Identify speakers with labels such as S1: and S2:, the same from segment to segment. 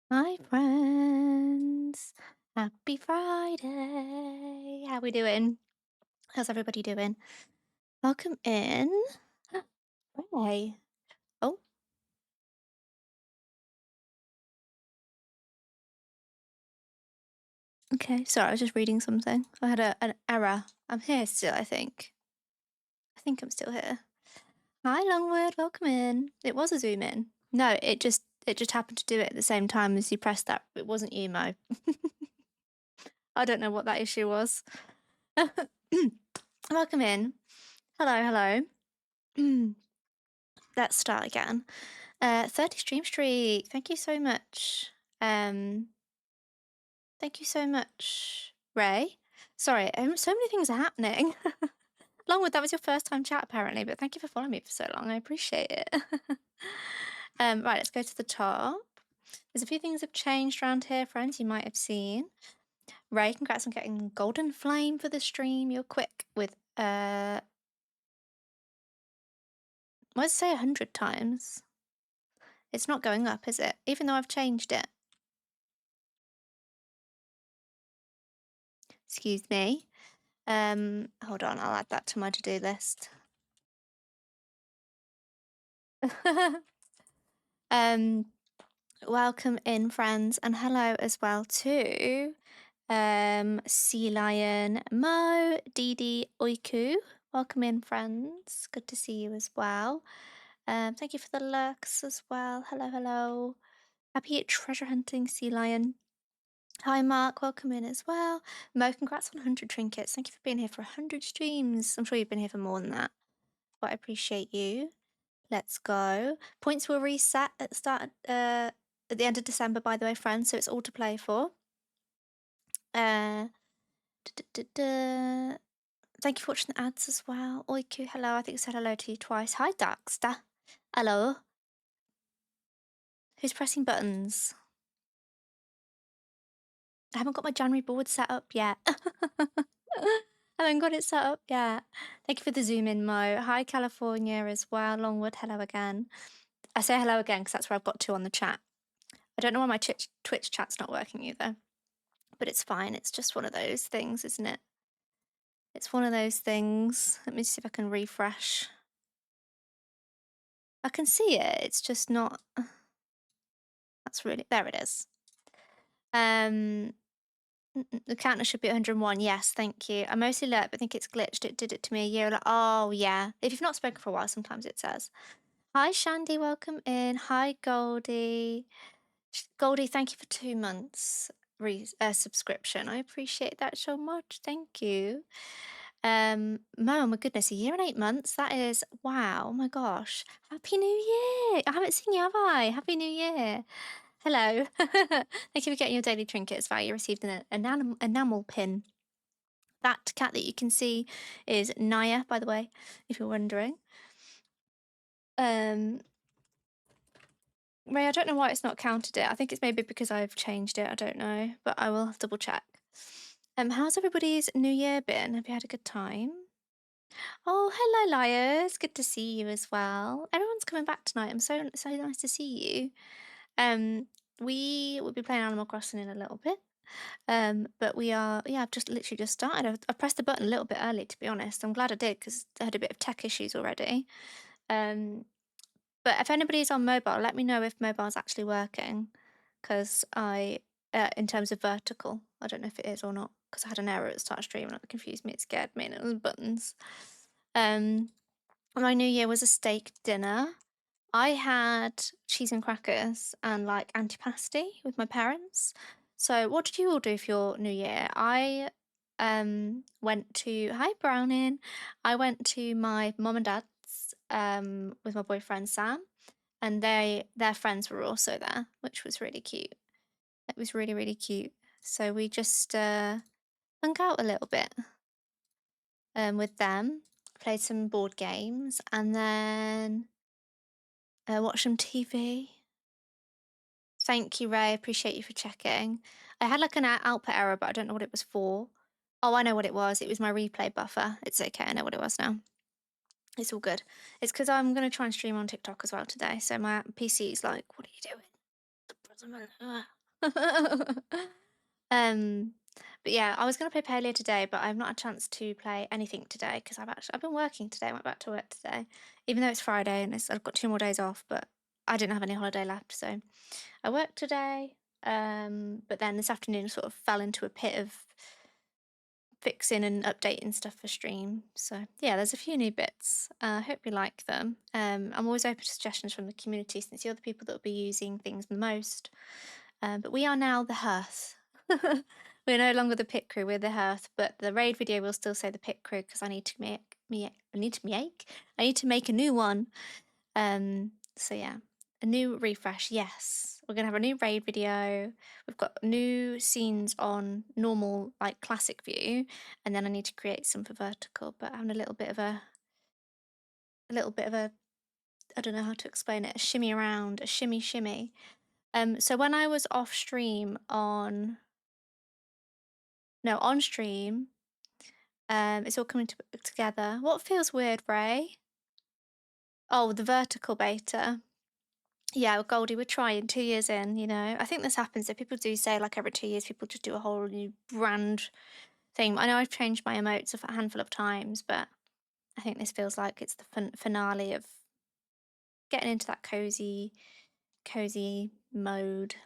S1: Hi, friends. Happy Friday. How we doing? How's everybody doing? Welcome in. Hey. Oh, okay. Sorry, I was just reading something. I had an error. I'm here still, I think. I think I'm still here. Hi, Longwood. Welcome in. It was a zoom in. No, it just happened to do it at the same time as you pressed that. It wasn't you, Mo. I don't know what that issue was. Welcome in. Hello, hello. Let's start again. 30 stream streak. Thank you so much. Thank you so much, Ray. Sorry, so many things are happening. Longwood, that was your first time chat apparently, but thank you for following me for so long. I appreciate it. Right, let's go to the top. There's a few things have changed around here, friends. You might have seen. Ray, congrats on getting golden flame for the stream. You're quick with let's say 100 times. It's not going up, is it? Even though I've changed it. Excuse me. Hold on, I'll add that to my to-do list. Welcome in, friends, and hello as well to Sea Lion, Mo, Didi, Oiku. Welcome in, friends. Good to see you as well. Thank you for the lurks as well. Hello, hello. Happy treasure hunting, Sea Lion. Hi, Mark. Welcome in as well. Mo, congrats on 100 trinkets. Thank you for being here for 100 streams. I'm sure you've been here for more than that, but I appreciate you. Let's go. Points will reset at the end of December, by the way, friends. So it's all to play for. Uh, Thank you for watching the ads as well. Oiku, hello. I think I said hello to you twice. Hi, Darkster. Hello. Who's pressing buttons? I haven't got my January board set up yet. I haven't got it set up yet. Thank you for the zoom in, Mo. Hi, California as well. Longwood, hello again. I say hello again because that's where I've got to on the chat. I don't know why my Twitch chat's not working either, but it's fine. It's just one of those things, isn't it? It's one of those things. Let me see if I can refresh. I can see it. It's just not. That's really. There it is. The counter should be 101. Yes, thank you. I'm mostly alert, but I think it's glitched. It did it to me a year. Like, oh yeah. If you've not spoken for a while, sometimes it says. Hi, Shandy. Welcome in. Hi, Goldie. Goldie, thank you for 2 months subscription. I appreciate that so much. Thank you. Mo, oh my goodness, a year and 8 months. That is wow. Oh my gosh. Happy New Year. I haven't seen you, have I? Happy New Year. Hello. Thank you for getting your daily trinkets. Val, you received an enamel pin. That cat that you can see is Naya, by the way, if you're wondering. Ray, I don't know why it's not counted it. I think it's maybe because I've changed it. I don't know, but I will double check. How's everybody's New Year been? Have you had a good time? Oh, hello, liars. Good to see you as well. Everyone's coming back tonight. I'm so nice to see you. We will be playing Animal Crossing in a little bit. But we are, yeah, I've just literally just started. I pressed the button a little bit early, to be honest. I'm glad I did because I had a bit of tech issues already. But if anybody's on mobile, let me know if mobile's actually working because in terms of vertical, I don't know if it is or not because I had an error at the start of stream and it confused me. It scared me and it was buttons. My New Year was a steak dinner. I had cheese and crackers and like antipasti with my parents. So what did you all do for your New Year? I went to hi Browning. I went to my mum and dad's with my boyfriend Sam, and their friends were also there, which was really cute. It was really really cute. So we just hung out a little bit with them, played some board games, and then watched some TV. Thank you, Ray. Appreciate you for checking. I had like an output error, but I don't know what it was for. Oh, I know what it was. It was my replay buffer. It's okay. I know what it was now. It's all good. It's because I'm going to try and stream on TikTok as well today. So my PC is like, what are you doing? Um, but yeah, I was gonna play Palia today, but I've not had a chance to play anything today because I've been working today. I went back to work today, even though it's Friday and I've got 2 more days off. But I didn't have any holiday left, so I worked today. But then this afternoon sort of fell into a pit of fixing and updating stuff for stream. So yeah, there's a few new bits. I hope you like them. I'm always open to suggestions from the community since you're the people that will be using things the most. But we are now the hearth. We're no longer the pit crew, we're the hearth. But the raid video will still say the pit crew because I need to make a new one. So yeah, a new refresh. Yes, we're gonna have a new raid video. We've got new scenes on normal, like classic view, and then I need to create some for vertical. But having a little bit of a I don't know how to explain it. A shimmy around, a shimmy shimmy. So when I was off stream on stream, it's all coming together. What feels weird, Ray? Oh, the vertical beta. Yeah, well, Goldie, we're trying 2 years in, I think this happens. So people do say like every 2 years, people just do a whole new brand thing. I know I've changed my emotes a handful of times, but I think this feels like it's the finale of getting into that cozy mode.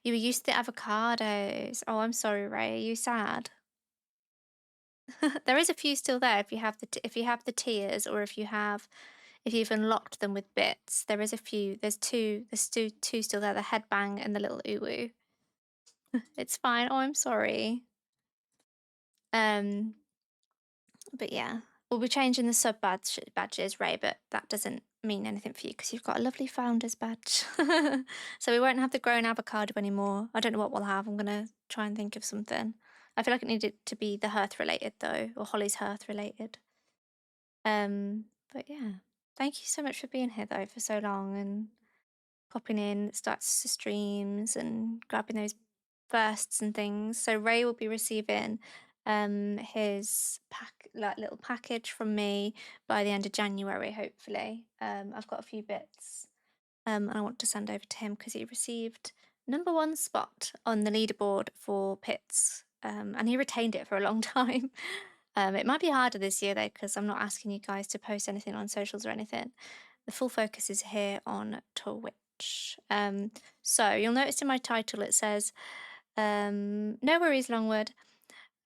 S1: You were used to the avocados. Oh, I'm sorry, Ray. Are you sad? There is a few still there if you have the tiers, or if you've unlocked them with bits. There is a few. There's two still there, the headbang and the little uwu. It's fine. Oh, I'm sorry. Um, but yeah, we'll be changing the sub badges, Ray, but that doesn't mean anything for you because you've got a lovely founder's badge. So we won't have the grown avocado anymore. I don't know what we'll have. I'm gonna try and think of something. I feel like it needed to be the hearth related though, or Holly's hearth related. But yeah, thank you so much for being here though for so long and popping in, starts to streams and grabbing those bursts and things. So Ray will be receiving his little package from me by the end of January, hopefully. I've got a few bits and I want to send over to him because he received #1 spot on the leaderboard for pits, and he retained it for a long time. It might be harder this year though because I'm not asking you guys to post anything on socials or anything. The full focus is here on Twitch. So you'll notice in my title it says, "No worries, Longwood."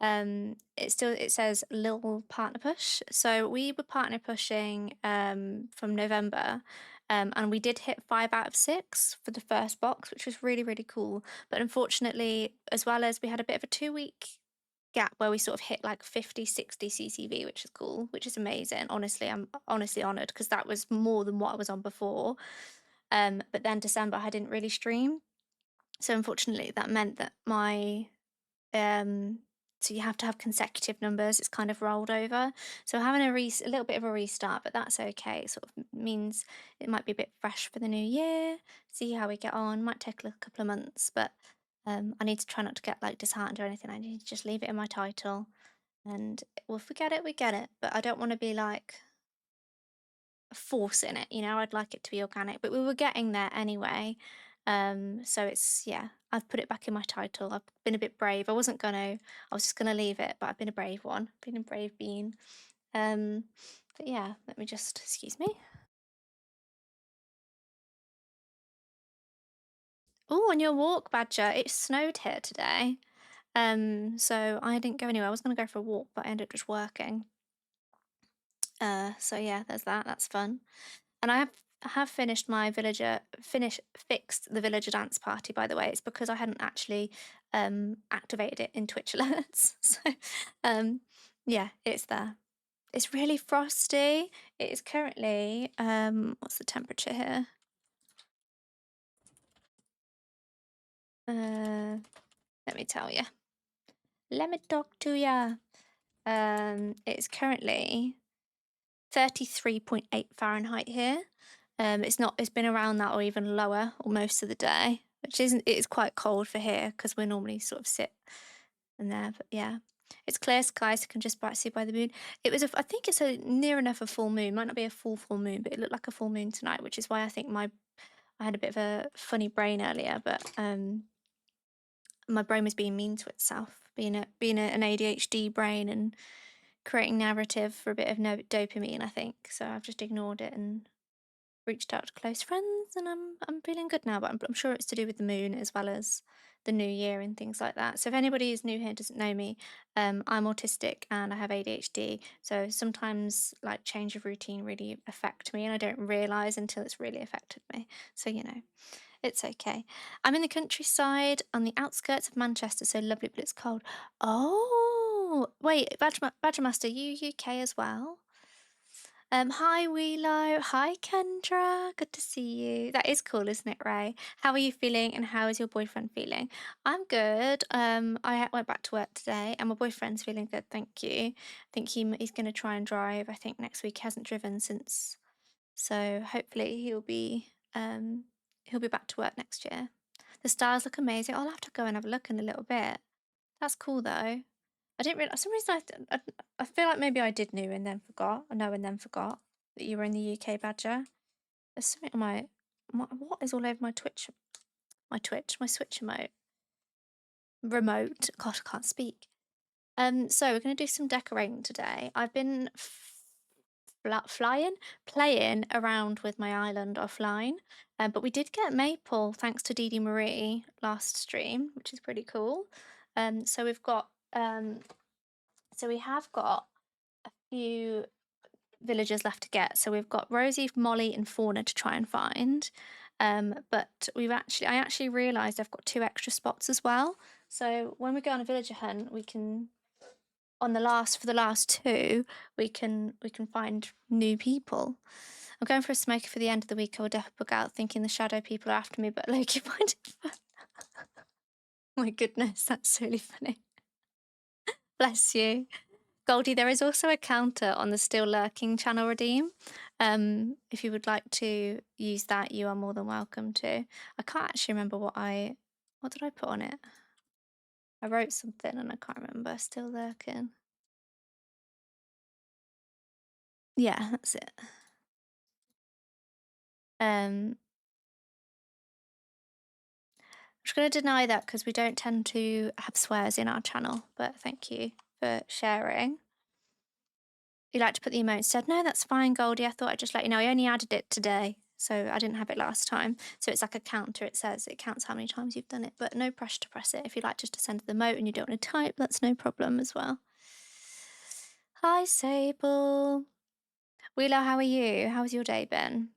S1: It says Lil Partner Push. So we were partner pushing from November, and we did hit 5 out of 6 for the first box, which was really, really cool. But unfortunately, as well as we had a bit of a 2-week gap where we sort of hit like 50, 60 CCV, which is cool, which is amazing. Honestly, I'm honestly honoured because that was more than what I was on before. But then December, I didn't really stream. So unfortunately, that meant that so you have to have consecutive numbers. It's kind of rolled over. So having a little bit of a restart, but that's okay. It sort of means it might be a bit fresh for the new year. See how we get on. Might take a couple of months, but I need to try not to get like disheartened or anything. I need to just leave it in my title, and well, if we get it, we get it. But I don't want to be like force in it, I'd like it to be organic, but we were getting there anyway. So it's, yeah, I've put it back in my title. I've been a bit brave. I was just gonna leave it, but I've been a brave one. Been a brave bean. But yeah, let me just, excuse me. Oh, on your walk, Badger, it snowed here today. So I didn't go anywhere. I was gonna go for a walk, but I ended up just working. So yeah, there's that. That's fun. And I have finished my fixed the villager dance party, by the way. It's because I hadn't actually activated it in Twitch alerts. So yeah, it's there. It's really frosty. It is currently what's the temperature here? Let me tell you. Let me talk to ya. It's currently 33.8 Fahrenheit here. It's been around that or even lower or most of the day, which it is quite cold for here because we normally sort of sit in there. But yeah, it's clear skies. You can just about see by the moon. I think it's near enough a full moon. Might not be a full moon, but it looked like a full moon tonight, which is why I think I had a bit of a funny brain earlier, but my brain was being mean to itself, being an ADHD brain and creating narrative for a bit of dopamine, I think. So I've just ignored it and reached out to close friends, and I'm feeling good now. But I'm sure it's to do with the moon as well as the new year and things like that. So if anybody is new here doesn't know me, I'm autistic and I have ADHD. So sometimes like change of routine really affect me, and I don't realize until it's really affected me. So it's okay. I'm in the countryside on the outskirts of Manchester, so lovely, but it's cold. Oh, wait, Badger Master, you UK as well? Hi Wheelo, hi Kendra, good to see you. That is cool, isn't it, Ray? How are you feeling and how is your boyfriend feeling? I'm good. I went back to work today and my boyfriend's feeling good, thank you. I think he's going to try and drive. I think next week he hasn't driven since, so hopefully he'll be back to work next year. The stars look amazing. I'll have to go and have a look in a little bit. That's cool though. I didn't realize. For some reason, I feel like maybe I did know and then forgot. I know and then forgot that you were in the UK, Badger. There's something on my what is all over my Twitch, my Switch remote. God, I can't speak. So we're going to do some decorating today. I've been playing around with my island offline, but we did get maple thanks to Dee Dee Marie last stream, which is pretty cool. So we've got so we have got a few villagers left to get. So we've got Rosie, Molly, and Fauna to try and find. But I actually realised I've got 2 extra spots as well. So when we go on a villager hunt, we can for the last 2, we can find new people. I'm going for a smoker for the end of the week. I will definitely book out thinking the shadow people are after me, but Loki find it fun. My goodness, that's really funny. Bless you. Goldie, there is also a counter on the Still Lurking channel redeem. If you would like to use that, you are more than welcome to. I can't actually remember what did I put on it? I wrote something and I can't remember. Still Lurking. Yeah, that's it. I'm just going to deny that because we don't tend to have swears in our channel, but thank you for sharing. You like to put the emote instead? No, that's fine, Goldie. I thought I'd just let you know. I only added it today, so I didn't have it last time. So it's like a counter. It counts how many times you've done it, but no pressure to press it. If you like just to send the emote and you don't want to type, that's no problem as well. Hi, Sable. Wheelo, how are you? How's your day been?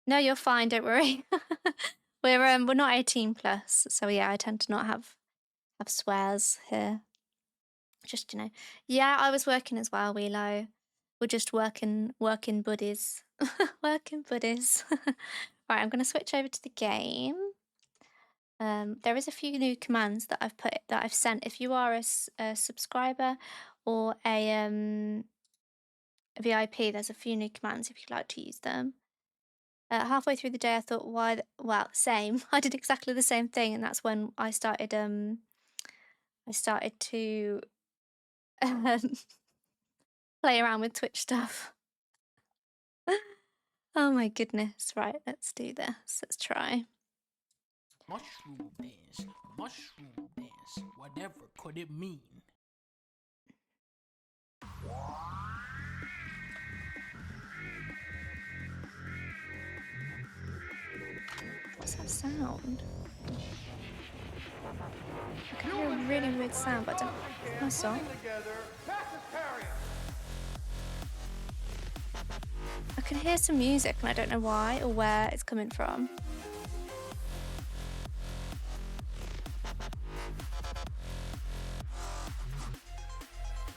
S1: No, you're fine. Don't worry. we're not 18 plus, so yeah, I tend to not have swears here. Just yeah, I was working as well, Wheelo. We're just working buddies. Working buddies. Right, I'm going to switch over to the game. There is a few new commands that I've sent. If you are a subscriber or a VIP, there's a few new commands if you'd like to use them. Halfway through the day, I thought, well, same. I did exactly the same thing, and that's when I started to play around with Twitch stuff. Oh my goodness. Right, let's do this. Let's try.
S2: Mushroom dance, whatever could it mean?
S1: What's that sound? I can hear a really weird sound, but I don't know my song. I can hear some music and I don't know why or where it's coming from.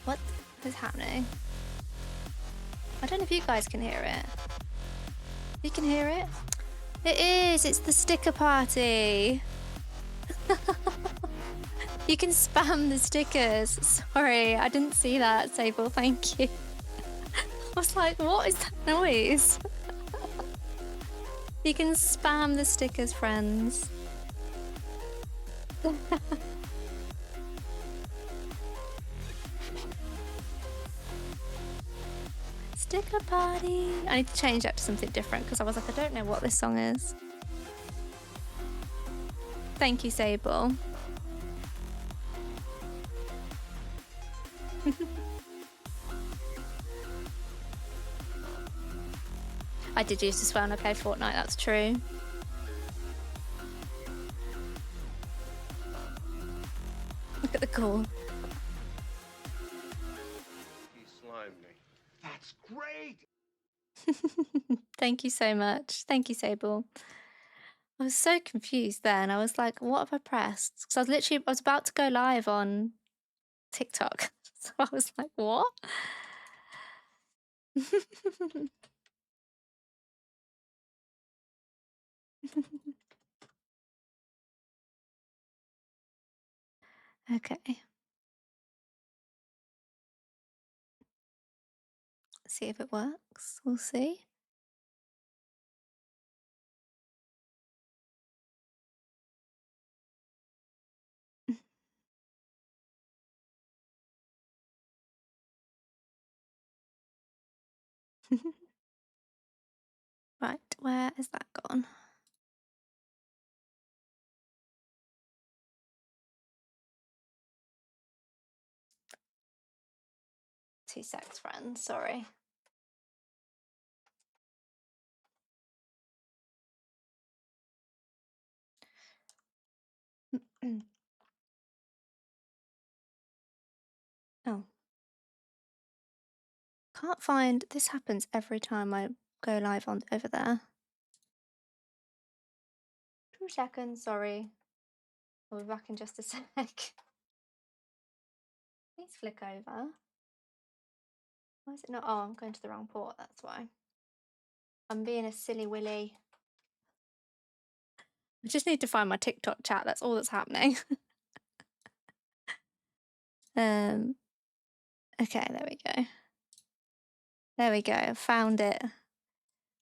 S1: What is happening? I don't know if you guys can hear it. You can hear it? It is! It's the sticker party! You can spam the stickers. Sorry, I didn't see that, Sable, thank you. I was like, what is that noise? You can spam the stickers, friends. Sticker party. I need to change that to something different because I was like, I don't know what this song is. Thank you, Sable. I did use to swear when I played Fortnite, that's true. Look at the call.
S3: You slimed me. That's great!
S1: Thank you so much. Thank you, Sable. I was so confused then. I was like, what have I pressed? Because I was about to go live on TikTok. So I was like, what? Okay. See if it works. We'll see. Right, where is that gone? Two sex friends, sorry. Oh. Can't find, this happens every time I go live on over there. 2 seconds, sorry. I'll be back in just a sec. Please flick over. Why is it not? Oh, I'm going to the wrong port, that's why. I'm being a silly willy. I just need to find my TikTok chat, that's all that's happening. Okay, there we go. There we go, I found it.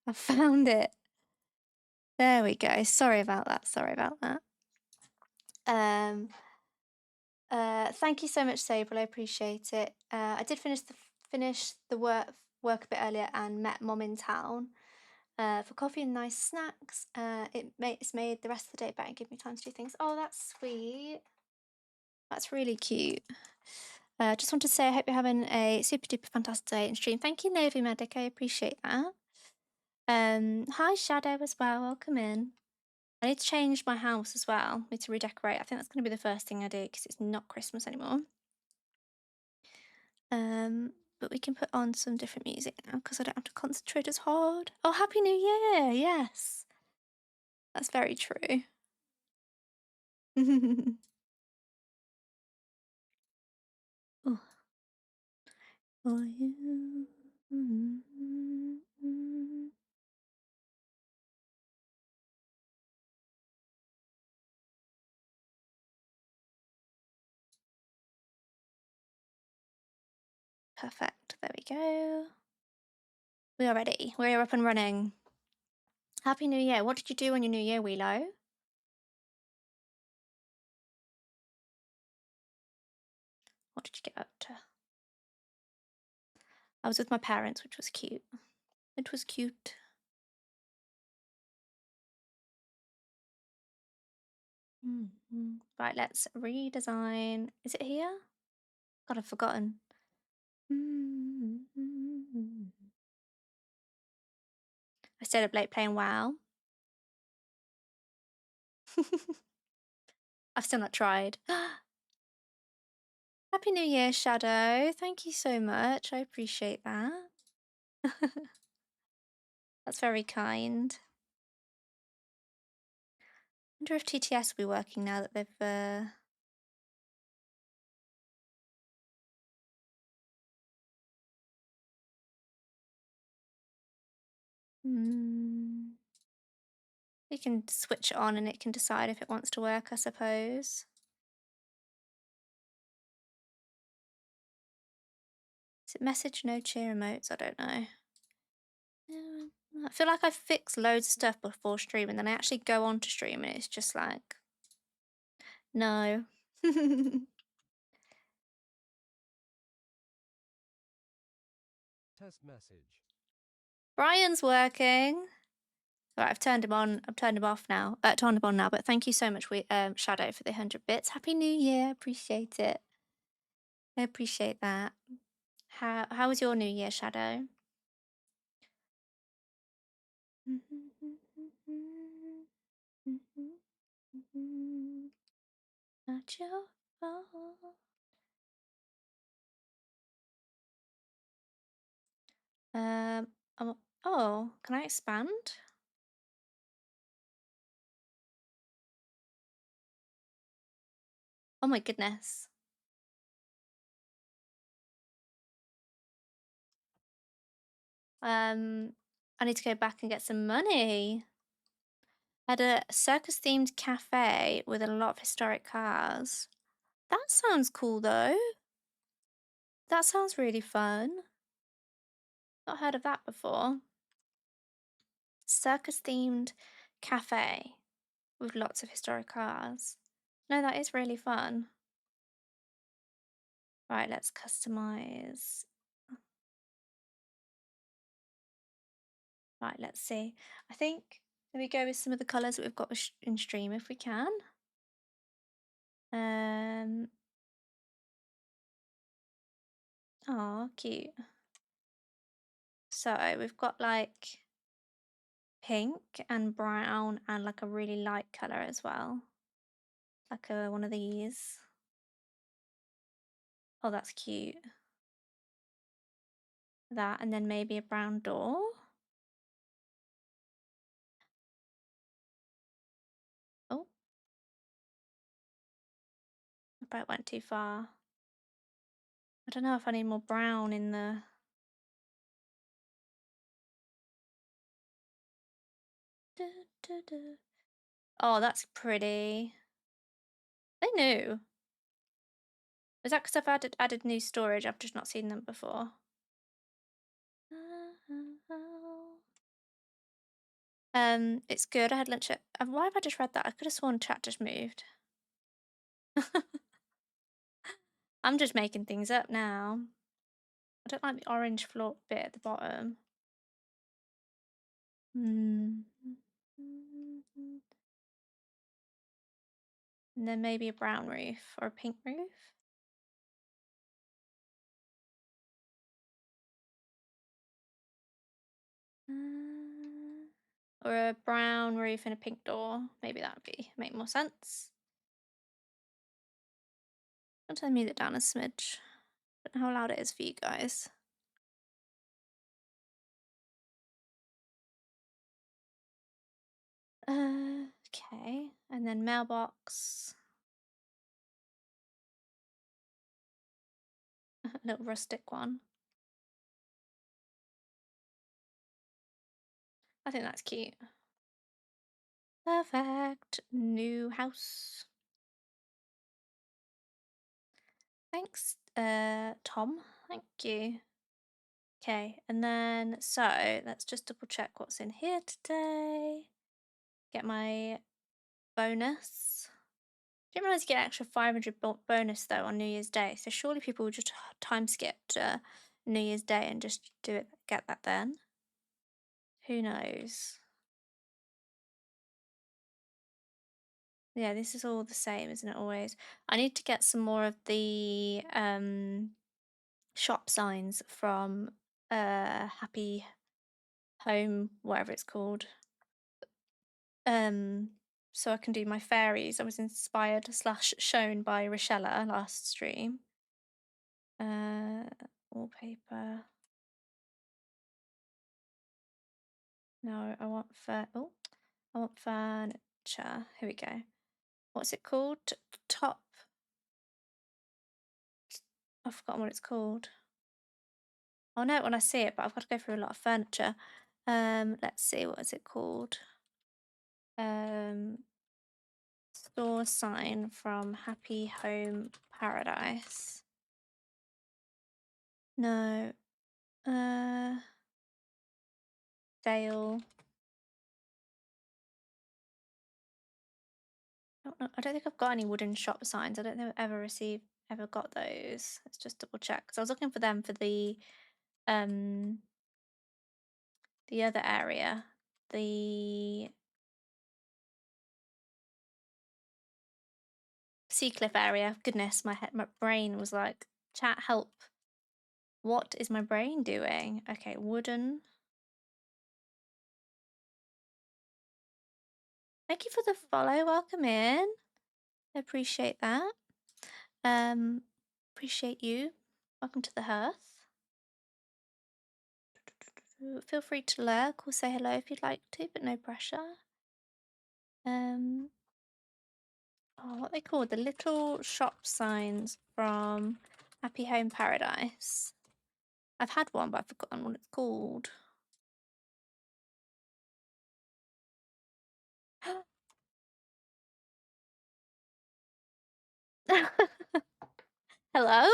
S1: I found it. There we go. Sorry about that. Sorry about that. Thank you so much, Sable. I appreciate it. I did finish the work a bit earlier and met Mom in town for coffee and nice snacks. It's made the rest of the day better and give me time to do things. Oh, that's sweet. That's really cute. Just want to say I hope you're having a super duper fantastic day and stream. Thank you, Navy Medic. I appreciate that. Hi Shadow as well. Welcome in. I need to change my house as well. I need to redecorate. I think that's going to be the first thing I do because it's not Christmas anymore. But we can put on some different music now because I don't have to concentrate as hard. Oh, Happy New Year! Yes, that's very true. Oh, for you. Perfect. There we go. We are ready. We're up and running. Happy New Year. What did you do on your New Year, Wheelo? What did you get up to? I was with my parents, which was cute. It was cute. Right, let's redesign. Is it here? God, I've forgotten. I stayed up late playing WoW. I've still not tried. Happy New Year, Shadow. Thank you so much. I appreciate that. That's very kind. I wonder if TTS will be working now that they've... We can switch it on and it can decide if it wants to work, I suppose. Is it message no cheer emotes? I don't know. I feel like I've fixed loads of stuff before streaming, then I actually go on to stream and it's just like, no.
S4: Test message.
S1: Brian's working. All right, I've turned him on. I've turned him off now. Turned him on now. But thank you so much, Shadow, for the 100 bits. Happy New Year. Appreciate it. I appreciate that. How was your New Year, Shadow? Not your fault. Oh, can I expand? Oh my goodness. I need to go back and get some money. At a circus-themed cafe with a lot of historic cars. That sounds cool, though. That sounds really fun. Not heard of that before. Circus-themed cafe with lots of historic cars. No, that is really fun. Right, let's customize. Right, let's see. I think maybe go with some of the colours that we've got in stream if we can. Oh, cute. So we've got like pink and brown and like a really light colour as well. Like one of these. Oh, that's cute. That, and then maybe a brown door. Oh, I bet it went too far. I don't know if I need more brown in the... Oh, that's pretty. They knew. Is that because I've added new storage? I've just not seen them before. It's good. I had lunch at... Why have I just read that? I could have sworn chat just moved. I'm just making things up now. I don't like the orange floor bit at the bottom. And then maybe a brown roof or a pink roof. Or a brown roof and a pink door. Maybe that would make more sense. I'll turn the music down a smidge. Don't know how loud it is for you guys. Okay, and then mailbox. A little rustic one. I think that's cute. Perfect. New house. Thanks, Tom. Thank you. Okay, and then so let's just double check what's in here today. Get my bonus. Didn't realize you get an extra 500 bonus though on New Year's Day. So surely people would just time skip to New Year's Day and just get that then. Who knows? Yeah, this is all the same, isn't it? Always. I need to get some more of the shop signs from Happy Home, whatever it's called. So I can do my fairies. I was inspired / shown by Rochella last stream. Wallpaper. No, I want I want furniture. Here we go. What's it called? Top. I've forgotten what it's called. I'll know it when I see it, but I've got to go through a lot of furniture. Let's see, what is it called? Store sign from Happy Home Paradise. No. Dale. I don't think I've got any wooden shop signs. I don't think I've ever got those. Let's just double check. Because I was looking for them for the the other area, the Sea Cliff area. Goodness, my brain was like, chat, help. What is my brain doing? Okay, wooden. Thank you for the follow. Welcome in. I appreciate that. Appreciate you. Welcome to the hearth. Feel free to lurk or say hello if you'd like to, but no pressure. Oh, what they called the little shop signs from Happy Home Paradise. I've had one, but I've forgotten what it's called. Hello?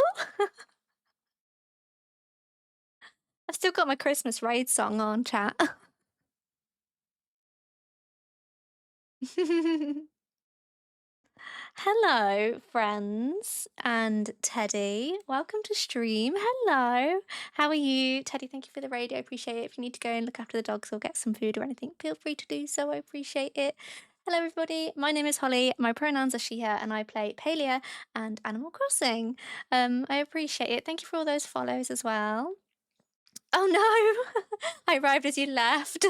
S1: I've still got my Christmas raid song on, chat. Hello, friends and Teddy. Welcome to stream. Hello. How are you? Teddy, thank you for the raid. I appreciate it. If you need to go and look after the dogs or get some food or anything, feel free to do so. I appreciate it. Hello, everybody. My name is Holly. My pronouns are she, her, and I play Palia and Animal Crossing. I appreciate it. Thank you for all those follows as well. Oh no! I arrived as you left.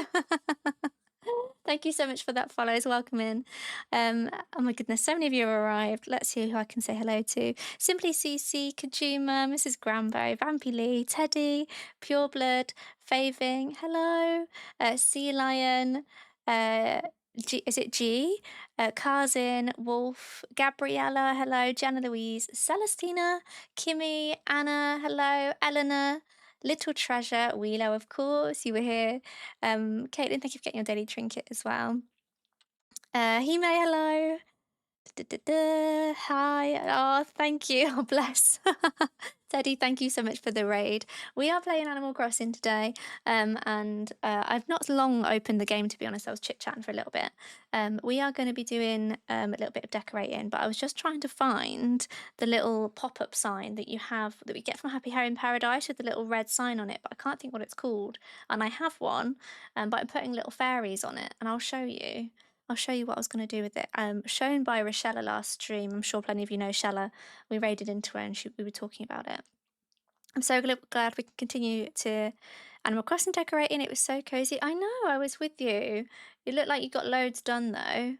S1: Thank you so much for that follows. Welcome in. Oh my goodness, so many of you have arrived. Let's see who I can say hello to. Simply CC, Kajuma, Mrs. Grambo, Vampy Lee, Teddy, Pureblood, Faving, hello, Sea Lion, is it G? Karzin, Wolf, Gabriella, hello, Jana Louise, Celestina, Kimmy, Anna, hello, Eleanor, Little Treasure, Wheelo, of course, you were here. Caitlin, thank you for getting your daily trinket as well. Hime, hello. Hi. Oh, thank you. Oh, bless. Teddy, thank you so much for the raid. We are playing Animal Crossing today, and I've not long opened the game, to be honest. I was chit-chatting for a little bit. We are going to be doing a little bit of decorating, but I was just trying to find the little pop-up sign that you have, that we get from Happy Home Paradise with the little red sign on it, but I can't think what it's called. And I have one, but I'm putting little fairies on it, and I'll show you. I'll show you what I was going to do with it. Shown by Rochella last stream. I'm sure plenty of you know Shella. We raided into her and we were talking about it. I'm so glad we can continue to Animal Crossing decorating. It was so cozy. I know, I was with you. You look like you got loads done though.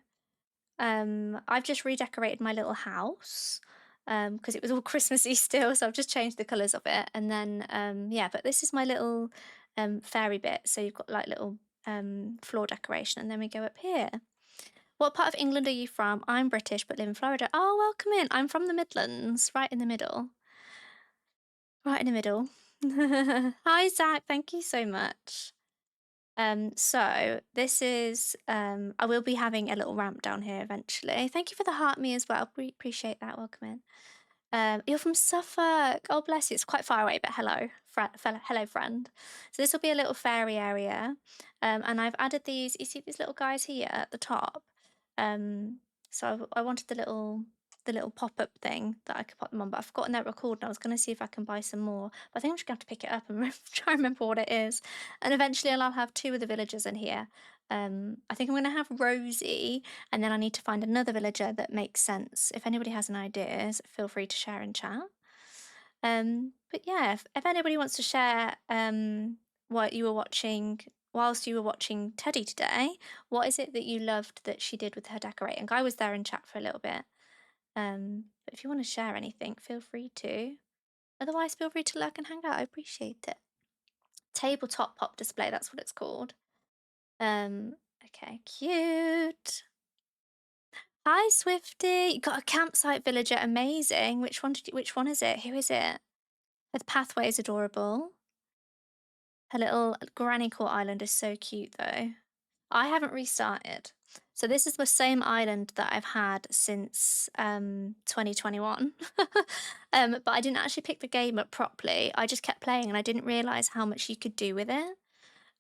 S1: I've just redecorated my little house because it was all Christmassy still, so I've just changed the colours of it. And then, yeah, but this is my little fairy bit. So you've got like little floor decoration, and then we go up here. What part of England are you from? I'm British but live in Florida. Oh, welcome in. I'm from the Midlands, right in the middle. Right in the middle. Hi, Zach. Thank you so much. So this is, I will be having a little ramp down here eventually. Thank you for the heart me as well. Appreciate that. Welcome in. You're from Suffolk. Oh, bless you. It's quite far away, but hello, hello, friend. So this will be a little fairy area, and I've added these. You see these little guys here at the top. So I wanted the little pop-up thing that I could pop them on, but I've forgotten that record, and I was going to see if I can buy some more. But I think I'm just going to have to pick it up and try and remember what it is. And eventually, I'll have two of the villagers in here. I think I'm going to have Rosie, and then I need to find another villager that makes sense. If anybody has any ideas, feel free to share in chat. But yeah, if anybody wants to share what you were watching whilst you were watching Teddy today, what is it that you loved that she did with her decorating? I was there in chat for a little bit. But if you want to share anything, feel free to. Otherwise, feel free to lurk and hang out. I appreciate it. Tabletop pop display, that's what it's called. Okay, cute. Hi, Swifty. You got a campsite villager. Amazing. Which one is it? Who is it? The pathway is adorable. Her little granny court island is so cute though. I haven't restarted. So this is the same island that I've had since 2021. But I didn't actually pick the game up properly. I just kept playing and I didn't realise how much you could do with it.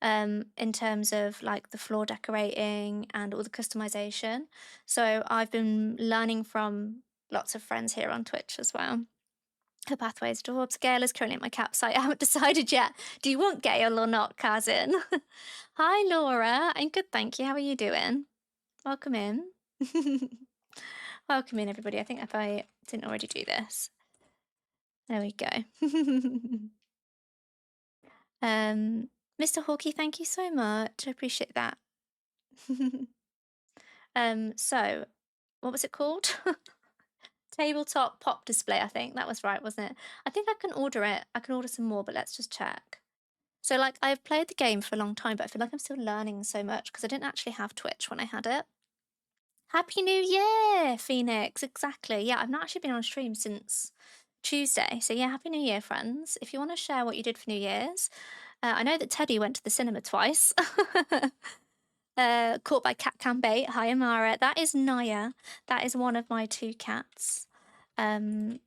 S1: In terms of like the floor decorating and all the customization. So I've been learning from lots of friends here on Twitch as well. Her pathway is adorbs. Gail is currently at my campsite. I haven't decided yet. Do you want Gail or not, cousin? Hi, Laura. I'm good, thank you. How are you doing? Welcome in. Welcome in, everybody. I think if I didn't already do this. There we go. Mr. Hawkey, thank you so much. I appreciate that. So, what was it called? Tabletop pop display, I think. That was right, wasn't it? I think I can order it. I can order some more, but let's just check. So, like, I've played the game for a long time, but I feel like I'm still learning so much because I didn't actually have Twitch when I had it. Happy New Year, Phoenix. Exactly. Yeah, I've not actually been on stream since Tuesday. So, yeah, Happy New Year, friends. If you want to share what you did for New Year's, I know that Teddy went to the cinema twice. Caught by Cat Can Bait. Hi, Amara. That is Naya. That is one of my 2 cats. And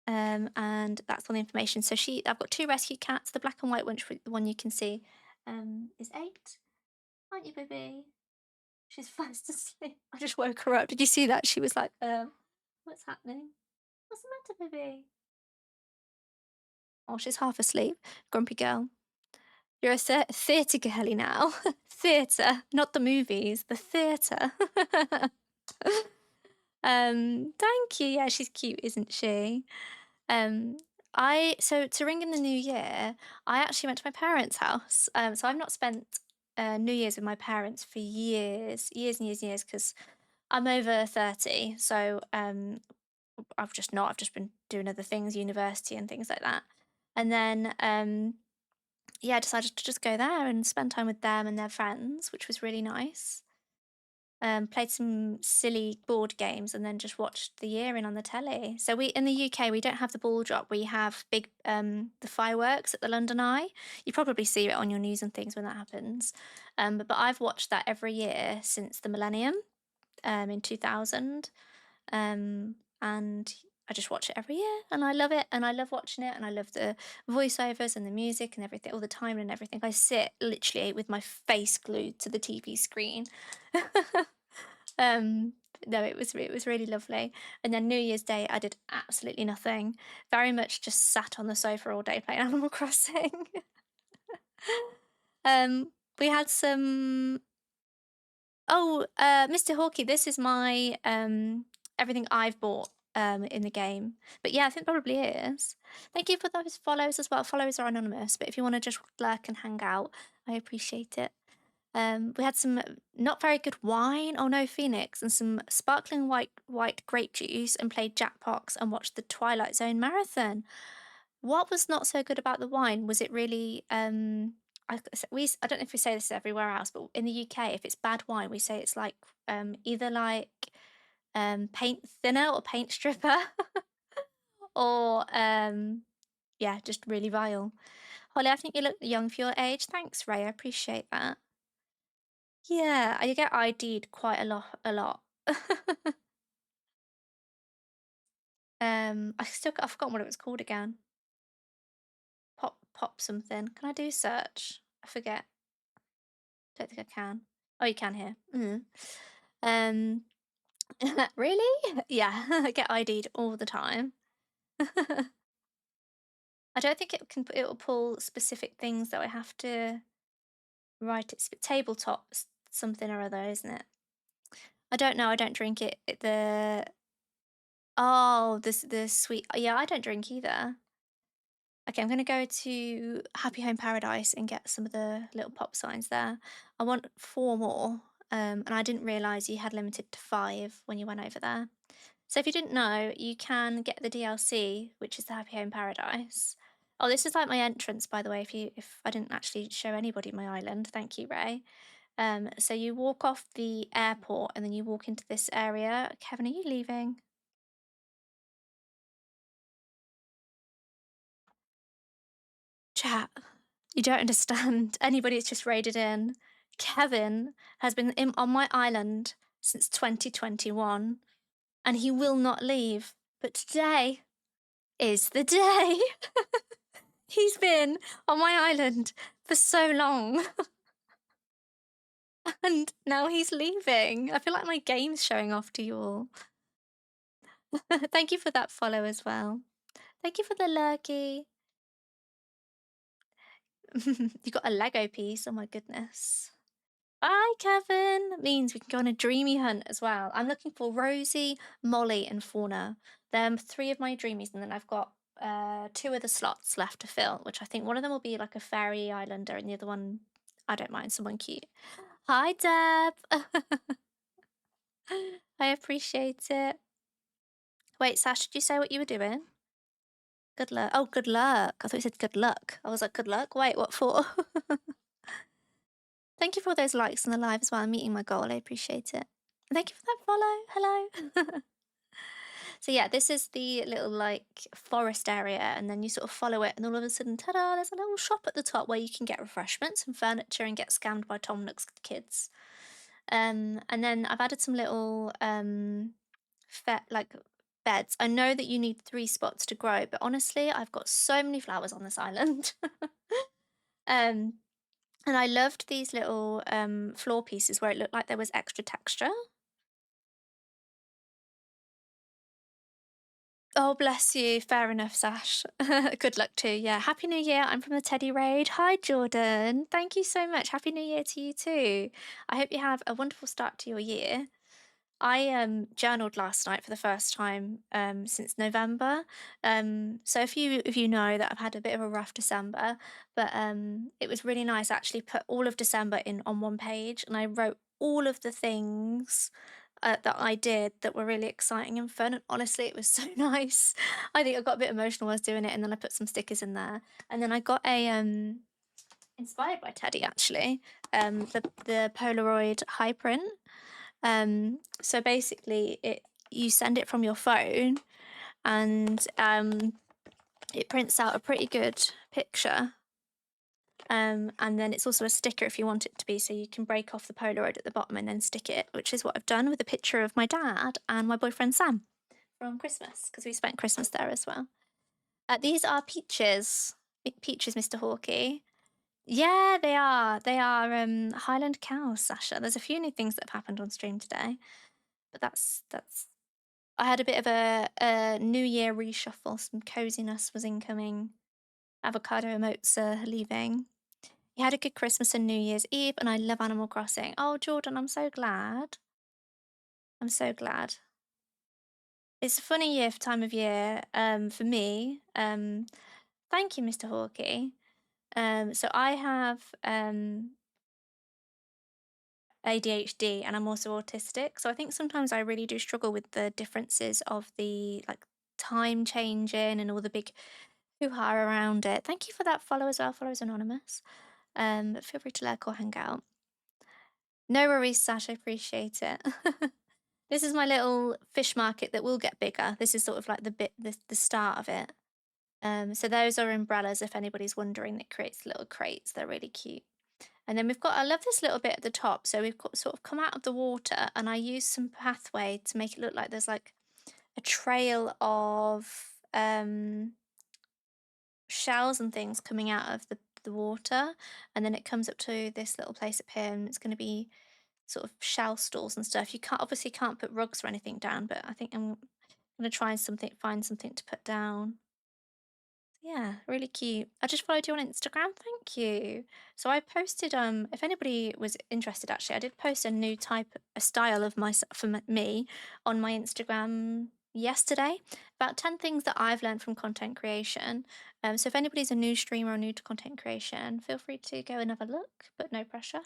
S1: that's all the information. So I've got 2 rescue cats. The black and white one, the one you can see, is 8. Aren't you, baby? She's fast asleep. I just woke her up. Did you see that? She was like, what's happening? What's the matter, baby? Oh, she's half asleep. Grumpy girl. You're a theatre girly now. Theatre, not the movies, the theatre. Thank you. Yeah, she's cute, isn't she? So to ring in the new year, I actually went to my parents' house. So I've not spent New Year's with my parents for years, years and years and years, because I'm over 30. So I've just not. I've just been doing other things, university and things like that. And then yeah, I decided to just go there and spend time with them and their friends, which was really nice. Played some silly board games and then just watched the year in on the telly. So we in the UK we don't have the ball drop. We have the fireworks at the London Eye. You probably see it on your news and things when that happens. But I've watched that every year since the millennium, in 2000. And I just watch it every year and I love it and I love watching it and I love the voiceovers and the music and everything, all the time and everything. I sit literally with my face glued to the TV screen. um no, it was really lovely. And then New Year's Day I did absolutely nothing. Very much just sat on the sofa all day playing Animal Crossing. We had some Mr. Hawkey, this is my everything I've bought in the game. But yeah, I think probably is. Thank you for those follows as well. Follows are anonymous, but if you want to just lurk and hang out, I appreciate it. We had some not very good wine. Oh no, Phoenix, and some sparkling white grape juice, and played Jackbox and watched the Twilight Zone marathon. What was not so good about the wine? Was it really I don't know if we say this everywhere else, but in the UK, if it's bad wine, we say it's like either like paint thinner or paint stripper, or yeah, just really vile. Holly, I think you look young for your age. Thanks, Ray. I appreciate that. Yeah, I get ID'd quite a lot. I've forgotten what it was called again. Pop something. Can I do search? I forget. Don't think I can. Oh, you can here. Um, really? Yeah, I get ID'd all the time. I don't think it will pull specific things that I have to write. It's tabletop something or other, isn't it? I don't know. I don't drink it. The sweet. Yeah, I don't drink either. Okay, I'm going to go to Happy Home Paradise and get some of the little pop signs there. I want 4 more, and I didn't realise you had limited to 5 when you went over there. So if you didn't know, you can get the DLC, which is the Happy Home Paradise. Oh, this is like my entrance, by the way. If I didn't actually show anybody my island, thank you, Ray. So you walk off the airport and then you walk into this area. Kevin, are you leaving? Chat. You don't understand. Anybody that's just raided in. Kevin has been on my island since 2021 and he will not leave. But today is the day. He's been on my island for so long. And now he's leaving. I feel like my game's showing off to you all. Thank you for that follow as well. Thank you for the lurky. You got a Lego piece. Oh my goodness. Bye, Kevin. Means we can go on a dreamy hunt as well. I'm looking for Rosie, Molly, and Fauna. They're three of my dreamies, and then I've got two other slots left to fill, which I think one of them will be like a fairy islander, and the other one, I don't mind, someone cute. Hi, Deb. I appreciate it. Wait, Sash, did you say what you were doing? Good luck. Oh, good luck. I thought you said good luck. I was like, good luck? Wait, what for? Thank you for all those likes on the live as well. I'm meeting my goal. I appreciate it. Thank you for that follow. Hello. So yeah, this is the little like forest area, and then you sort of follow it, and all of a sudden, ta-da! There's a little shop at the top where you can get refreshments and furniture and get scammed by Tom Nook's kids. And then I've added some little like beds. I know that you need 3 spots to grow, but honestly, I've got so many flowers on this island. um, and I loved these little floor pieces where it looked like there was extra texture. Oh, bless you. Fair enough, Sash. Good luck too. Yeah. Happy New Year. I'm from the Teddy Raid. Hi, Jordan. Thank you so much. Happy New Year to you too. I hope you have a wonderful start to your year. I journaled last night for the first time since November. So if you know that I've had a bit of a rough December, but it was really nice. I actually put all of December in on one page, and I wrote all of the things that I did that were really exciting and fun. And honestly, it was so nice. I think I got a bit emotional while I was doing it, and then I put some stickers in there, and then I got a inspired by Teddy actually, the Polaroid high print. So basically, you send it from your phone, and it prints out a pretty good picture. And then it's also a sticker if you want it to be, so you can break off the Polaroid at the bottom and then stick it, which is what I've done with a picture of my dad and my boyfriend Sam from Christmas, because we spent Christmas there as well. These are peaches. Peaches, Mr. Hawkey. Yeah, they are. They are Highland cows, Sasha. There's a few new things that have happened on stream today, but that's. I had a bit of a New Year reshuffle. Some coziness was incoming. Avocado emotes are leaving. You had a good Christmas and New Year's Eve, and I love Animal Crossing. Oh, Jordan, I'm so glad. I'm so glad. It's a funny time of year for me. Thank you, Mr. Hawkey. So I have ADHD, and I'm also autistic. So I think sometimes I really do struggle with the differences of the like time changing and all the big hoo-ha around it. Thank you for that follow as well. Follow is anonymous. But feel free to lurk or hang out. No worries, Sash. I appreciate it. This is my little fish market that will get bigger. This is sort of like the start of it. So those are umbrellas, if anybody's wondering, that creates little crates. They're really cute. And then we've got, I love this little bit at the top. So we've got sort of come out of the water, and I use some pathway to make it look like there's like a trail of shells and things coming out of the water. And then it comes up to this little place up here, and it's going to be sort of shell stalls and stuff. You obviously can't put rugs or anything down, but I think I'm going to try and find something to put down. Yeah, really cute. I just followed you on Instagram. Thank you. So I posted if anybody was interested, actually, I did post a new a style of me on my Instagram yesterday, about 10 things that I've learned from content creation. So if anybody's a new streamer or new to content creation, feel free to go and have a look, but no pressure.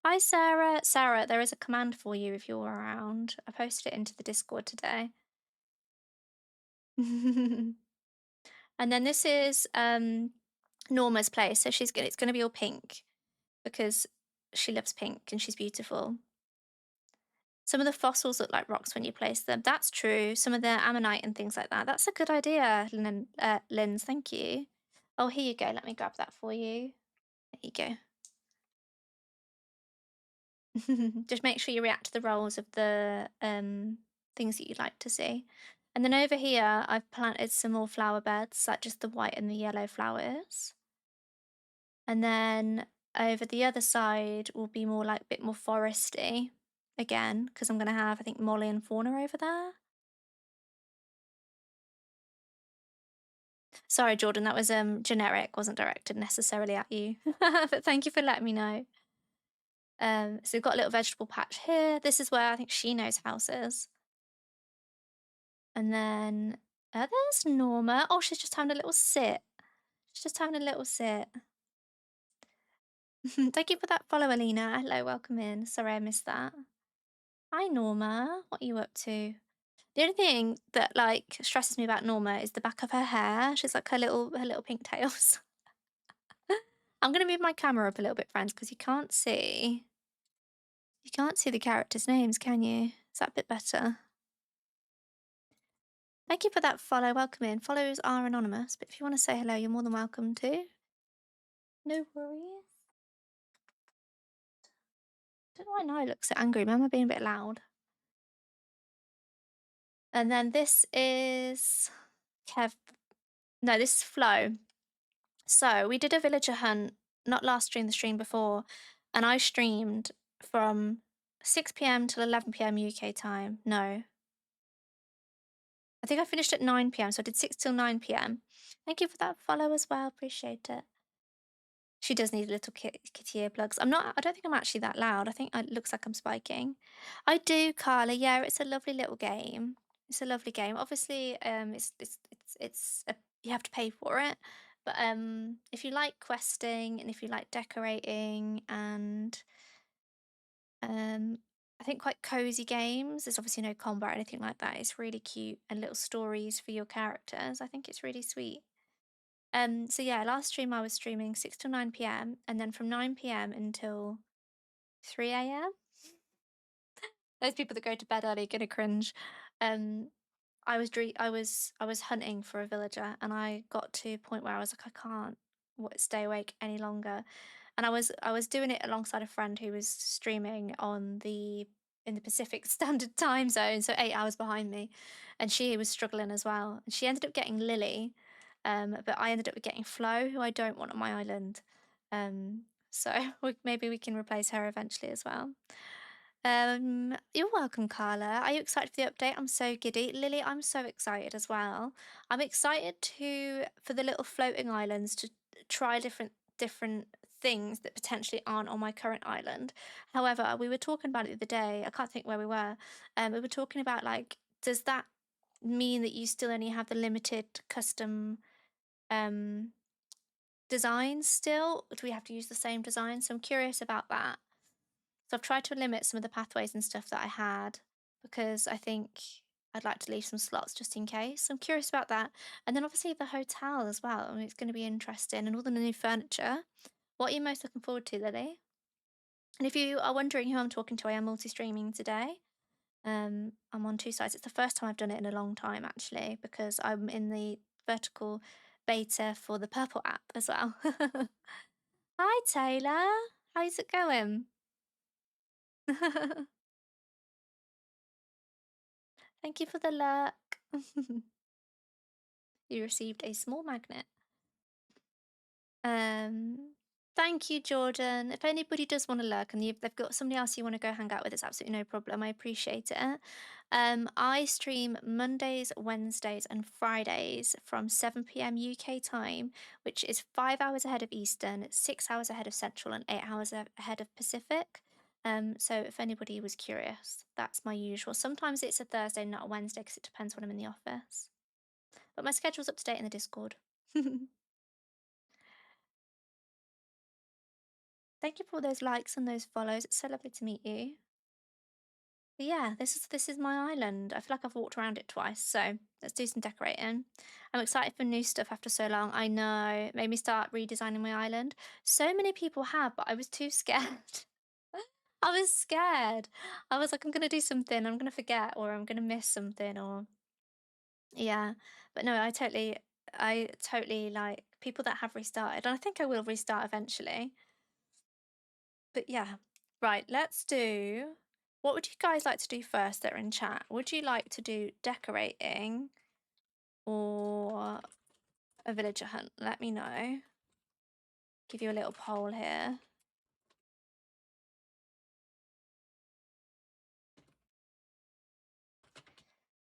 S1: Hi, Sarah. Sarah, there is a command for you if you're around. I posted it into the Discord today. And then this is Norma's place. So it's gonna be all pink because she loves pink and she's beautiful. Some of the fossils look like rocks when you place them. That's true. Some of the ammonite and things like that. That's a good idea, Linz. Thank you. Oh, here you go. Let me grab that for you. There you go. Just make sure you react to the rolls of the things that you'd like to see. And then over here, I've planted some more flower beds, like just the white and the yellow flowers. And then over the other side will be more like a bit more foresty again, because I'm going to have, I think, Molly and Fauna over there. Sorry, Jordan, that was generic, wasn't directed necessarily at you. But thank you for letting me know. So we've got a little vegetable patch here. This is where I think she knows house is. And then there's Norma. Oh, she's just having a little sit. She's just having a little sit. Thank you for that follow, Alina. Hello, welcome in. Sorry I missed that. Hi, Norma. What are you up to? The only thing that like stresses me about Norma is the back of her hair. She's like her little pink tails. I'm gonna move my camera up a little bit, friends, because you can't see the characters' names, can you? Is that a bit better? Thank you for that follow. Welcome in. Follows are anonymous, but if you want to say hello, you're more than welcome to. No worries. Don't know why Nye looks so angry. Am I being a bit loud? And then this is Kev. No, this is Flo. So we did a villager hunt, not last stream, the stream before, and I streamed from 6 p.m. till 11 p.m. UK time. No, I think I finished at 9 p.m. So I did 6 till 9 p.m. Thank you for that follow as well. Appreciate it. She does need little kitty earplugs. I don't think I'm actually that loud. I think it looks like I'm spiking. I do, Carla. Yeah, it's a lovely little game. It's a lovely game. Obviously, you have to pay for it. But if you like questing and if you like decorating and I think quite cozy games, there's obviously no combat or anything like that. It's really cute and little stories for your characters. I think it's really sweet. So yeah, last stream I was streaming 6 till 9 p.m. and then from 9 p.m. until 3 a.m. Those people that go to bed early are gonna cringe. Um, I was hunting for a villager and I got to a point where I was like, I can't stay awake any longer. And I was doing it alongside a friend who was streaming in the Pacific Standard Time Zone, so 8 hours behind me, and she was struggling as well. And she ended up getting Lily, but I ended up getting Flo, who I don't want on my island. So maybe we can replace her eventually as well. You're welcome, Carla. Are you excited for the update? I'm so giddy. Lily, I'm so excited as well. I'm excited for the little floating islands to try different things that potentially aren't on my current island. However, we were talking about it the other day. I can't think where we were. We were talking about like, does that mean that you still only have the limited custom um designs still? Or do we have to use the same design? So I'm curious about that. So I've tried to limit some of the pathways and stuff that I had because I think I'd like to leave some slots just in case. I'm curious about that. And then obviously the hotel as well. I mean, it's going to be interesting and all the new furniture. What are you most looking forward to, Lily? And if you are wondering who I'm talking to, I am multi-streaming today. I'm on two sides. It's the first time I've done it in a long time actually because I'm in the vertical beta for the Purple app as well. Hi Taylor, how's it going? Thank you for the luck. You received a small magnet. Um, Thank you, Jordan. If anybody does want to lurk and they've got somebody else you want to go hang out with, it's absolutely no problem. I appreciate it. I stream Mondays, Wednesdays, and Fridays from 7 p.m. UK time, which is 5 hours ahead of Eastern, 6 hours ahead of Central, and 8 hours ahead of Pacific. So if anybody was curious, that's my usual. Sometimes it's a Thursday, not a Wednesday, because it depends when I'm in the office. But my schedule's up to date in the Discord. Thank you for all those likes and those follows. It's so lovely to meet you. But yeah, this is my island. I feel like I've walked around it twice, so let's do some decorating. I'm excited for new stuff after so long. I know, it made me start redesigning my island. So many people have, but I was too scared. I was scared. I was like, I'm gonna do something, I'm gonna forget, or I'm gonna miss something, or yeah. But no, I totally like people that have restarted, and I think I will restart eventually. But yeah, right, let's do. What would you guys like to do first that are in chat? Would you like to do decorating or a villager hunt? Let me know. Give you a little poll here.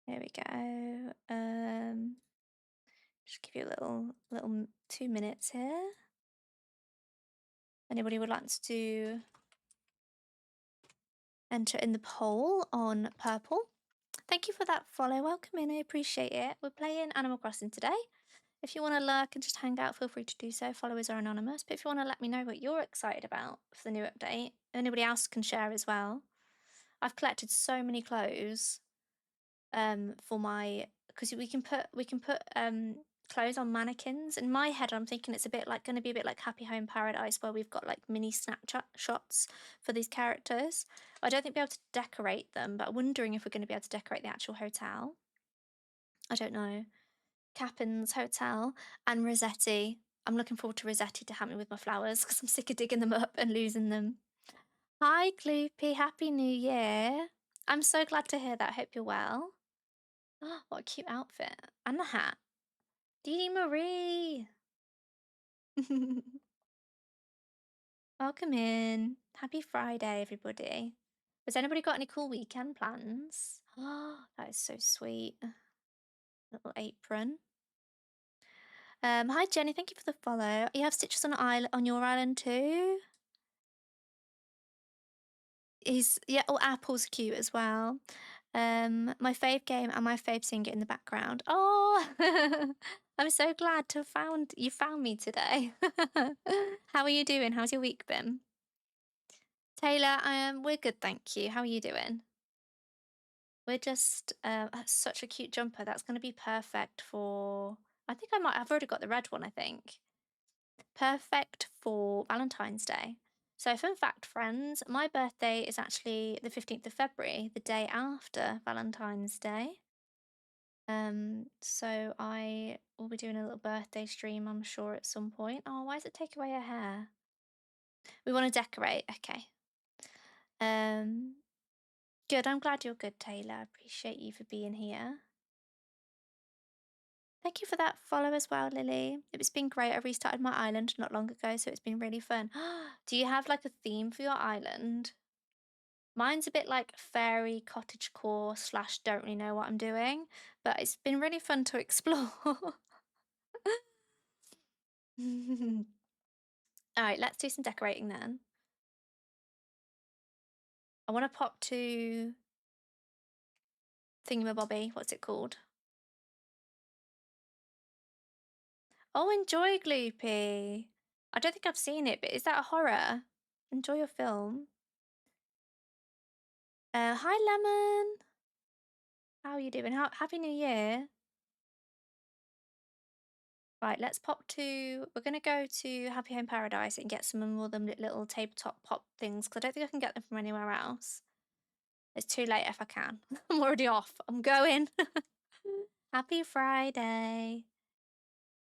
S1: Here we go. Just give you a little 2 minutes here. Anybody would like to enter in the poll on purple? Thank you for that follow. Welcome in. I appreciate it. We're playing Animal Crossing today. If you want to lurk and just hang out, feel free to do so. Followers are anonymous. But if you want to let me know what you're excited about for the new update, anybody else can share as well. I've collected so many clothes for my, because we can put clothes on mannequins. In my head, I'm thinking it's going to be a bit like Happy Home Paradise, where we've got like mini Snapchat shots for these characters. I don't think we'll be able to decorate them, but I'm wondering if we're going to be able to decorate the actual hotel. I don't know. Capin's Hotel and Rossetti. I'm looking forward to Rossetti to help me with my flowers because I'm sick of digging them up and losing them. Hi, Gloopy. Happy New Year. I'm so glad to hear that. Hope you're well. Oh, what a cute outfit. And the hat. Dee Marie. Welcome in. Happy Friday, everybody. Has anybody got any cool weekend plans? Oh, that is so sweet. Little apron. Hi Jenny, thank you for the follow. You have stitches on your island too? Apple's cute as well. My fave game and my fave singer in the background. Oh, I'm so glad to have you found me today. How are you doing? How's your week been? Taylor, we're good, thank you. How are you doing? We're just that's such a cute jumper. That's going to be perfect for. I've already got the red one, I think. Perfect for Valentine's Day. So, fun fact, friends, my birthday is actually the 15th of February, the day after Valentine's Day. So I will be doing a little birthday stream, I'm sure, at some point. Oh, why does it take away her hair? We want to decorate. Okay. Um, Good. I'm glad you're good, Taylor. I appreciate you for being here. Thank you for that follow as well, Lily. It's been great. I restarted my island not long ago, so it's been really fun. Do you have like a theme for your island? Mine's a bit like fairy cottagecore / don't really know what I'm doing, but it's been really fun to explore. All right, let's do some decorating then. I want to pop to Thingamabobby. What's it called? Oh, enjoy Gloopy. I don't think I've seen it, but is that a horror? Enjoy your film. Hi, Lemon. How are you doing? Happy New Year. Right, let's pop to. We're going to go to Happy Home Paradise and get some more of them little tabletop pop things because I don't think I can get them from anywhere else. It's too late if I can. I'm already off. I'm going. Happy Friday.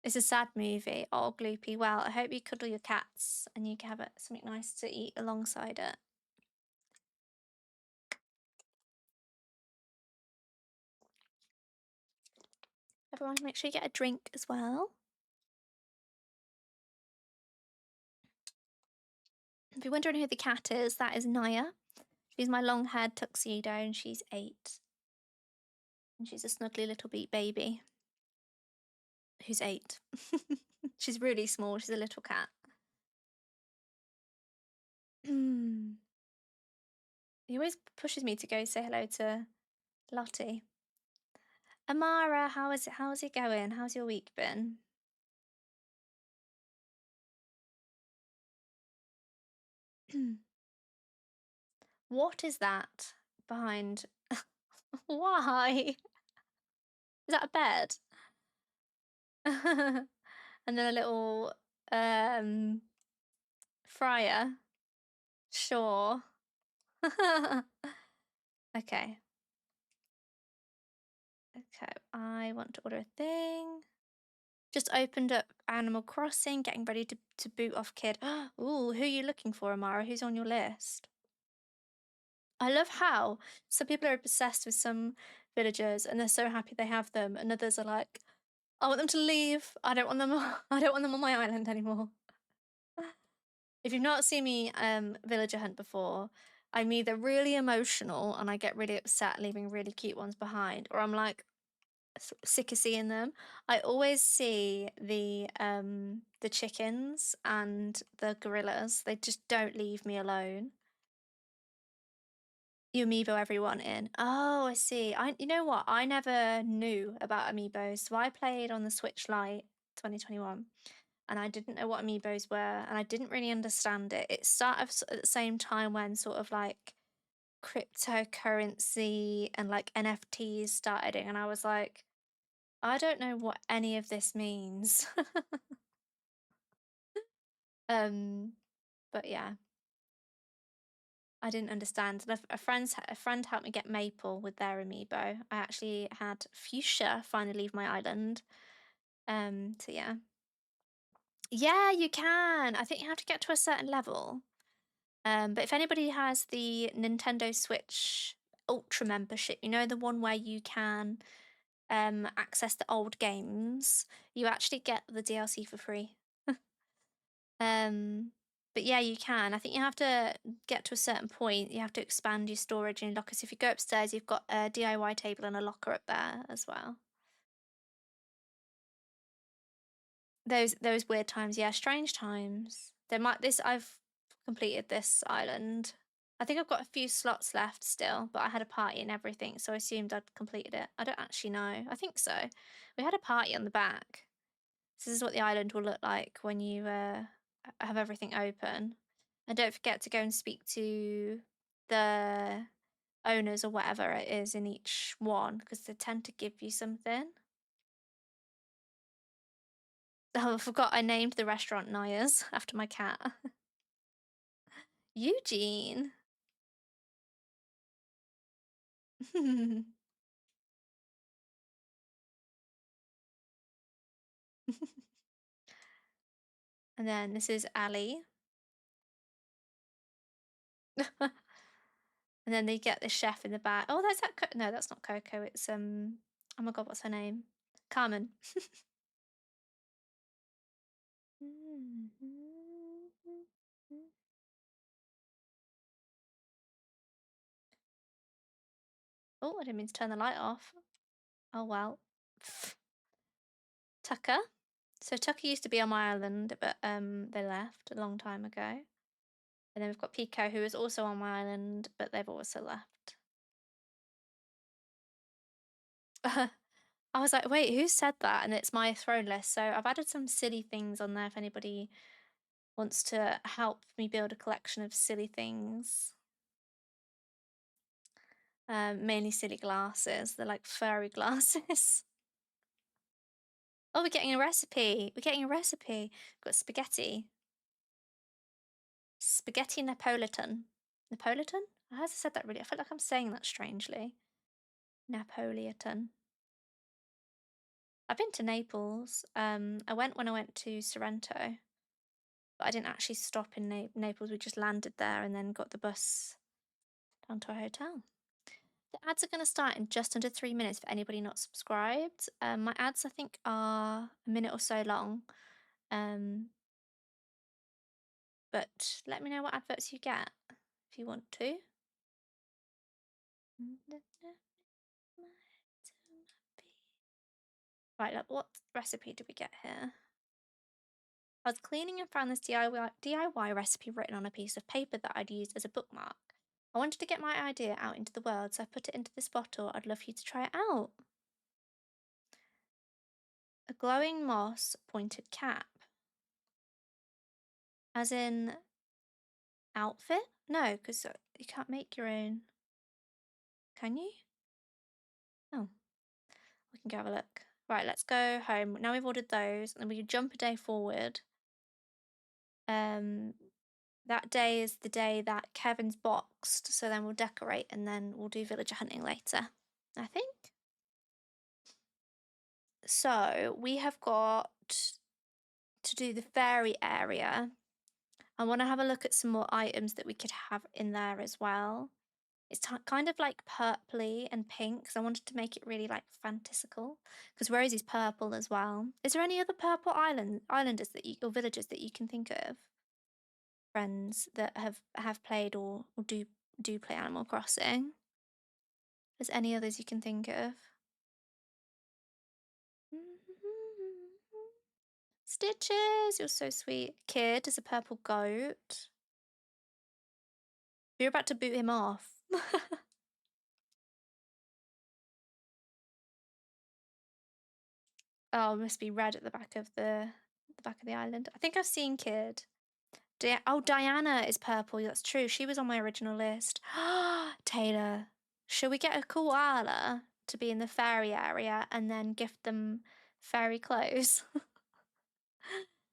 S1: It's a sad movie. Oh, Gloopy. Well, I hope you cuddle your cats and you can have something nice to eat alongside it. Everyone, make sure you get a drink as well. If you're wondering who the cat is, that is Naya. She's my long-haired tuxedo and she's 8. And she's a snuggly little baby who's 8. She's really small. She's a little cat. He always pushes me to go say hello to Lottie. Amara, how's it going? How's your week been? What is that behind? Why? Is that a bed? And then a little fryer. Sure. Okay. Okay, I want to order a thing. Just opened up Animal Crossing, getting ready to boot off kid. Ooh, who are you looking for, Amara? Who's on your list? I love how some people are obsessed with some villagers and they're so happy they have them, and others are like, I want them to leave. I don't want them. I don't want them on my island anymore. If you've not seen me villager hunt before, I'm either really emotional and I get really upset leaving really cute ones behind, or I'm like, sick of seeing them. I always see the chickens and the gorillas. They just don't leave me alone. You amiibo everyone in. Oh, I see. You know what? I never knew about amiibos. So I played on the Switch Lite 2021 and I didn't know what amiibos were and I didn't really understand it. It started at the same time when sort of like cryptocurrency and like NFTs started and I was like, I don't know what any of this means. um but yeah, I didn't understand. And a friend helped me get Maple with their amiibo. I actually had Fuchsia finally leave my island. So yeah. Yeah, you can. I think you have to get to a certain level. But if anybody has the Nintendo Switch Ultra membership, you know, the one where you can access the old games, you actually get the DLC for free. Um, but yeah, you can. I think you have to get to a certain point. You have to expand your storage and lockers. If you go upstairs, you've got a DIY table and a locker up there as well. Those weird times, yeah, strange times. I've completed this island. I think I've got a few slots left still, but I had a party and everything, so I assumed I'd completed it. I don't actually know. I think so. We had a party on the back. So this is what the island will look like when you have everything open. And don't forget to go and speak to the owners or whatever it is in each one, because they tend to give you something. Oh, I forgot I named the restaurant Naya's after my cat. Eugene. And then this is Ali. And then they get the chef in the back. Oh, that's that. No, that's not Coco. It's Oh my god, what's her name? Carmen. Oh, I didn't mean to turn the light off. Oh well. Tucker. So Tucker used to be on my island, but they left a long time ago. And then we've got Pico, who is also on my island, but they've also left. I was like, wait, who said that? And it's my throne list. So I've added some silly things on there if anybody wants to help me build a collection of silly things. Mainly silly glasses. They're like furry glasses. Oh, we're getting a recipe. We're getting a recipe. We've got spaghetti. Spaghetti Napolitan. Napolitan? How has I said that really? I feel like I'm saying that strangely. Napolitan. I've been to Naples. I went when I went to Sorrento, but I didn't actually stop in Naples. We just landed there and then got the bus down to our hotel. The ads are going to start in just under 3 minutes for anybody not subscribed. My ads, I think, are a minute or so long. But let me know what adverts you get if you want to. Right, look, what recipe did we get here? I was cleaning and found this DIY recipe written on a piece of paper that I'd used as a bookmark. I wanted to get my idea out into the world, so I put it into this bottle. I'd love you to try it out. A glowing moss pointed cap. As in outfit? No, because you can't make your own. Can you? Oh, we can go have a look. Right, let's go home. Now we've ordered those, and then we can jump a day forward. Um, that day is the day that Kevin's boxed, so then we'll decorate and then we'll do villager hunting later, I think. So we have got to do the fairy area. I want to have a look at some more items that we could have in there as well. It's kind of like purpley and pink because I wanted to make it really like fantasical because Rosie's purple as well. Is there any other purple islanders that or villagers that you can think of? Friends that have played or do play Animal Crossing. There's any others you can think of? Stitches, you're so sweet. Kid is a purple goat. You're about to boot him off. Oh, it must be red at the back of the island. I think I've seen Kid. Oh, Diana is purple. That's true. She was on my original list. Taylor, should we get a koala to be in the fairy area and then gift them fairy clothes?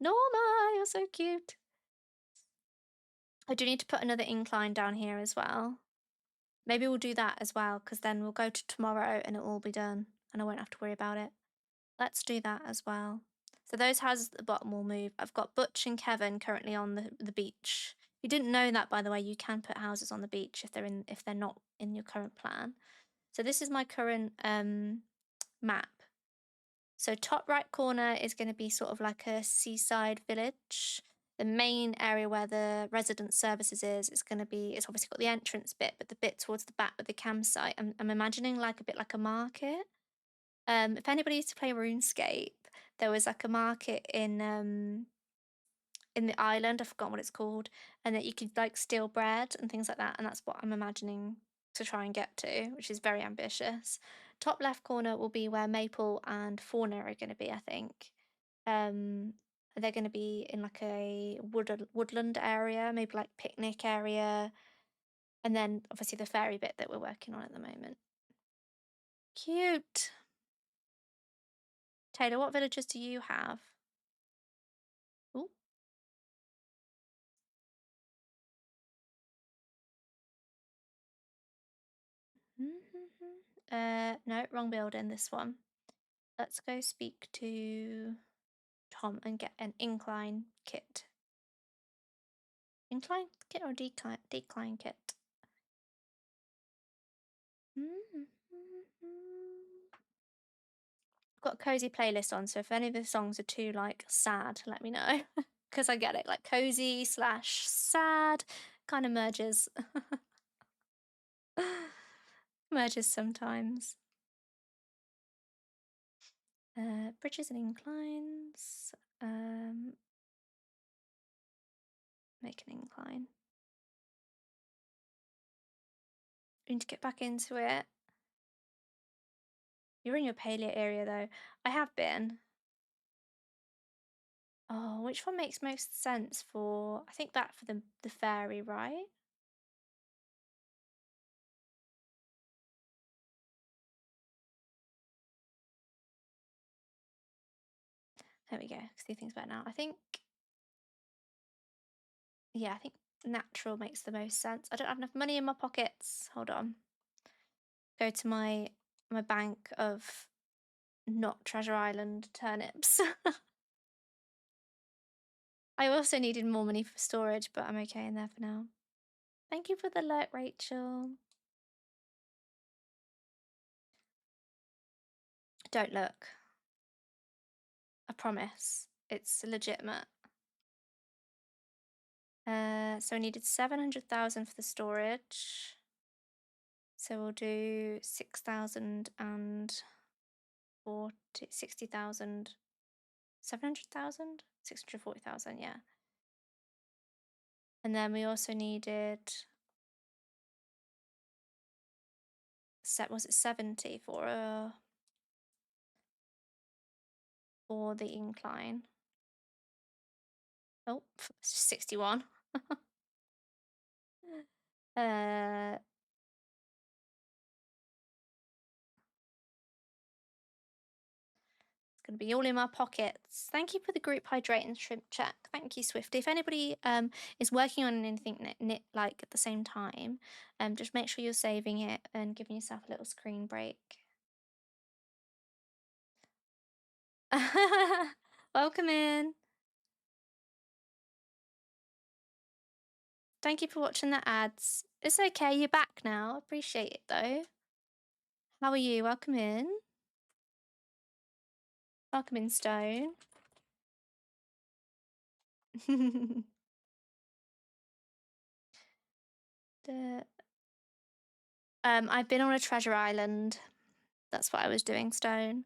S1: Norma, you're so cute. I do need to put another incline down here as well. Maybe we'll do that as well, because then we'll go to tomorrow and it will all be done and I won't have to worry about it. Let's do that as well. So those houses at the bottom will move. I've got Butch and Kevin currently on the beach. If you didn't know that, by the way, you can put houses on the beach if they're not in your current plan. So this is my current map. So top right corner is going to be sort of like a seaside village. The main area where the resident services is going to be, it's obviously got the entrance bit, but the bit towards the back with the campsite, I'm imagining like a bit like a market. If anybody used to play RuneScape, there was like a market in the island, I've forgotten what it's called, and that you could like steal bread and things like that, and that's what I'm imagining to try and get to, which is very ambitious. Top left corner will be where Maple and Fauna are going to be, I think. They're going to be in like a woodland area, maybe like picnic area, and then obviously the fairy bit that we're working on at the moment. Cute. Taylor, what villages do you have? Ooh. No, wrong building, this one. Let's go speak to Tom and get an incline kit. Incline kit or decline kit? I've got a cozy playlist on, so if any of the songs are too like sad, let me know. Because I get it, like cozy slash sad kind of merges. Merges sometimes. Bridges and inclines. Make an incline. We need to get back into it. You're in your paleo area though. I have been. Oh, which one makes most sense for, I think that for the fairy, right? There we go. See things better now. I think, yeah, I think natural makes the most sense. I don't have enough money in my pockets. Hold on. Go to my bank of not Treasure Island turnips. I also needed more money for storage, but I'm okay in there for now. Thank you for the alert, Rachel. Don't look. I promise. It's legitimate. So I needed 700,000 for the storage. So we'll do 6,000 and 60,000, 700,000, 640,000, yeah. And then we also needed, was it 70 for the incline? Oh, 61. uh, Going to be all in my pockets. Thank you for the group hydrate and shrimp check. Thank you, Swifty. If anybody is working on anything like at the same time, just make sure you're saving it and giving yourself a little screen break. Welcome in. Thank you for watching the ads. It's okay, you're back now. Appreciate it though. How are you? Welcome in. Welcome in, Stone. I've been on a treasure island. That's what I was doing, Stone.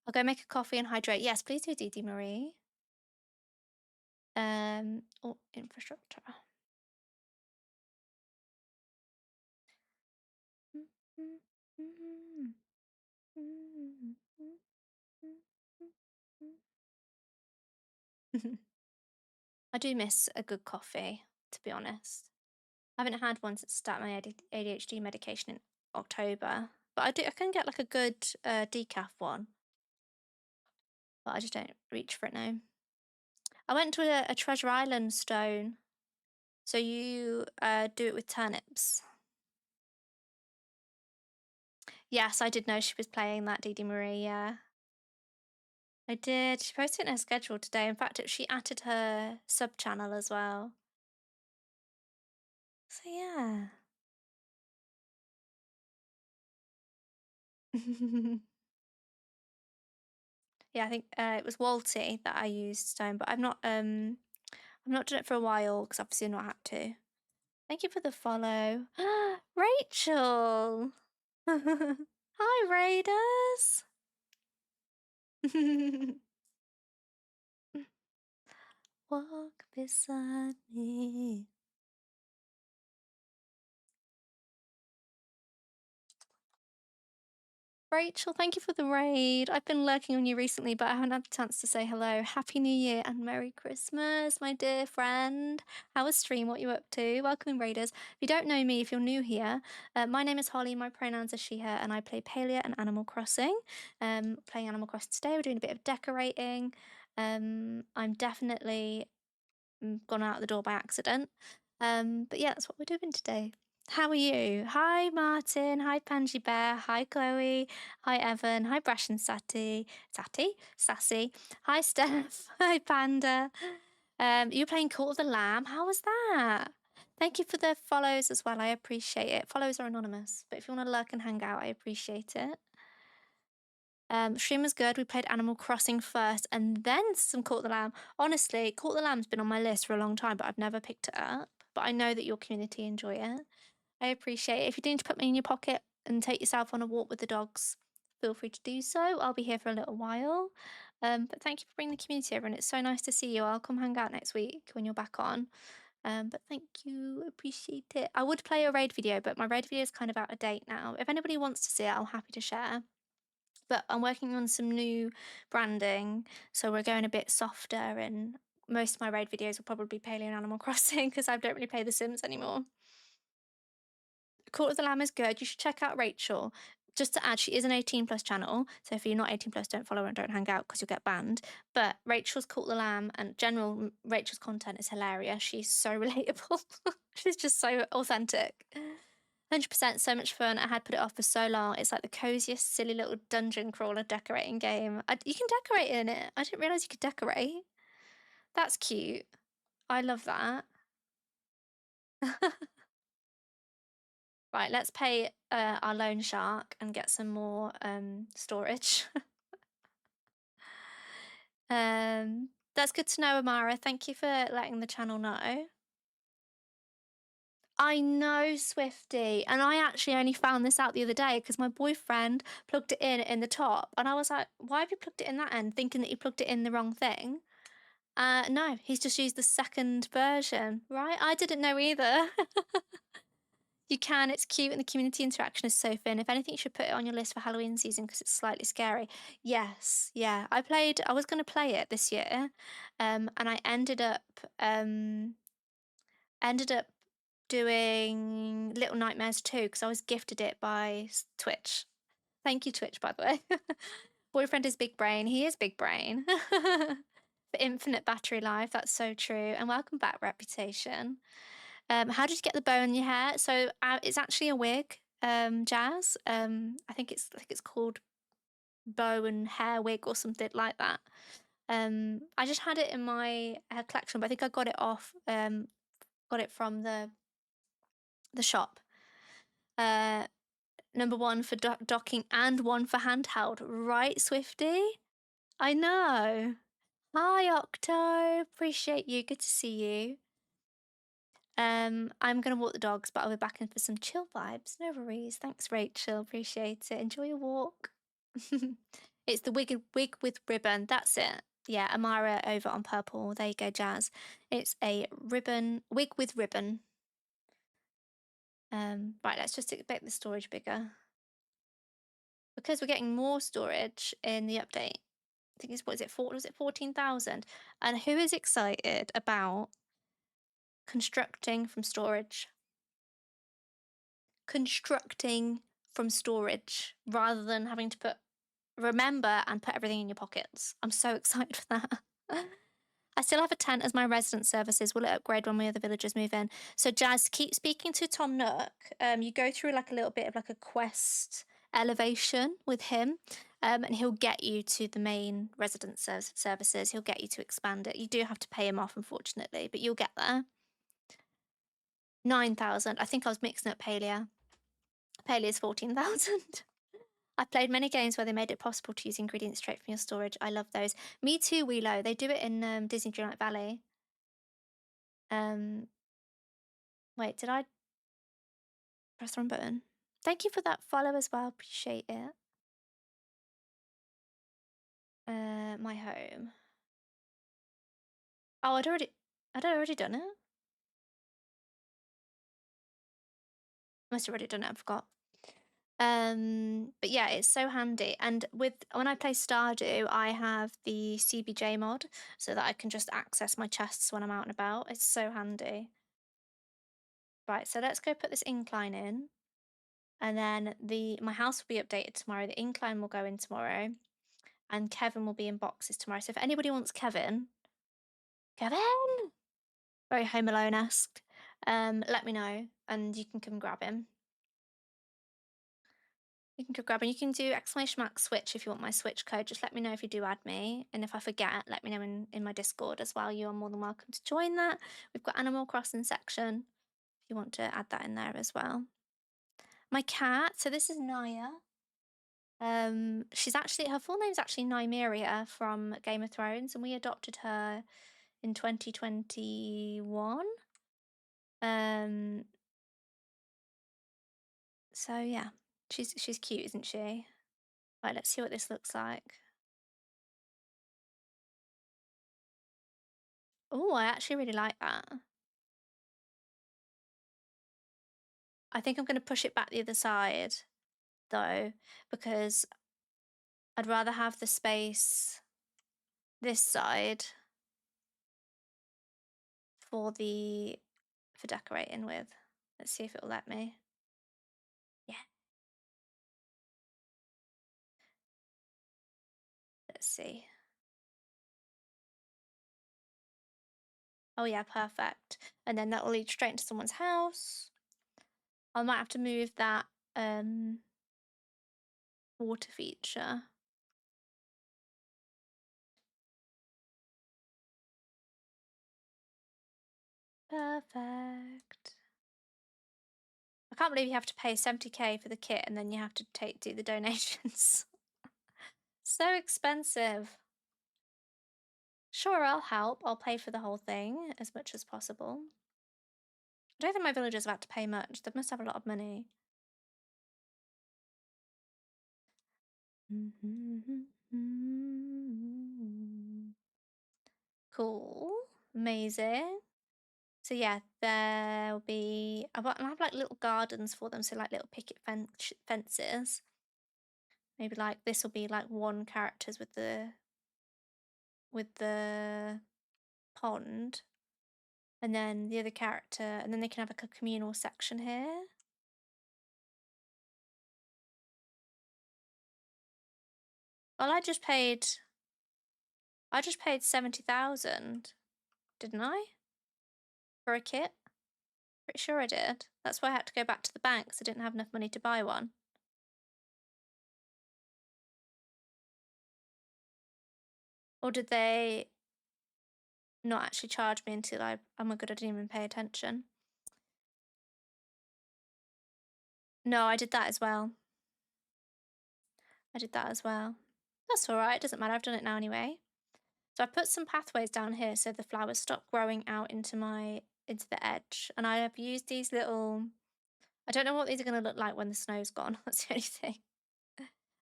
S1: I'll go make a coffee and hydrate. Yes, please do, Dee Marie. or infrastructure. I do miss a good coffee, to be honest. I haven't had one since I started my ADHD medication in October, but I can get like a good decaf one, but I just don't reach for it now. I went to a Treasure Island stone, so you do it with turnips. Yes, I did know she was playing that Dee Dee Marie, yeah. I did. She posted it in her schedule today. In fact, she added her sub channel as well. So yeah. Yeah, I think it was Walty that I used stone, but I've not done it for a while because obviously I've not had to. Thank you for the follow. Rachel! Hi, Raiders! Walk beside me. Rachel, thank you for the raid. I've been lurking on you recently, but I haven't had the chance to say hello. Happy New Year and Merry Christmas, my dear friend. How was stream? What you up to? Welcome in, Raiders. If you don't know me, if you're new here, my name is Holly. My pronouns are she, her, and I play Palea and Animal Crossing. Playing Animal Crossing today. We're doing a bit of decorating. I'm definitely gone out the door by accident. But yeah, that's what we're doing today. How are you? Hi, Martin. Hi, Panji Bear. Hi, Chloe. Hi, Evan. Hi, Brash and Sassy. Hi, Steph. Hi, Panda. You're playing Call of the Lamb. How was that? Thank you for the follows as well. I appreciate it. Follows are anonymous, but if you want to lurk and hang out, I appreciate it. Stream was good. We played Animal Crossing first and then some Call of the Lamb. Honestly, Call of the Lamb's been on my list for a long time, but I've never picked it up. But I know that your community enjoy it. I appreciate it. If you need to put me in your pocket and take yourself on a walk with the dogs, feel free to do so. I'll be here for a little while. But thank you for bringing the community over, and it's so nice to see you. I'll come hang out next week when you're back on. But thank you, appreciate it. I would play a raid video, but my raid video is kind of out of date now. If anybody wants to see it, I'm happy to share. But I'm working on some new branding, so we're going a bit softer, and most of my raid videos will probably be Paleo and Animal Crossing because I don't really play The Sims anymore. Court of the Lamb is good. You should check out Rachel. Just to add, she is an 18 plus channel, so if you're not 18 plus, don't follow her and don't hang out because you'll get banned. But Rachel's Court of the Lamb and general Rachel's content is hilarious. She's so relatable. She's just so authentic. 100% so much fun. I had put it off for so long. It's like the coziest, silly little dungeon crawler decorating game. You can decorate in it. I didn't realize you could decorate. That's cute. I love that. Right, let's pay our loan shark and get some more storage. That's good to know, Amara. Thank you for letting the channel know. I know, Swifty, and I actually only found this out the other day because my boyfriend plugged it in the top, and I was like, why have you plugged it in that end, thinking that you plugged it in the wrong thing? No, he's just used the second version, right? I didn't know either. You can, it's cute, and the community interaction is so fun. If anything, you should put it on your list for Halloween season because it's slightly scary. Yes, yeah. I was going to play it this year, and I ended up doing Little Nightmares 2 because I was gifted it by Twitch. Thank you, Twitch, by the way. Boyfriend is big brain. He is big brain. For infinite battery life, that's so true. And welcome back, Reputation. How did you get the bow in your hair? So it's actually a wig, Jazz. I think it's called bow and hair wig or something like that. I just had it in my hair collection, but I think I got it off. Got it from the shop. Number one for docking and one for handheld, right, Swifty? I know. Hi, Octo. Appreciate you. Good to see you. I'm gonna walk the dogs, but I'll be back in for some chill vibes. No worries. Thanks, Rachel. Appreciate it. Enjoy your walk. It's the wig with ribbon. That's it. Yeah, Amara over on purple. There you go, Jazz. It's a ribbon, wig with ribbon. Right, let's just make the storage bigger. Because we're getting more storage in the update. I think it's, what is it, was it 14,000? And who is excited about constructing from storage? Constructing from storage rather than having to remember and put everything in your pockets. I'm so excited for that. I still have a tent as my resident services. Will it upgrade when my other villagers move in? So Jazz, keep speaking to Tom Nook. You go through like a little bit of like a quest elevation with him, and he'll get you to the main resident services. He'll get you to expand it. You do have to pay him off, unfortunately, but you'll get there. 9,000. I think I was mixing up Palia. Palia's 14,000. I've played many games where they made it possible to use ingredients straight from your storage. I love those. Me too, Wheelo. They do it in Disney Dreamlight Valley. Wait, did I press the wrong button? Thank you for that follow as well. Appreciate it. My home. Oh, I'd already done it. Must have already done it. I forgot. But yeah, it's so handy. And when I play Stardew, I have the CBJ mod so that I can just access my chests when I'm out and about. It's so handy. Right, so let's go put this incline in. And then my house will be updated tomorrow. The incline will go in tomorrow. And Kevin will be in boxes tomorrow. So if anybody wants Kevin, very Home Alone-esque, let me know and you can come grab him. You can go grab him. You can do !switch if you want my Switch code. Just let me know if you do add me. And if I forget, let me know in my Discord as well. You are more than welcome to join that. We've got Animal Crossing section if you want to add that in there as well. My cat, so this is Naya. She's actually, her full name's actually Nymeria from Game of Thrones, and we adopted her in 2021. So yeah, she's cute, isn't she? Right, let's see what this looks like. Oh, I actually really like that. I think I'm going to push it back the other side, though, because I'd rather have the space this side for decorating with. Let's see if it'll let me. Yeah. Let's see. Oh yeah, perfect. And then that will lead straight into someone's house. I might have to move that water feature. Perfect. I can't believe you have to pay 70k for the kit and then you have to do the donations. So expensive. Sure, I'll help. I'll pay for the whole thing as much as possible. I don't think my villagers have had to pay much. They must have a lot of money. Cool. Amazing. So yeah, there'll be, I'll have like little gardens for them, so like little picket fences. Maybe like this will be like one characters with the pond, and then the other character, and then they can have like a communal section here. Well, I just paid 70,000, didn't I? For a kit? Pretty sure I did. That's why I had to go back to the bank because I didn't have enough money to buy one. Or did they not actually charge me until oh my god, I didn't even pay attention. No, I did that as well. That's alright, doesn't matter, I've done it now anyway. So I put some pathways down here so the flowers stop growing out into the edge. And I have used these little, I don't know what these are going to look like when the snow's gone. That's the only thing.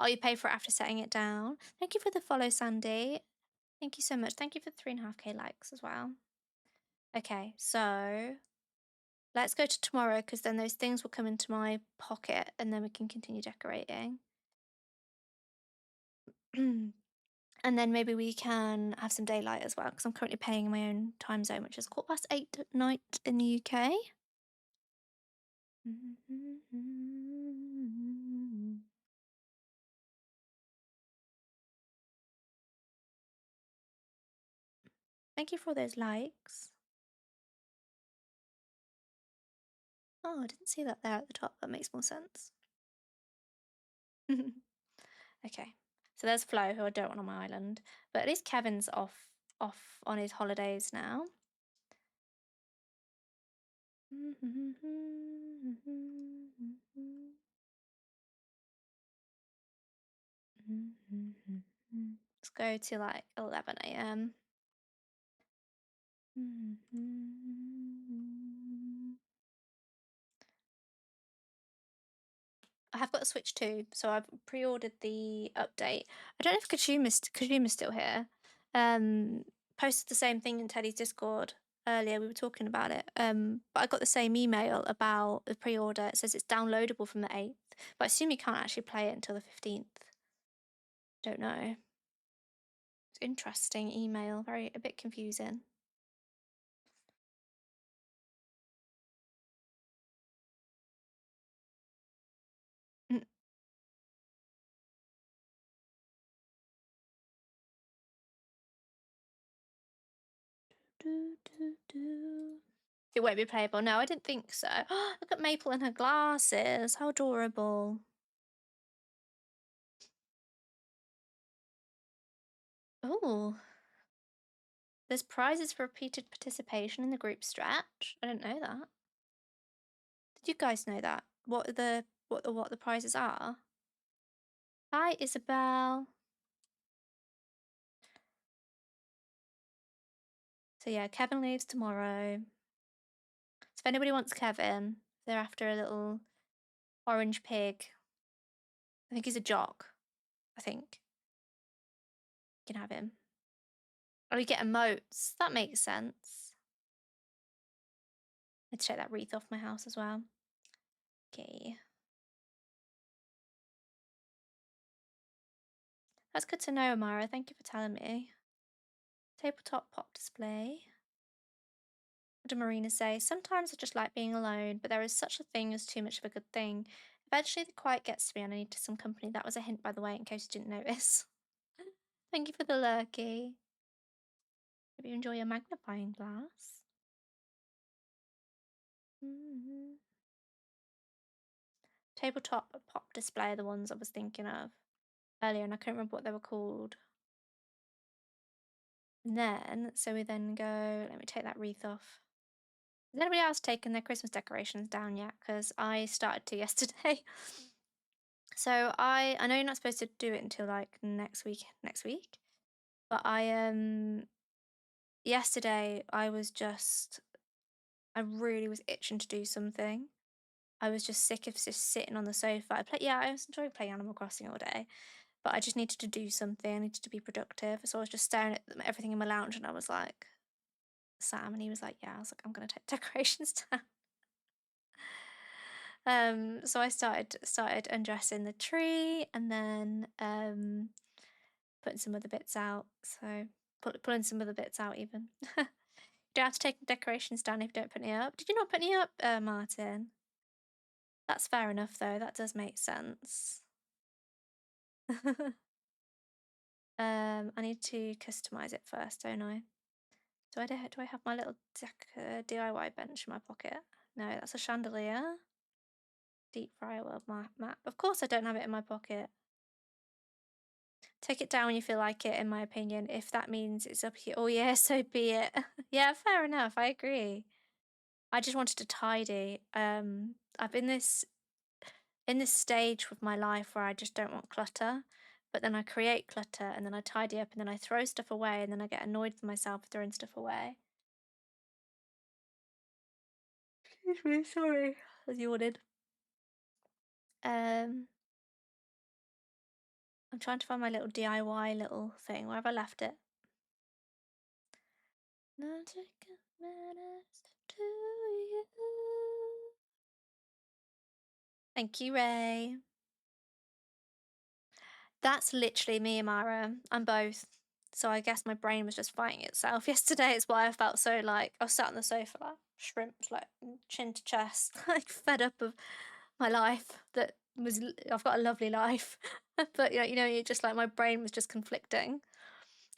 S1: Oh, you pay for it after setting it down. Thank you for the follow, Sandy. Thank you so much. Thank you for 3.5K likes as well. Okay, so let's go to tomorrow because then those things will come into my pocket and then we can continue decorating. And then maybe we can have some daylight as well because I'm currently paying in my own time zone, which is 8:15 at night in the UK. Thank you for all those likes. Oh, I didn't see that there at the top. That makes more sense. Okay, so there's Flo, who I don't want on my island, but at least Kevin's off on his holidays now. Let's go to like 11 a.m. I have got a Switch too, so I've pre-ordered the update. I don't know if Kashuma's still here. Posted the same thing in Teddy's Discord earlier. We were talking about it. But I got the same email about the pre-order. It says it's downloadable from the 8th, but I assume you can't actually play it until the 15th. Don't know. It's interesting email. A bit confusing. Mm. It won't be playable. No, I didn't think so. Look at Maple and her glasses. How adorable. Oh, there's prizes for repeated participation in the group stretch. I didn't know that. Did you guys know that? What the prizes are? Hi, Isabel. So yeah, Kevin leaves tomorrow. So if anybody wants Kevin, they're after a little orange pig. I think he's a jock. I think. You can have him. Oh, you get emotes. That makes sense. I need to take that wreath off my house as well. Okay. That's good to know, Amara. Thank you for telling me. Tabletop pop display. What did Marina say? Sometimes I just like being alone, but there is such a thing as too much of a good thing. Eventually the quiet gets to me and I need some company. That was a hint, by the way, in case you didn't notice. Thank you for the lurky. Hope you enjoy your magnifying glass. Tabletop pop display are the ones I was thinking of earlier, and I couldn't remember what they were called. And then, so we then go, let me take that wreath off. Has anybody else taken their Christmas decorations down yet? Because I started to yesterday. So I know you're not supposed to do it until like next week, but yesterday I really was itching to do something. I was just sick of just sitting on the sofa. I was enjoying playing Animal Crossing all day, but I just needed to do something. I needed to be productive. So I was just staring at everything in my lounge and I was like, Sam, and he was like, yeah. I was like, I'm gonna take decorations down. So I started undressing the tree and then putting some other bits out. So pulling some other bits out even. You don't have to take the decorations down if you don't put any up. Did you not put any up, Martin? That's fair enough though. That does make sense. I need to customize it first, don't I? Do I have my little DIY bench in my pocket? No, that's a chandelier. Deep fryer world map. Of course I don't have it in my pocket. Take it down when you feel like it, in my opinion. If that means it's up here, oh yeah, so be it. Yeah, fair enough. I agree. I just wanted to tidy. I've in this stage with my life where I just don't want clutter, but then I create clutter and then I tidy up and then I throw stuff away and then I get annoyed with myself for throwing stuff away. Excuse me, sorry. As you ordered. I'm trying to find my little DIY little thing. Where have I left it? I'll take a minute to you. Thank you, Ray. That's literally me, Amara. I'm both. So I guess my brain was just fighting itself yesterday. It's why I felt so like I was sat on the sofa like shrimps, like chin to chest, like fed up of my life. I've got a lovely life, but it just like my brain was just conflicting.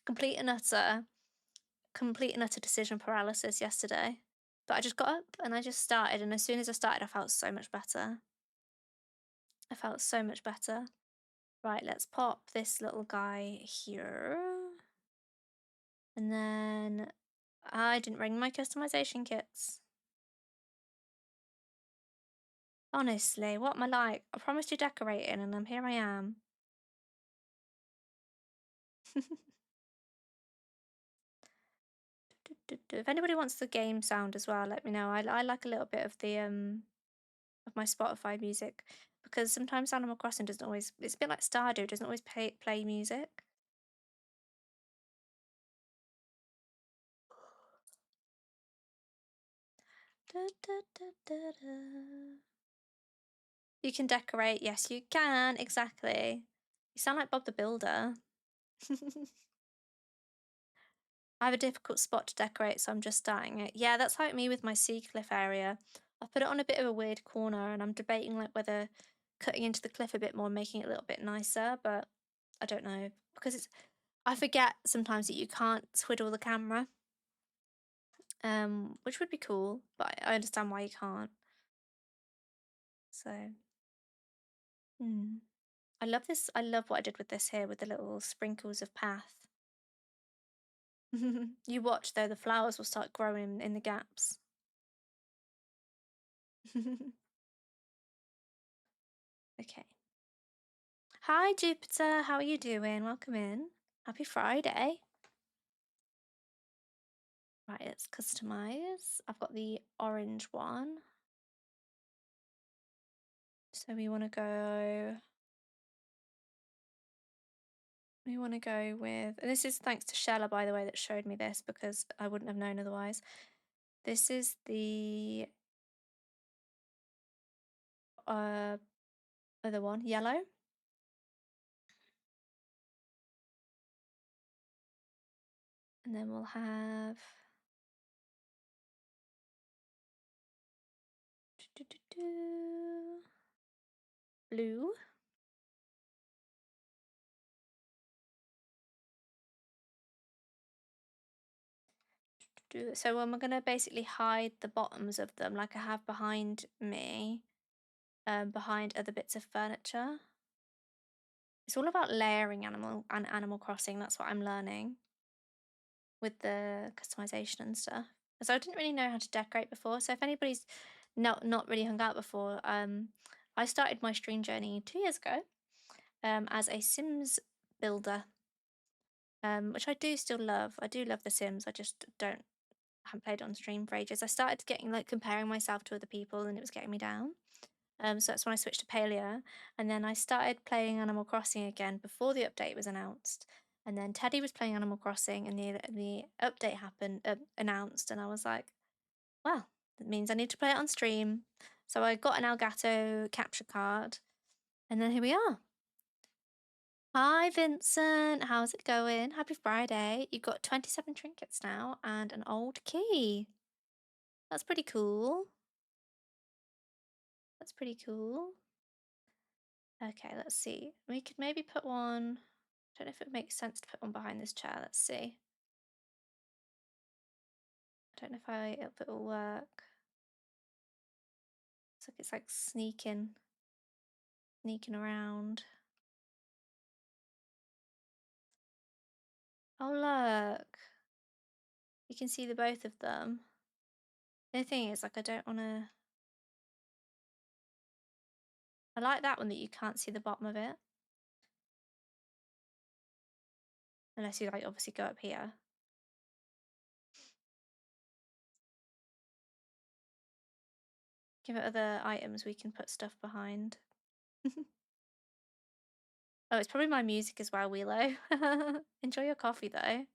S1: Complete and utter, complete and utter decision paralysis yesterday. But I just got up and I just started, and as soon as I started, I felt so much better. I felt so much better. Right, let's pop this little guy here. And then I didn't bring my customization kits. Honestly, what am I like? I promised you decorating and here I am. If anybody wants the game sound as well, let me know. I like a little bit of the of my Spotify music because sometimes Animal Crossing doesn't always. It's a bit like Stardew, doesn't always play music. Da, da, da, da, da. You can decorate. Yes, you can. Exactly. You sound like Bob the Builder. I have a difficult spot to decorate, so I'm just starting it. Yeah, that's like me with my sea cliff area. I've put it on a bit of a weird corner, and I'm debating like whether cutting into the cliff a bit more and making it a little bit nicer, but I don't know because I forget sometimes that you can't twiddle the camera, which would be cool, but I understand why you can't. So, hmm. I love this. I love what I did with this here with the little sprinkles of path. You watch though, the flowers will start growing in the gaps. Okay. Hi, Jupiter. How are you doing? Welcome in. Happy Friday. Right, let's customize. I've got the orange one. So we want to go with, and this is thanks to Shella, by the way, that showed me this because I wouldn't have known otherwise. This is the other one, yellow. And then we'll have blue. So we're going to basically hide the bottoms of them like I have behind me, behind other bits of furniture. It's all about layering Animal Crossing. That's what I'm learning with the customization and stuff. So I didn't really know how to decorate before. So if anybody's not really hung out before, I started my stream journey 2 years ago as a Sims builder, which I do still love. I do love The Sims. I just haven't played it on stream for ages. I started getting like comparing myself to other people, and it was getting me down. So that's when I switched to Paleo, and then I started playing Animal Crossing again before the update was announced. And then Teddy was playing Animal Crossing, and the update happened announced, and I was like, "Well, that means I need to play it on stream." So I got an Elgato capture card, and then here we are. Hi, Vincent. How's it going? Happy Friday. You've got 27 trinkets now and an old key. That's pretty cool. That's pretty cool. Okay, let's see. We could maybe put one. I don't know if it makes sense to put one behind this chair. Let's see. I don't know if it'll work. It's like sneaking around. Oh, look. You can see the both of them. The thing is, like, I don't want to. I like that one that you can't see the bottom of it. Unless you, like, obviously go up here. Give it other items we can put stuff behind. Oh, it's probably my music as well, Wheelo. Enjoy your coffee, though.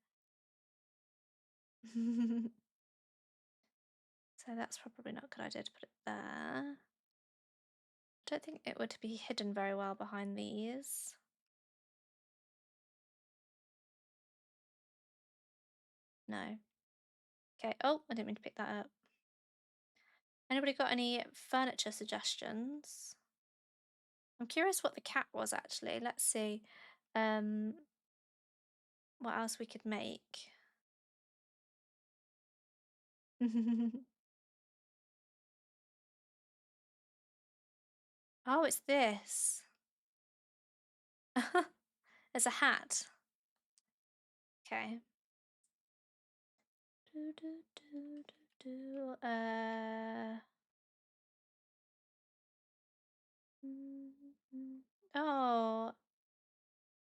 S1: So that's probably not a good idea to put it there. I don't think it would be hidden very well behind these. No. Okay. Oh, I didn't mean to pick that up. Anybody got any furniture suggestions? I'm curious what the cat was actually. Let's see. Um, what else we could make. Oh, it's this. It's a hat. Okay. Do, do, do, do, do. Oh, a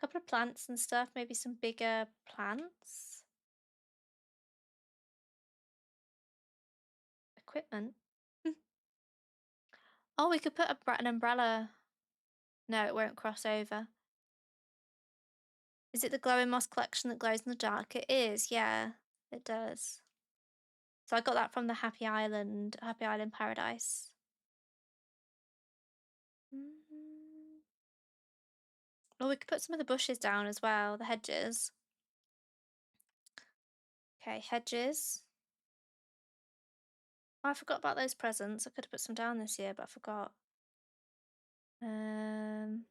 S1: couple of plants and stuff. Maybe some bigger plants. Equipment. Oh, we could put an umbrella. No, it won't cross over. Is it the glowing moss collection that glows in the dark? It is, yeah, it does. So I got that from the Happy Island Paradise. Mm. Well, we could put some of the bushes down as well, the hedges. Okay, hedges. Oh, I forgot about those presents. I could have put some down this year, but I forgot. Um,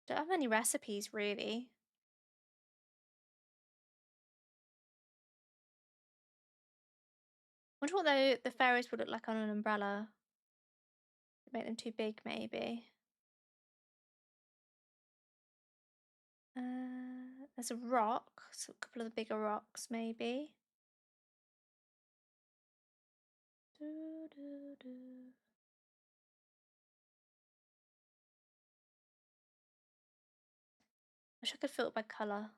S1: don't have any recipes really. Wonder what the fairies would look like on an umbrella. Make them too big, maybe. There's a rock, so a couple of the bigger rocks, maybe. Do, do, do. Wish I could filter by colour.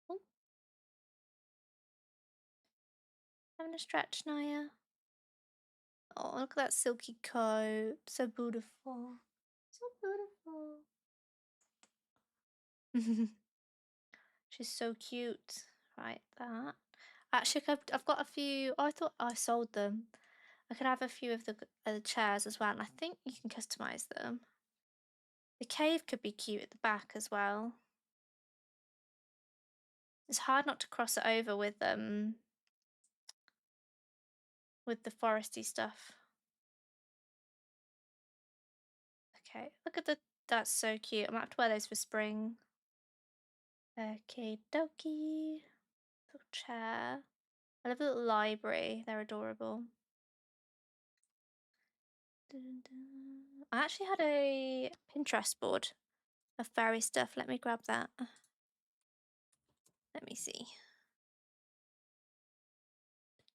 S1: Oh, having a stretch, Naya. Oh, look at that silky coat. So beautiful. So beautiful. She's so cute. Right, that. Actually, I've got a few. Oh, I thought I sold them. I could have a few of the chairs as well, and I think you can customize them. The cave could be cute at the back as well. It's hard not to cross it over with the foresty stuff. Okay, look at that's so cute. I might have to wear those for spring. Okay, dokie. Little chair. I love the little library. They're adorable. Dun, dun. I actually had a Pinterest board of fairy stuff. Let me grab that. Let me see.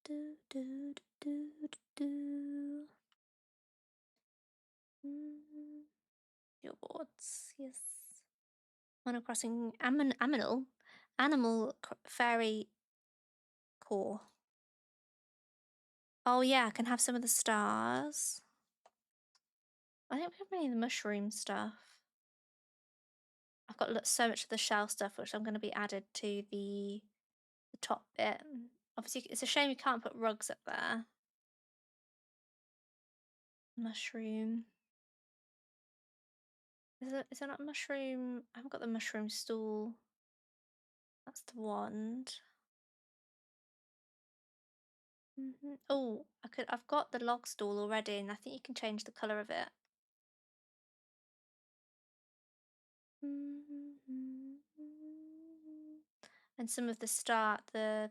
S1: Do, do, do, do, do. Mm, your boards, yes. Animal Crossing Fairy Core. Oh yeah, I can have some of the stars. I think we have many of the mushroom stuff. I've got so much of the shell stuff, which I'm going to be added to the top bit. Obviously, it's a shame you can't put rugs up there. Mushroom. Is there not mushroom? I haven't got the mushroom stool. That's the wand. Oh, I've got the log stool already, and I think you can change the color of it. And some of the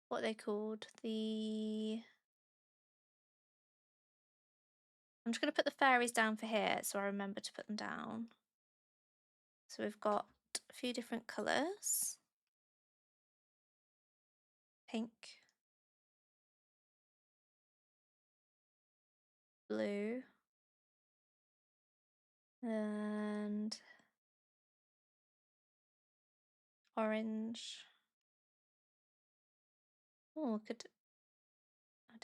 S1: what are they called? I'm just going to put the fairies down for here so I remember to put them down. So we've got a few different colours. Pink, blue, and orange. Oh, I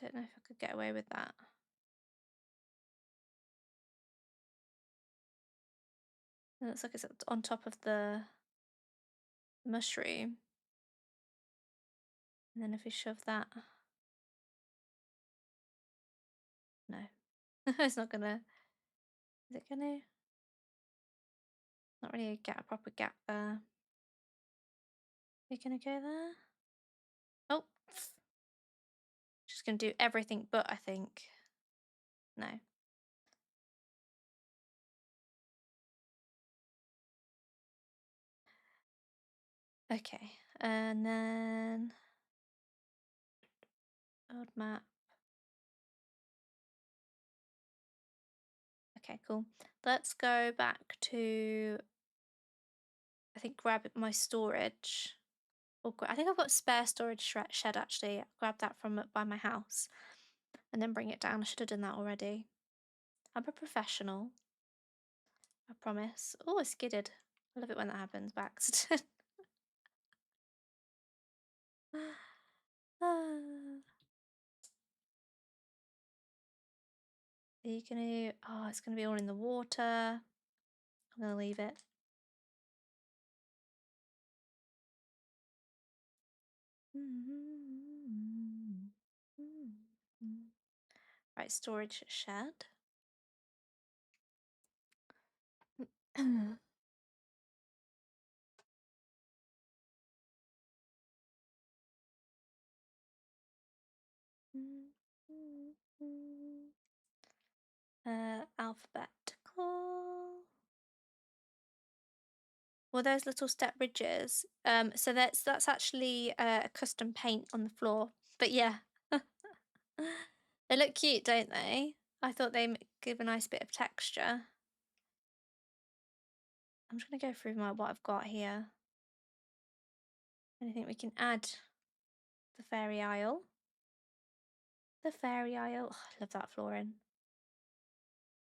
S1: don't know if I could get away with that. It looks like it's on top of the mushroom. And then if we shove that... No. It's not gonna... Is it gonna... Not really get a proper gap there. Are we gonna go there? Oh! Just gonna do everything but, I think. No. Okay. And then... Old map. Okay, cool. Let's go back to... I think grab my storage. I think I've got spare storage shed actually. Grab that from by my house and then bring it down. I should have done that already. I'm a professional. I promise. Oh, I skidded. I love it when that happens by accident. Are you gonna... Oh, it's gonna be all in the water. I'm gonna leave it. Right, storage shed. Alphabetical. Well, those little step ridges. So that's actually a custom paint on the floor. But yeah, they look cute, don't they? I thought they give a nice bit of texture. I'm just gonna go through what I've got here. Anything we can add? The fairy aisle. The fairy aisle. Oh, I love that flooring.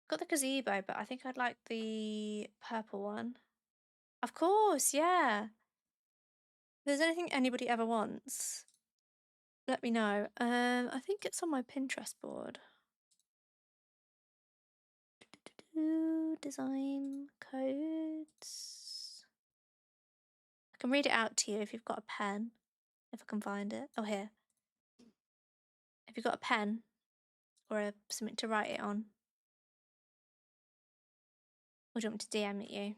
S1: Got the gazebo, but I think I'd like the purple one. Of course, yeah. If there's anything anybody ever wants, let me know. I think it's on my Pinterest board. Design codes. I can read it out to you if you've got a pen. If I can find it. Oh, here. Have you got a pen or something to write it on? Or do you want me to DM it you?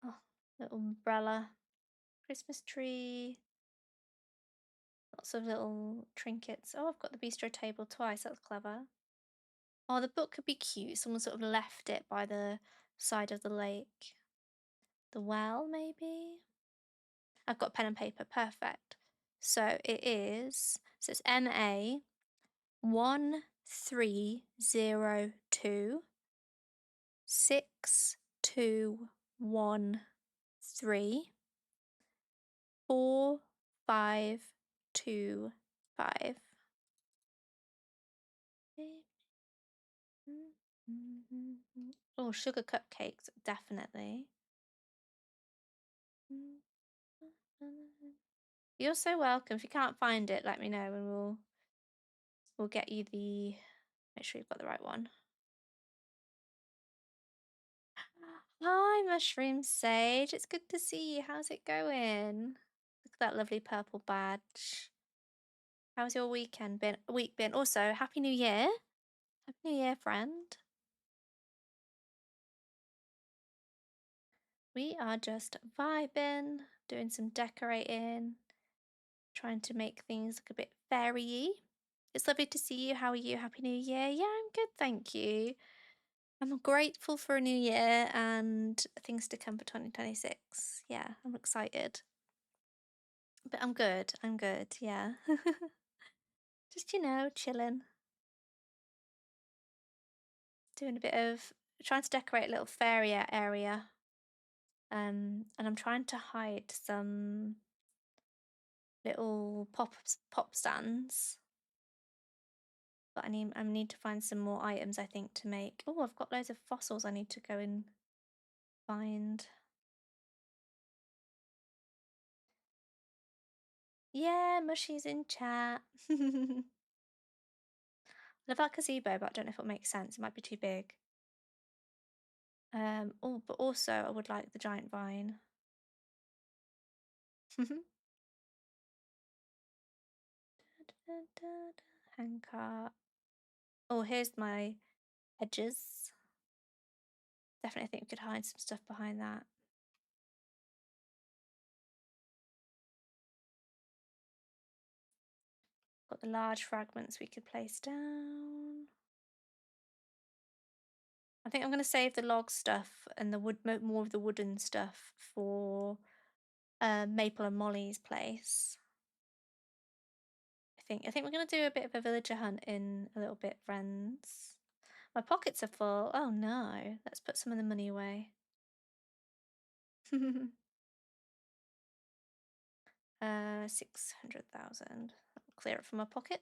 S1: Oh, little umbrella. Christmas tree. Lots of little trinkets. Oh, I've got the bistro table twice. That's clever. Oh, the book could be cute. Someone sort of left it by the side of the lake. The well, maybe? I've got pen and paper. Perfect. So it is, so it's MA 1302 6213 4525. Oh, sugar cupcakes, definitely. You're so welcome. If you can't find it, let me know and we'll get you the... Make sure you've got the right one. Hi, Mushroom Sage. It's good to see you. How's it going? Look at that lovely purple badge. How's your week been? Also, Happy New Year. Happy New Year, friend. We are just vibing, doing some decorating, trying to make things look a bit fairy-y. It's lovely to see you. How are you? Happy New Year. Yeah, I'm good, thank you. I'm grateful for a new year and things to come for 2026. Yeah, I'm excited. But I'm good. I'm good. Yeah. Just, chilling. Doing a bit of trying to decorate a little fairy area. And I'm trying to hide some little pop stands. But I need to find some more items, I think, to make. Oh, I've got loads of fossils I need to go and find. Yeah, Mushy's in chat. love that gazebo, but I don't know if it'll make sense. It might be too big. Oh, but also I would like the giant vine. Handcart. Oh, here's my edges. Definitely think we could hide some stuff behind that. Got the large fragments we could place down. I think I'm going to save the log stuff and the wood, more of the wooden stuff for Maple and Molly's place. I think we're going to do a bit of a villager hunt in a little bit, friends. My pockets are full. Oh no, let's put some of the money away. 600,000. Clear it from my pockets.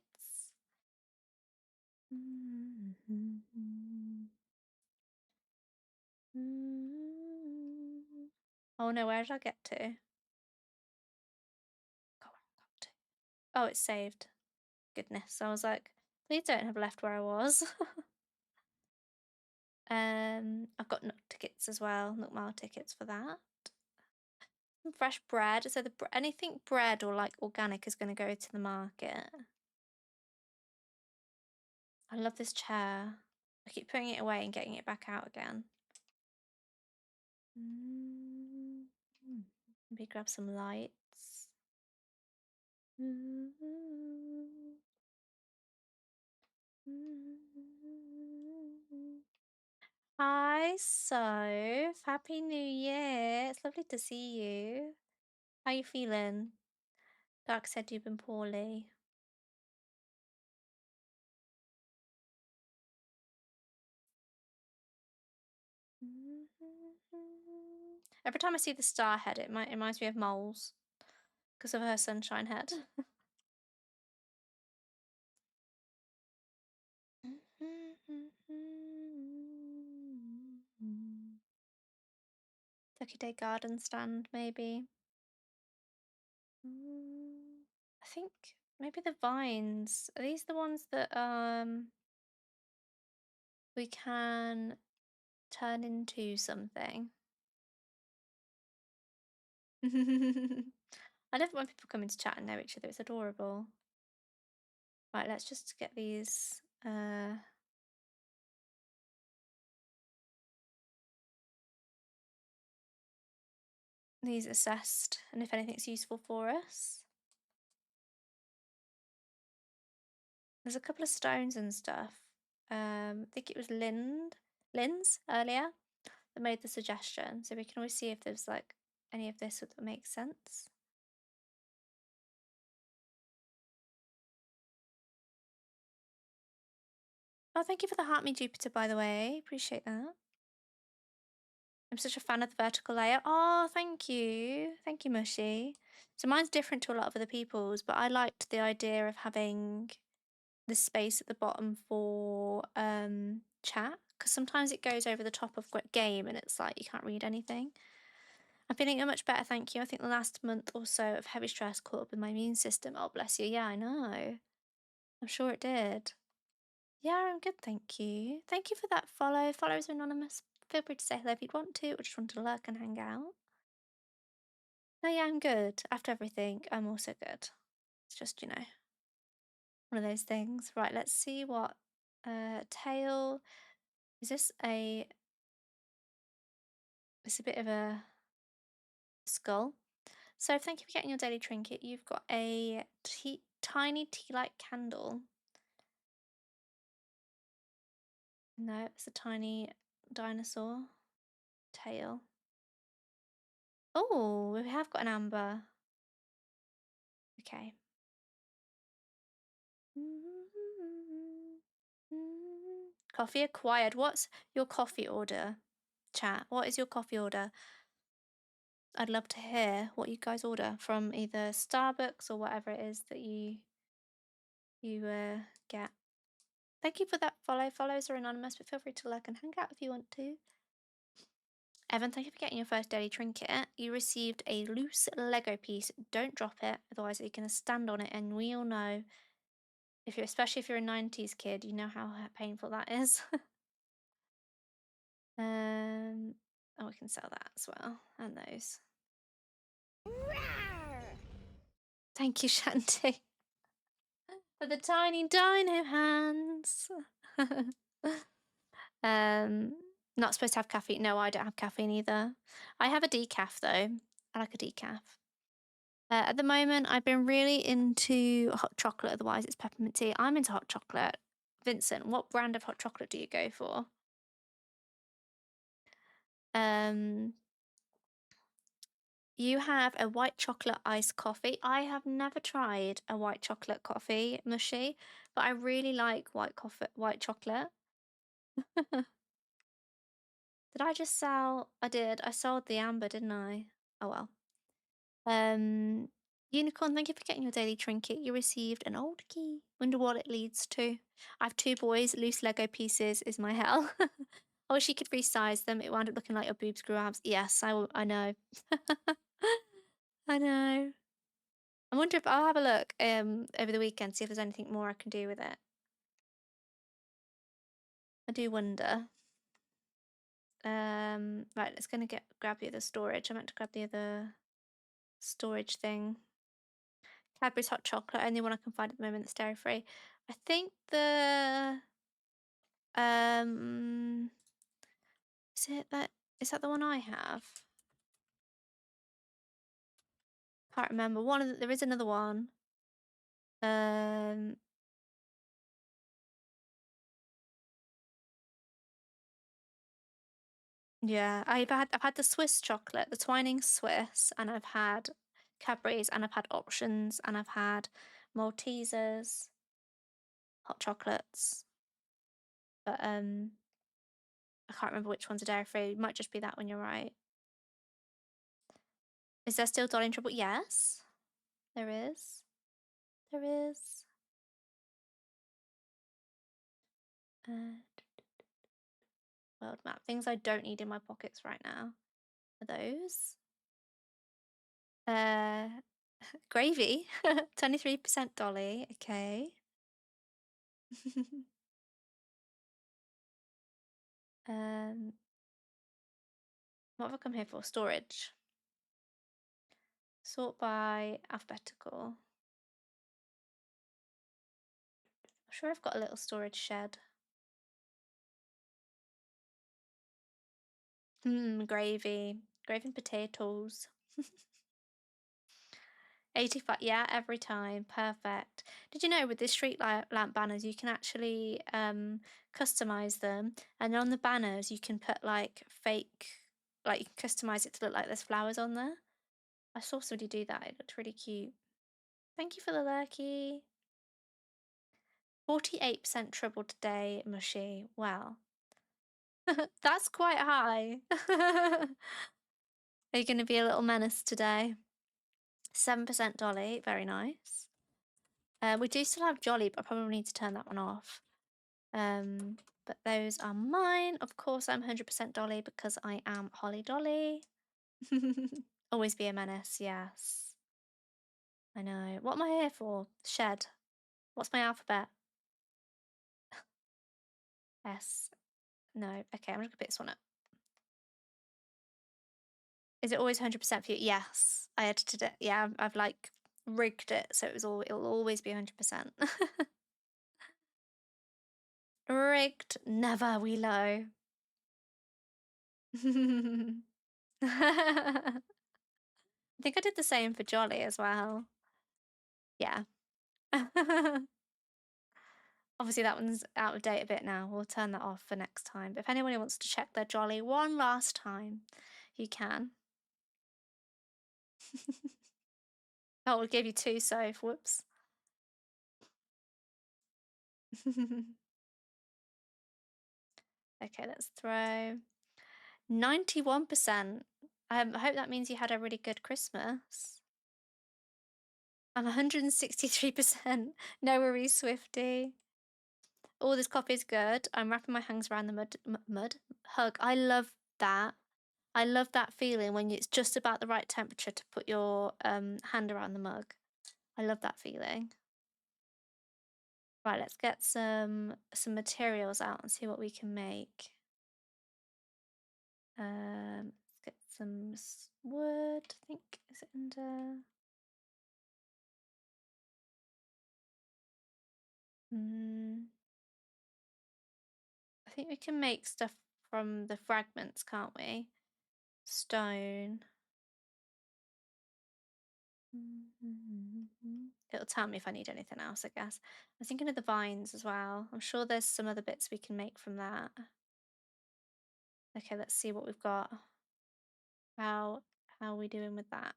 S1: Oh no, where did I get to? Oh, it's saved. Goodness, I was like, please don't have left where I was. I've got Nook tickets as well, Nook Mile tickets for that. Some fresh bread. So anything bread or like organic is going to go to the market. I love this chair. I keep putting it away and getting it back out again. Maybe grab some lights. Hi, Soph. Happy New Year. It's lovely to see you. How you feeling? Dark said you've been poorly. Every time I see the star head, it reminds me of moles because of her sunshine head. Turkey Day garden stand, maybe. I think maybe the vines. Are these the ones that we can turn into something? I love it when people come into chat and know each other. It's adorable. Right, let's just get these assessed and if anything's useful for us. There's a couple of stones and stuff. I think it was Lynn's earlier that made the suggestion. So we can always see if there's like any of this that makes sense. Oh, thank you for the heart me Jupiter, by the way. Appreciate that. I'm such a fan of the vertical layer. Oh, thank you. Thank you, Mushy. So mine's different to a lot of other people's, but I liked the idea of having the space at the bottom for chat, because sometimes it goes over the top of game and it's like you can't read anything. I'm feeling much better, thank you. I think the last month or so of heavy stress caught up with my immune system. Oh, bless you. Yeah, I know. I'm sure it did. Yeah, I'm good, thank you. Thank you for that follow. Followers are anonymous. Feel free to say hello if you'd want to, or just want to lurk and hang out. No, yeah, I'm good. After everything, I'm also good. It's just, one of those things. Right, let's see what tail. Is this it's a bit of a skull. So thank you for getting your daily trinket. You've got a tiny tea-light candle. No, it's a tiny dinosaur tail. Oh, we have got an amber. Okay. Coffee acquired. What's your coffee order? Chat. What is your coffee order? I'd love to hear what you guys order from either Starbucks or whatever it is that you get. Thank you for that follow. Follows are anonymous, but feel free to like and hang out if you want to. Evan, thank you for getting your first daily trinket. You received a loose Lego piece. Don't drop it, otherwise you're going to stand on it, and we all know Especially if you're a 90s kid, you know how painful that is. Oh, we can sell that as well, and those. Thank you, Shanty, for the tiny dino hands. Not supposed to have caffeine. No, I don't have caffeine either. I have a decaf though. I like a decaf. At the moment, I've been really into hot chocolate. Otherwise, it's peppermint tea. I'm into hot chocolate. Vincent, what brand of hot chocolate do you go for? Um, you have a white chocolate iced coffee. I have never tried a white chocolate coffee mushy, but I really like white chocolate. Did I just sell? I did. I sold the amber, didn't I? Oh well. Um, Unicorn, thank you for getting your daily trinket. You received an old key. Wonder what it leads to. I have 2 boys. Loose Lego pieces is my hell. I wish you could resize them. It wound up looking like your boobs grew abs. Yes, I know. I know. I wonder if I'll have a look over the weekend, see if there's anything more I can do with it. I do wonder. Right, let's grab the other storage. I meant to grab the other storage thing. Cadbury's hot chocolate, only one I can find at the moment that's dairy free. I think um is that the one I have? Can't remember. There is another one. Um yeah, I've had the Swiss chocolate, the Twining Swiss, and I've had Cadbury's, and I've had options, and I've had Maltesers, hot chocolates. But I can't remember which ones are dairy free. Might just be that one, you're right. Is there still Dolly in Trouble? Yes, there is. There is. Uh, world map. Things I don't need in my pockets right now are those. Uh, gravy. 23% Dolly. Okay. um, what have I come here for? Storage. Sort by alphabetical. I'm sure I've got a little storage shed. Gravy. Gravy and potatoes. 85, yeah, every time. Perfect. Did you know with the street lamp banners, you can actually customize them, and on the banners, you can put like you can customize it to look like there's flowers on there. I saw somebody do that. It looked really cute. Thank you for the lurky. 48% trouble today, mushy. Well, that's quite high. Are you going to be a little menace today? 7% Dolly, very nice. We do still have Jolly, but I probably need to turn that one off. But those are mine. Of course, I'm 100% Dolly because I am HollyDolly. Always be a menace, yes. I know. What am I here for? Shed. What's my alphabet? S. No. Okay, I'm just gonna pick this one up. Is it always 100% for you? Yes. I edited it. Yeah, I've like rigged it so it'll always be 100%. Rigged, never we low. I think I did the same for Jolly as well. Yeah. Obviously, that one's out of date a bit now. We'll turn that off for next time. But if anyone wants to check their Jolly one last time, you can. Oh, we'll give you 2, so whoops. Okay, let's throw 91%. I hope that means you had a really good Christmas. I'm 163%. No worries, Swifty. Oh, this coffee is good. I'm wrapping my hands around the mud. Hug. I love that. I love that feeling when it's just about the right temperature to put your hand around the mug. I love that feeling. Right, let's get some materials out and see what we can make. Let's get some wood. I think is it under? Mm, I think we can make stuff from the fragments, can't we? Stone. It'll tell me if I need anything else, I guess. I'm thinking of the vines as well. I'm sure there's some other bits we can make from that. Okay, let's see what we've got. How are we doing with that?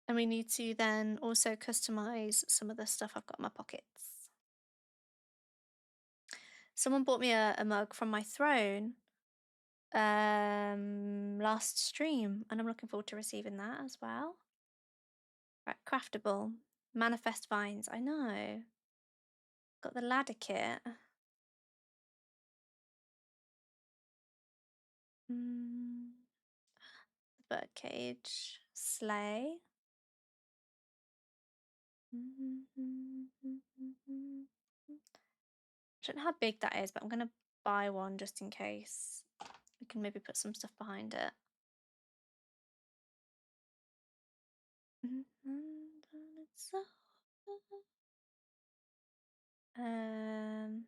S1: And we need to then also customize some of the stuff I've got in my pockets. Someone bought me a mug from my throne last stream, and I'm looking forward to receiving that as well. Right, craftable. Manifest vines. I know. Got the ladder kit. Mm, birdcage. Sleigh. I don't know how big that is, but I'm going to buy one just in case. We can maybe put some stuff behind it. Um,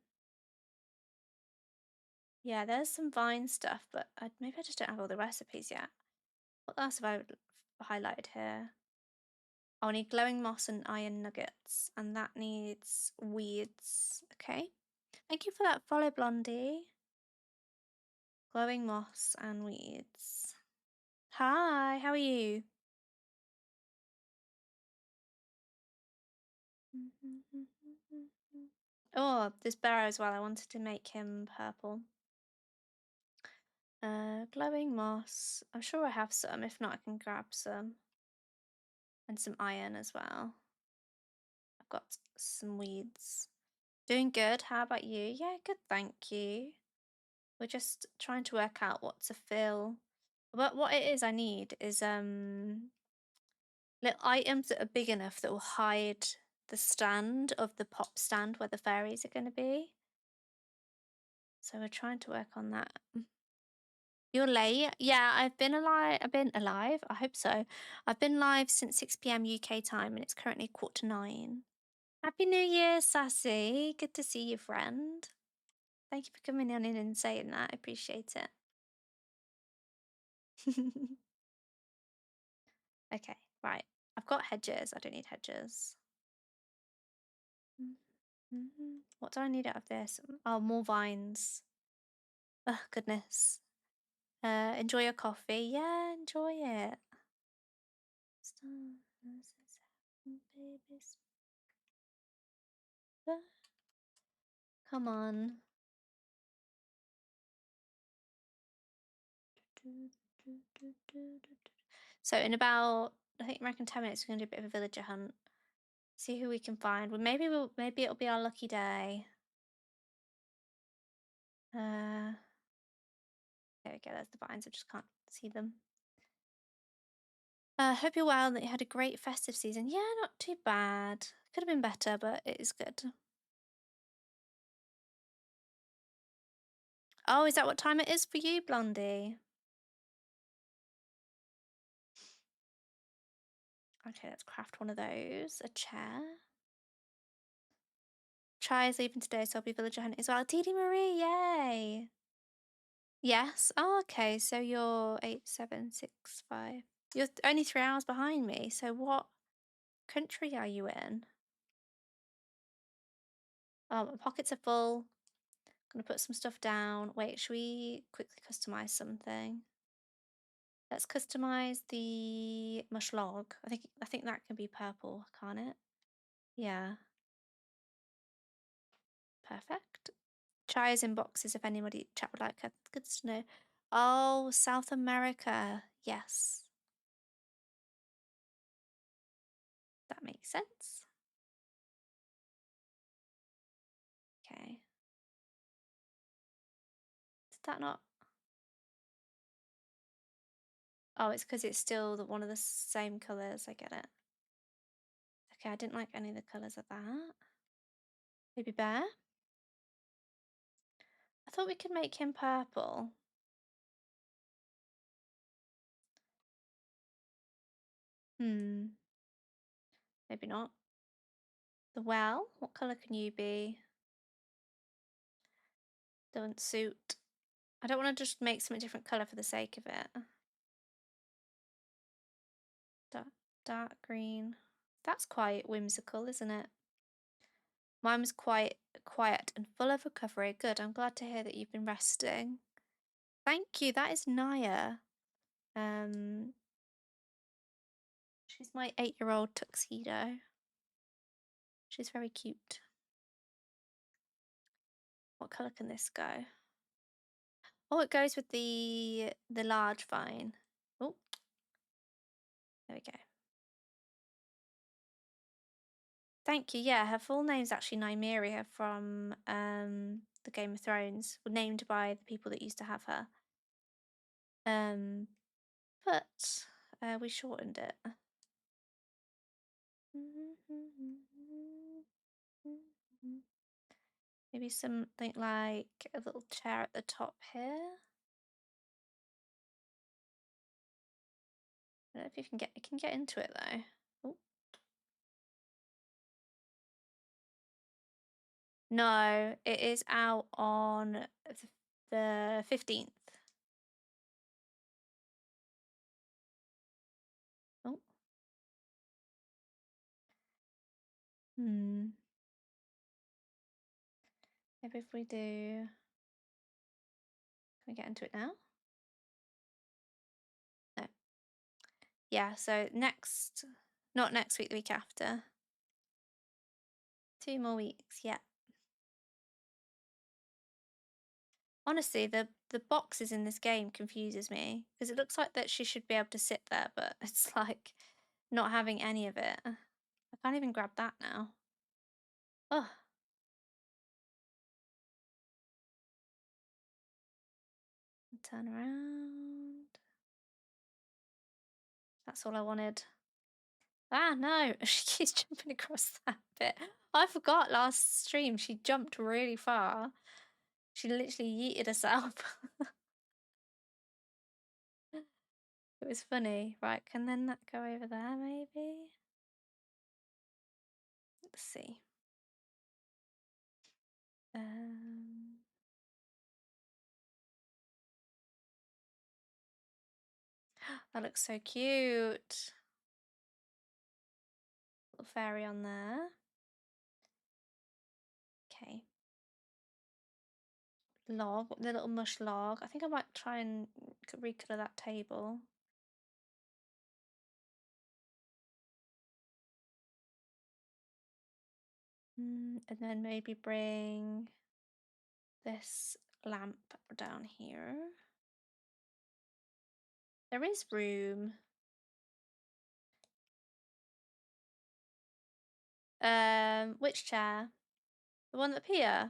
S1: yeah, there's some vine stuff, but maybe I just don't have all the recipes yet. What else have I highlighted here? Oh, I need glowing moss and iron nuggets, and that needs weeds. Okay. Thank you for that follow, Blondie. Glowing moss and weeds. Hi, how are you? Oh, this barrow as well. I wanted to make him purple. Glowing moss. I'm sure I have some. If not, I can grab some. And some iron as well. I've got some weeds. Doing good. How about you? Yeah, good, thank you. We're just trying to work out what to fill. But what it is I need is little items that are big enough that will hide the stand of the pop stand where the fairies are going to be. So we're trying to work on that. You're late. Yeah, I've been alive. I hope so. I've been live since 6 p.m. UK time, and it's currently 8:45. Happy New Year, Sassy. Good to see you, friend. Thank you for coming on in and saying that. I appreciate it. Okay, right. I've got hedges. I don't need hedges. What do I need out of this? Oh, more vines. Oh, goodness. Enjoy your coffee. Yeah, enjoy it. Babies. Come on. So in about, I think, I reckon 10 minutes, we're gonna do a bit of a villager hunt. See who we can find. Well, maybe it'll be our lucky day. There we go. There's the vines. I just can't see them. Hope you're well and that you had a great festive season. Yeah, not too bad. Could have been better, but it is good. Oh, is that what time it is for you, Blondie? Okay, let's craft one of those. A chair. Chai is leaving today, so I'll be villager hunting as well. Dee Marie, yay! Yes. Oh, okay. So you're 8765. You're only 3 hours behind me. So what country are you in? Oh, my pockets are full. Gonna put some stuff down. Wait, should we quickly customize something? Let's customize the mush log. I think that can be purple, can't it? Yeah. Perfect. Chai is in boxes if anybody chat would like her. Good to know. Oh, South America. Yes. That makes sense. Okay. Did that not? Oh, it's because it's still one of the same colours. I get it. Okay, I didn't like any of the colours of that. Baby bear. I thought we could make him purple. Maybe not. The well, what colour can you be? Doesn't suit. I don't want to just make some different colour for the sake of it. Dark green. That's quite whimsical, isn't it? Mine was quite quiet and full of recovery. Good. I'm glad to hear that you've been resting. Thank you. That is Naya. She's my 8-year-old tuxedo. She's very cute. What colour can this go? Oh, it goes with the large vine. Oh, there we go. Thank you. Yeah, her full name's actually Nymeria from the Game of Thrones, named by the people that used to have her. But we shortened it. Maybe something like a little chair at the top here. I don't know if you can get into it though. Oh. No, it is out on the 15th. Oh. Maybe if we do, can we get into it now? No. Yeah, so not next week, the week after. 2 more weeks, yeah. Honestly, the boxes in this game confuses me because it looks like that she should be able to sit there, but it's like not having any of it. I can't even grab that now. Oh. Turn around. That's all I wanted. Ah, no, she keeps jumping across that bit. I forgot last stream she jumped really far. She literally yeeted herself. It was funny. Right, can then that go over there maybe? Let's see. That looks so cute. Little fairy on there. Okay. Log, the little mush log. I think I might try and recolour that table. And then maybe bring this lamp down here. There is room. Which chair? The one up here?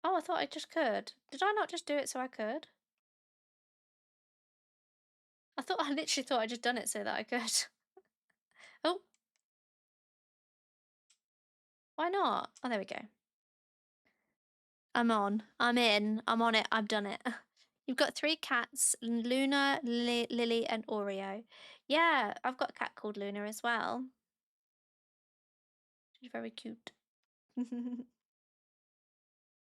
S1: Oh, I thought I just could. Did I not just do it so I could? I literally thought I just done it so that I could. Oh. Why not? Oh, there we go. I'm on. I'm in. I'm on it. I've done it. You've got 3 cats, Luna, Lily, and Oreo. Yeah, I've got a cat called Luna as well. She's very cute.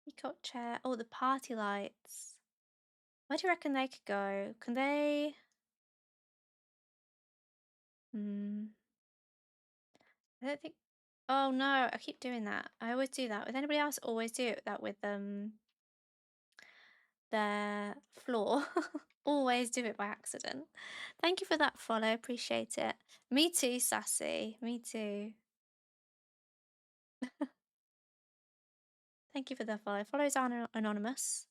S1: Peacock chair. Oh, the party lights. Where do you reckon they could go? Can they... I don't think... Oh no, I keep doing that. I always do that. With anybody else, always do that with their floor. Always do it by accident. Thank you for that follow. Appreciate it. Me too, Sassy. Me too. Thank you for the follow. Follows are anonymous.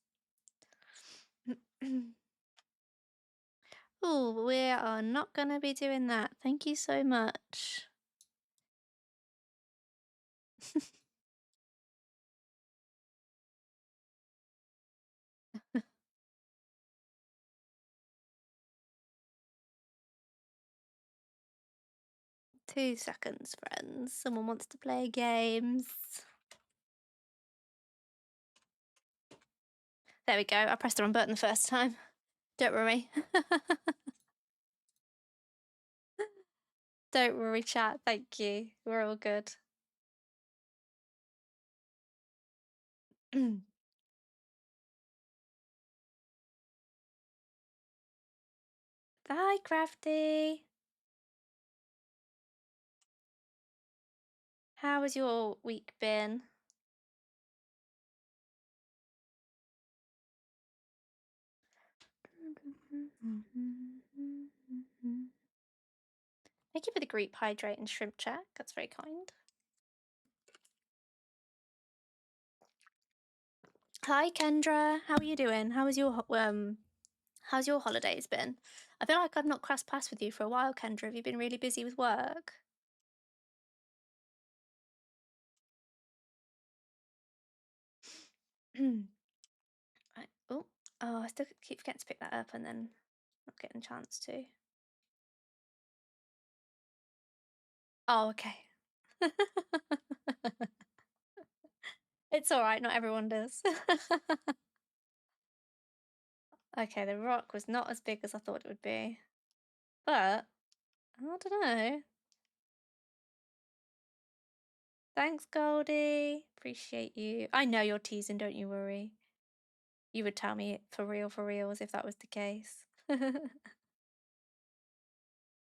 S1: Oh, we are not going to be doing that. Thank you so much. 2 seconds, friends. Someone wants to play games. There we go. I pressed the wrong button the first time. Don't worry. Don't worry, chat. Thank you. We're all good. Bye, Crafty. How has your week been? Thank you for the group hydrate and shrimp check. That's very kind. Hi, Kendra. How are you doing? How's your holidays been? I feel like I've not crossed paths with you for a while, Kendra. Have you been really busy with work? Right. Oh, I still keep forgetting to pick that up and then not getting a chance to. Oh, okay. It's all right. Not everyone does. Okay, the rock was not as big as I thought it would be, but I don't know. Thanks, Goldie. Appreciate you. I know you're teasing, don't you worry. You would tell me for real, as if that was the case.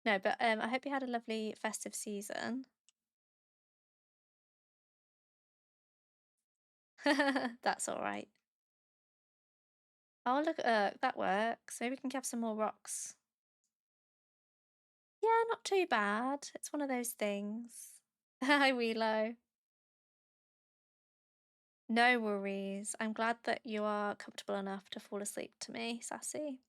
S1: No, but I hope you had a lovely festive season. That's all right. Oh, look, that works. Maybe we can have some more rocks. Yeah, not too bad. It's one of those things. Hi, Wheelo. No worries. I'm glad that you are comfortable enough to fall asleep to me, Sassy.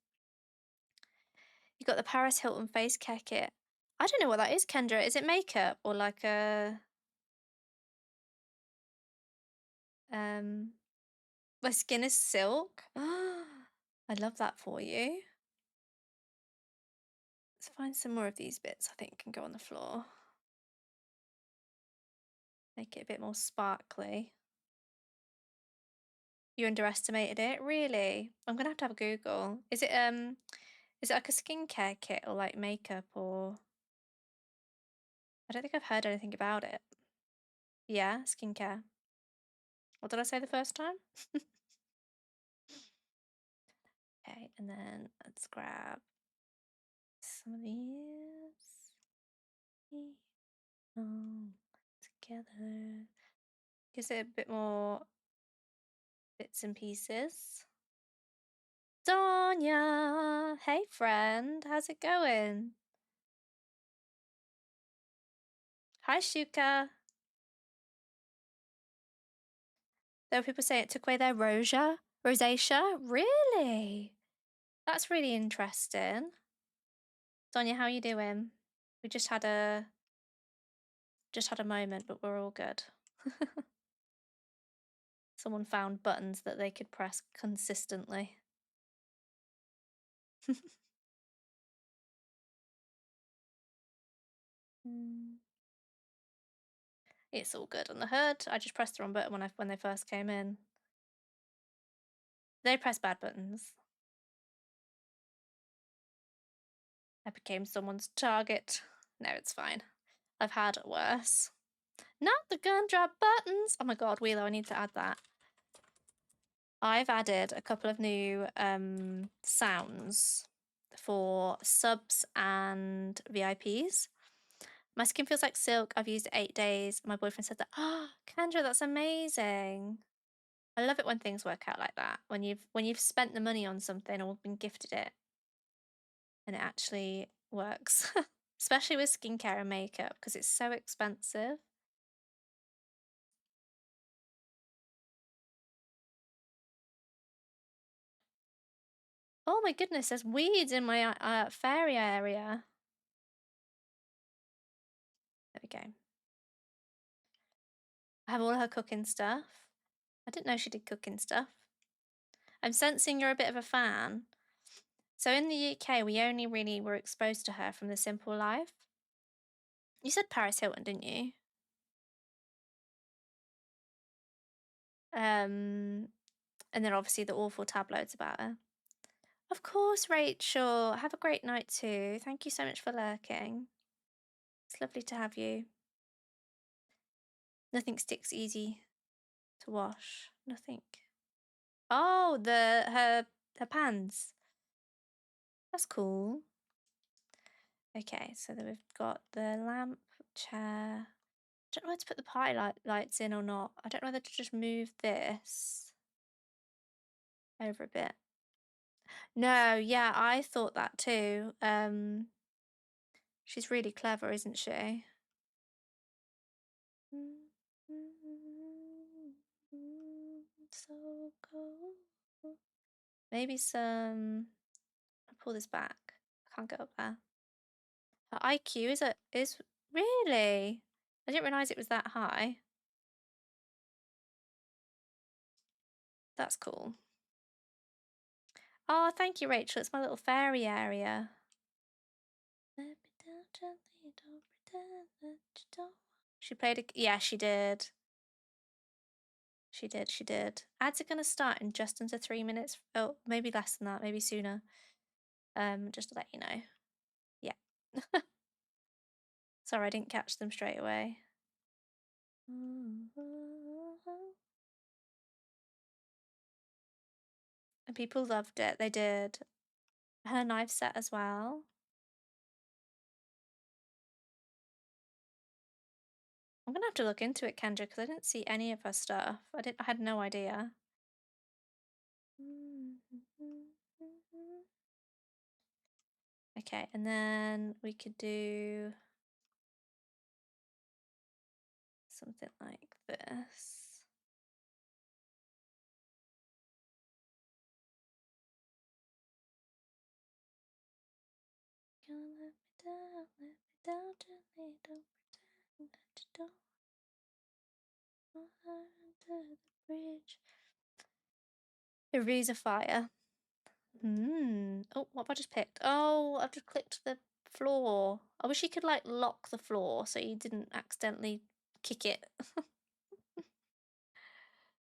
S1: You got the Paris Hilton face care kit. I don't know what that is, Kendra. Is it makeup or like a my skin is silk? I love that for you. Let's find some more of these bits I think can go on the floor. Make it a bit more sparkly. You underestimated it? Really? I'm gonna have to have a Google. Is it like a skincare kit or like makeup or I don't think I've heard anything about it. Yeah, skincare. What did I say the first time? Okay, and then let's grab some of these. Together. Gives it a bit more bits and pieces. Sonia! Hey friend, how's it going? Hi Shuka. There were people saying it took away their rosacea. Really? That's really interesting. Sonia, how are you doing? We just had a moment, but we're all good. Someone found buttons that they could press consistently. It's all good on the hood. I just pressed the wrong button when they first came in. They press bad buttons. I became someone's target. No, it's fine. I've had worse. Not the gun drop buttons. Oh my god, Wheelo, I need to add that. I've added a couple of new sounds for subs and VIPs. My skin feels like silk. I've used it 8 days. My boyfriend said that. Oh, Kendra, that's amazing. I love it when things work out like that. When you've spent the money on something or been gifted it and it actually works. Especially with skincare and makeup because it's so expensive. Oh my goodness, there's weeds in my fairy area. There we go. I have all her cooking stuff. I didn't know she did cooking stuff. I'm sensing you're a bit of a fan. So in the UK, we only really were exposed to her from The Simple Life. You said Paris Hilton, didn't you? And then obviously the awful tabloids about her. Of course, Rachel. Have a great night too. Thank you so much for lurking. It's lovely to have you. Nothing sticks easy to wash. Nothing. Oh, her pans. That's cool. Okay, so then we've got the lamp, chair. I don't know whether to put the party lights in or not. I don't know whether to just move this over a bit. No, yeah, I thought that too. She's really clever, isn't she? So cool. Maybe some. I'll pull this back. I can't get up there. Her IQ is really. I didn't realize it was that high. That's cool. Oh, thank you, Rachel. It's my little fairy area. Let me down gently, don't pretend that you don't. She played a. Yeah, she did. She did. Ads are going to start in just under 3 minutes. Oh, maybe less than that, maybe sooner. Just to let you know. Yeah. Sorry, I didn't catch them straight away. And people loved it. They did. Her knife set as well. I'm gonna have to look into it, Kendra, because I didn't see any of her stuff. I had no idea. Okay, and then we could do something like this. Gonna let me down gently, don't pretend that you don't want her under the bridge. Eraser fire. Oh, what have I just picked? Oh, I've just clicked the floor. I wish you could like lock the floor so you didn't accidentally kick it.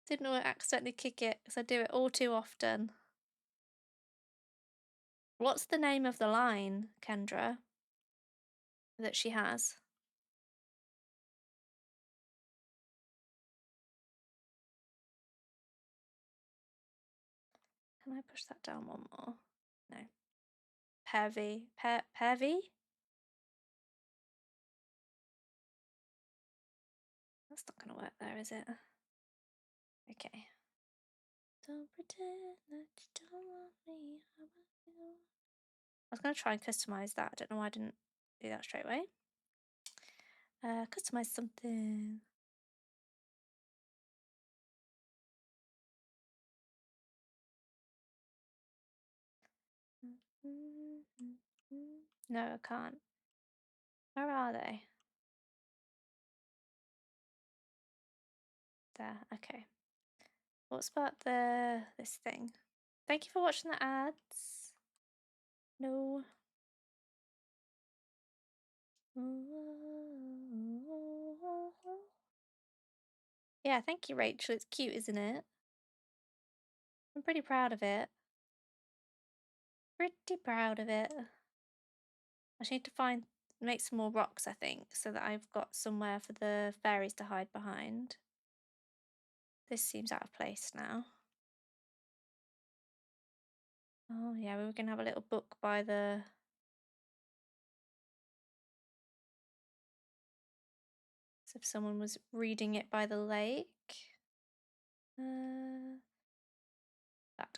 S1: Didn't want to accidentally kick it because I do it all too often. What's the name of the line, Kendra, that she has? Can I push that down one more? No. Pervy. Pervy? That's not going to work there, is it? Okay. Don't pretend that you don't want me. I was going to try and customize that. I don't know why I didn't do that straight away. Customize something. No, I can't. Where are they? There, okay. What's about this thing? Thank you for watching the ads. No. Yeah, thank you, Rachel. It's cute, isn't it? I'm pretty proud of it. Pretty proud of it. I just need to make some more rocks, I think, so that I've got somewhere for the fairies to hide behind. This seems out of place now. Oh, yeah, we were going to have a little book by the... So if someone was reading it by the lake. That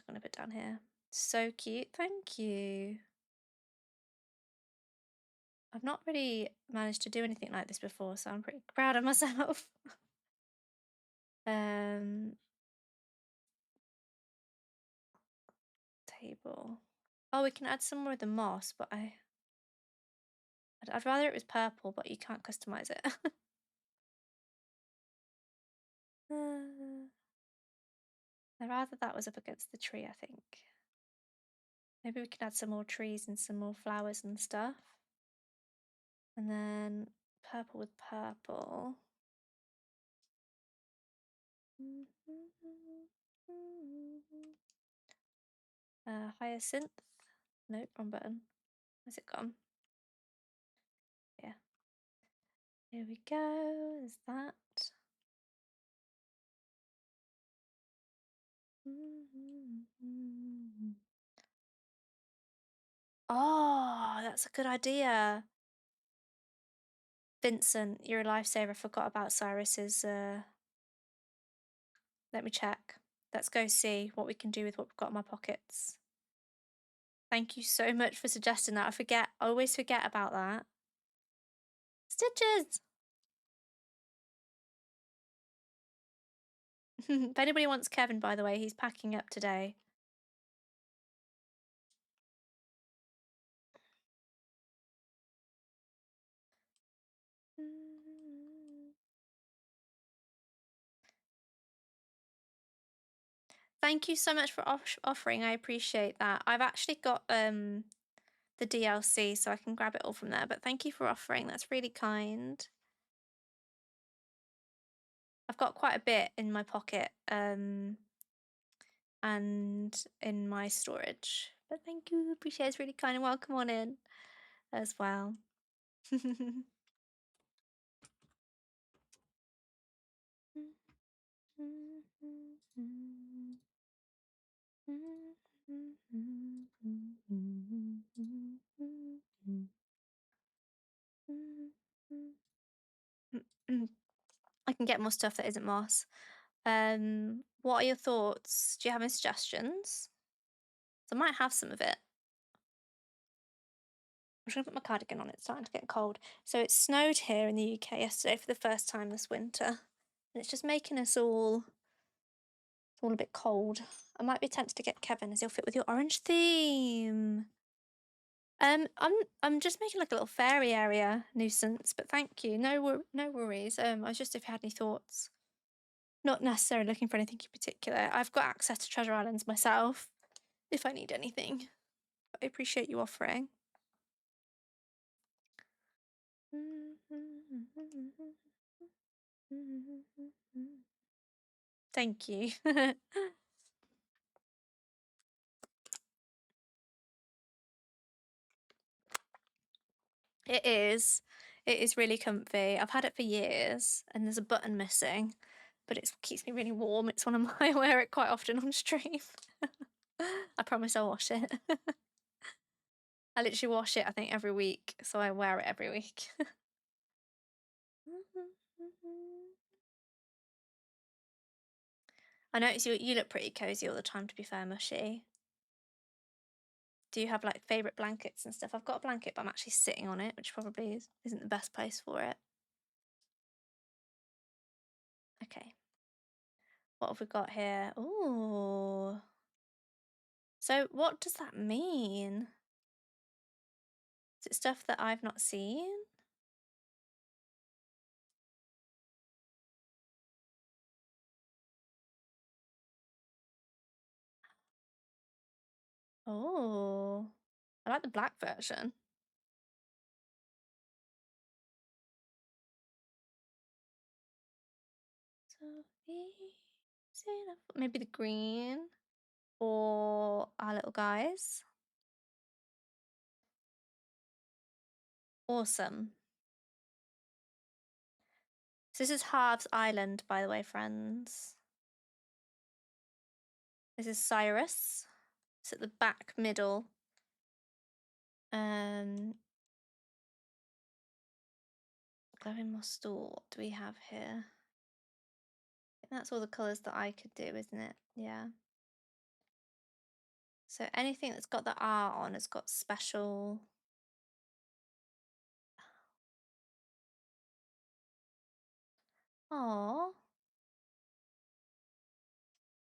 S1: going to put down here. So cute. Thank you. I've not really managed to do anything like this before, so I'm pretty proud of myself. Table. Oh, we can add some more of the moss, but I'd rather it was purple, but you can't customize it. I'd rather that was up against the tree, I think. Maybe we can add some more trees and some more flowers and stuff. And then purple with purple. Hyacinth. Nope, wrong button. Where's it gone? Yeah. Here we go. Is that? Oh, that's a good idea. Vincent, you're a lifesaver. I forgot about Cyrus's. Let me check. Let's go see what we can do with what we've got in my pockets. Thank you so much for suggesting that. I always forget about that. Stitches! If anybody wants Kevin, by the way, he's packing up today. Thank you so much for offering. I appreciate that. I've actually got the DLC, so I can grab it all from there. But thank you for offering. That's really kind. I've got quite a bit in my pocket and in my storage. But thank you. Appreciate it. It's really kind, and welcome on in as well. I can get more stuff that isn't moss. What are your thoughts? Do you have any suggestions? So I might have some of it. I'm just gonna put my cardigan on. It's starting to get cold. So it snowed here in the UK yesterday for the first time this winter, and it's just making us all a bit cold. I might be tempted to get Kevin as he'll fit with your orange theme. I'm just making like a little fairy area nuisance, but thank you. No worries. I was just if you had any thoughts. Not necessarily looking for anything in particular. I've got access to Treasure Islands myself if I need anything. I appreciate you offering. Thank you. It is. It is really comfy. I've had it for years and there's a button missing, but it keeps me really warm. It's one of my, I wear it quite often on stream. I promise I'll wash it. I literally wash it, I think, every week, so I wear it every week. I notice you look pretty cozy all the time, to be fair, Mushy. Do you have like favourite blankets and stuff? I've got a blanket, but I'm actually sitting on it, which probably isn't the best place for it. Okay. What have we got here? Ooh. So what does that mean? Is it stuff that I've not seen? Oh. I like the black version. So easy enough. Maybe the green or our little guys. Awesome. So this is Harv's Island, by the way, friends. This is Cyrus. It's at the back middle. Glowing Mostal, what do we have here? I think that's all the colours that I could do, isn't it? Yeah. So anything that's got the R on has got special. Oh.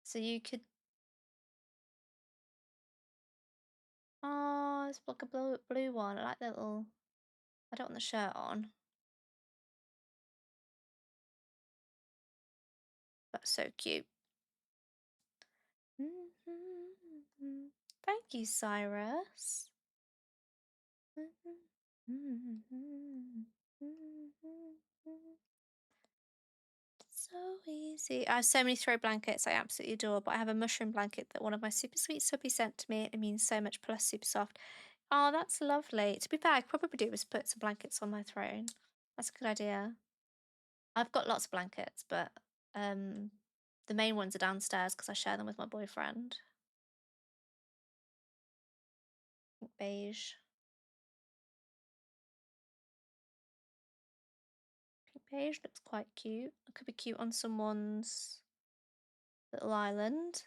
S1: So you could. Oh, it's like a blue one. I like the little. I don't want the shirt on. That's so cute. Thank you, Cyrus. So easy. I have so many throw blankets I absolutely adore, but I have a mushroom blanket that one of my super sweet subbies sent to me. It means so much, plus super soft. Oh, that's lovely. To be fair, I could probably do is put some blankets on my throne. That's a good idea. I've got lots of blankets, but um, the main ones are downstairs because I share them with my boyfriend. Pink beige. Pink beige looks quite cute. It could be cute on someone's little island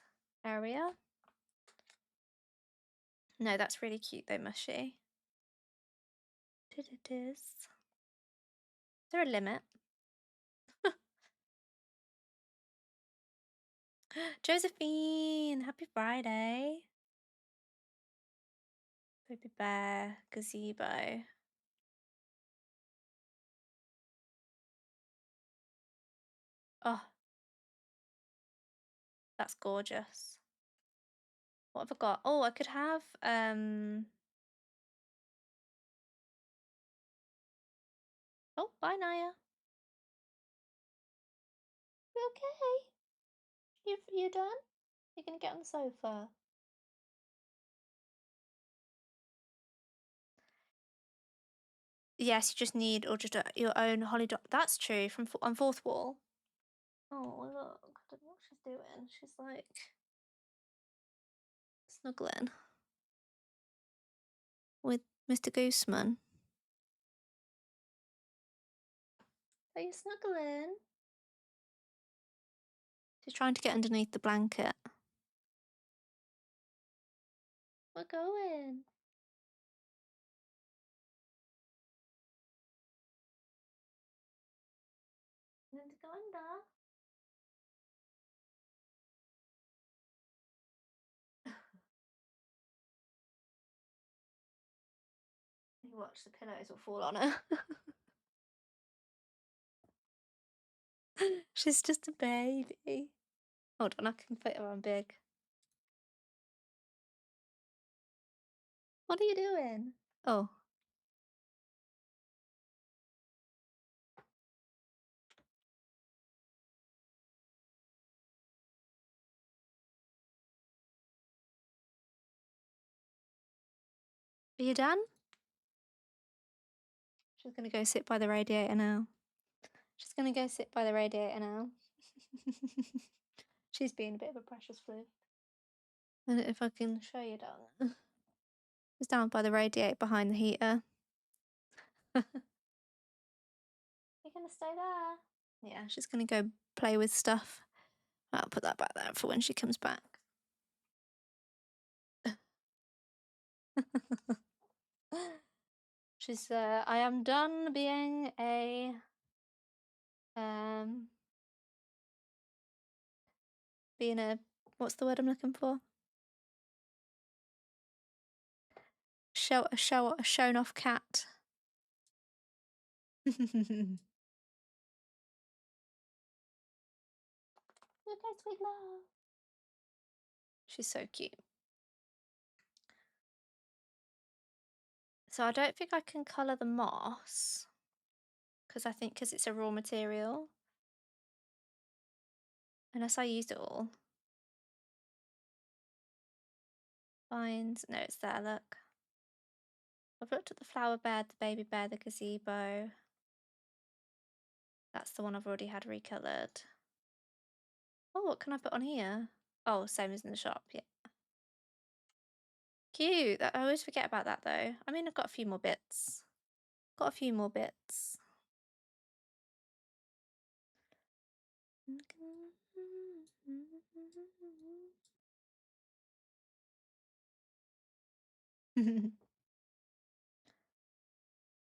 S1: area. No, that's really cute though, mushy. It is. Is there a limit? Josephine, happy Friday. Baby bear, gazebo. Oh, that's gorgeous. What have I got? Oh, I could have oh, bye Naya. You okay? You done? You're gonna get on the sofa. Yes, you just need or just your own HollyDollly. That's true from on fourth wall. Oh look, I don't know what she's doing. She's like snuggling with Mr. Gooseman. Are you snuggling? She's trying to get underneath the blanket. We're going. I'm going to go under. You watch the pillows will fall on her. She's just a baby. Hold on, I can fit her on big. What are you doing? Oh. Are you done? She's gonna go sit by the radiator now. She's gonna go sit by the radiator now. She's being a bit of a precious floof. And if I can show you down there. She's down by the radiator behind the heater. You're gonna stay there? Yeah, she's gonna go play with stuff. I'll put that back there for when she comes back. She's I am done being a um being a what's the word I'm looking for? A shown off cat. Okay, sweet love. She's so cute. So I don't think I can colour the moss because I think because it's a raw material. Unless I used it all. Vines. No, it's there, look. I've looked at the flower bed, the baby bear, the gazebo. That's the one I've already had recoloured. Oh, what can I put on here? Oh, same as in the shop, yeah. Cute. I always forget about that though. I mean, I've got a few more bits. Got a few more bits.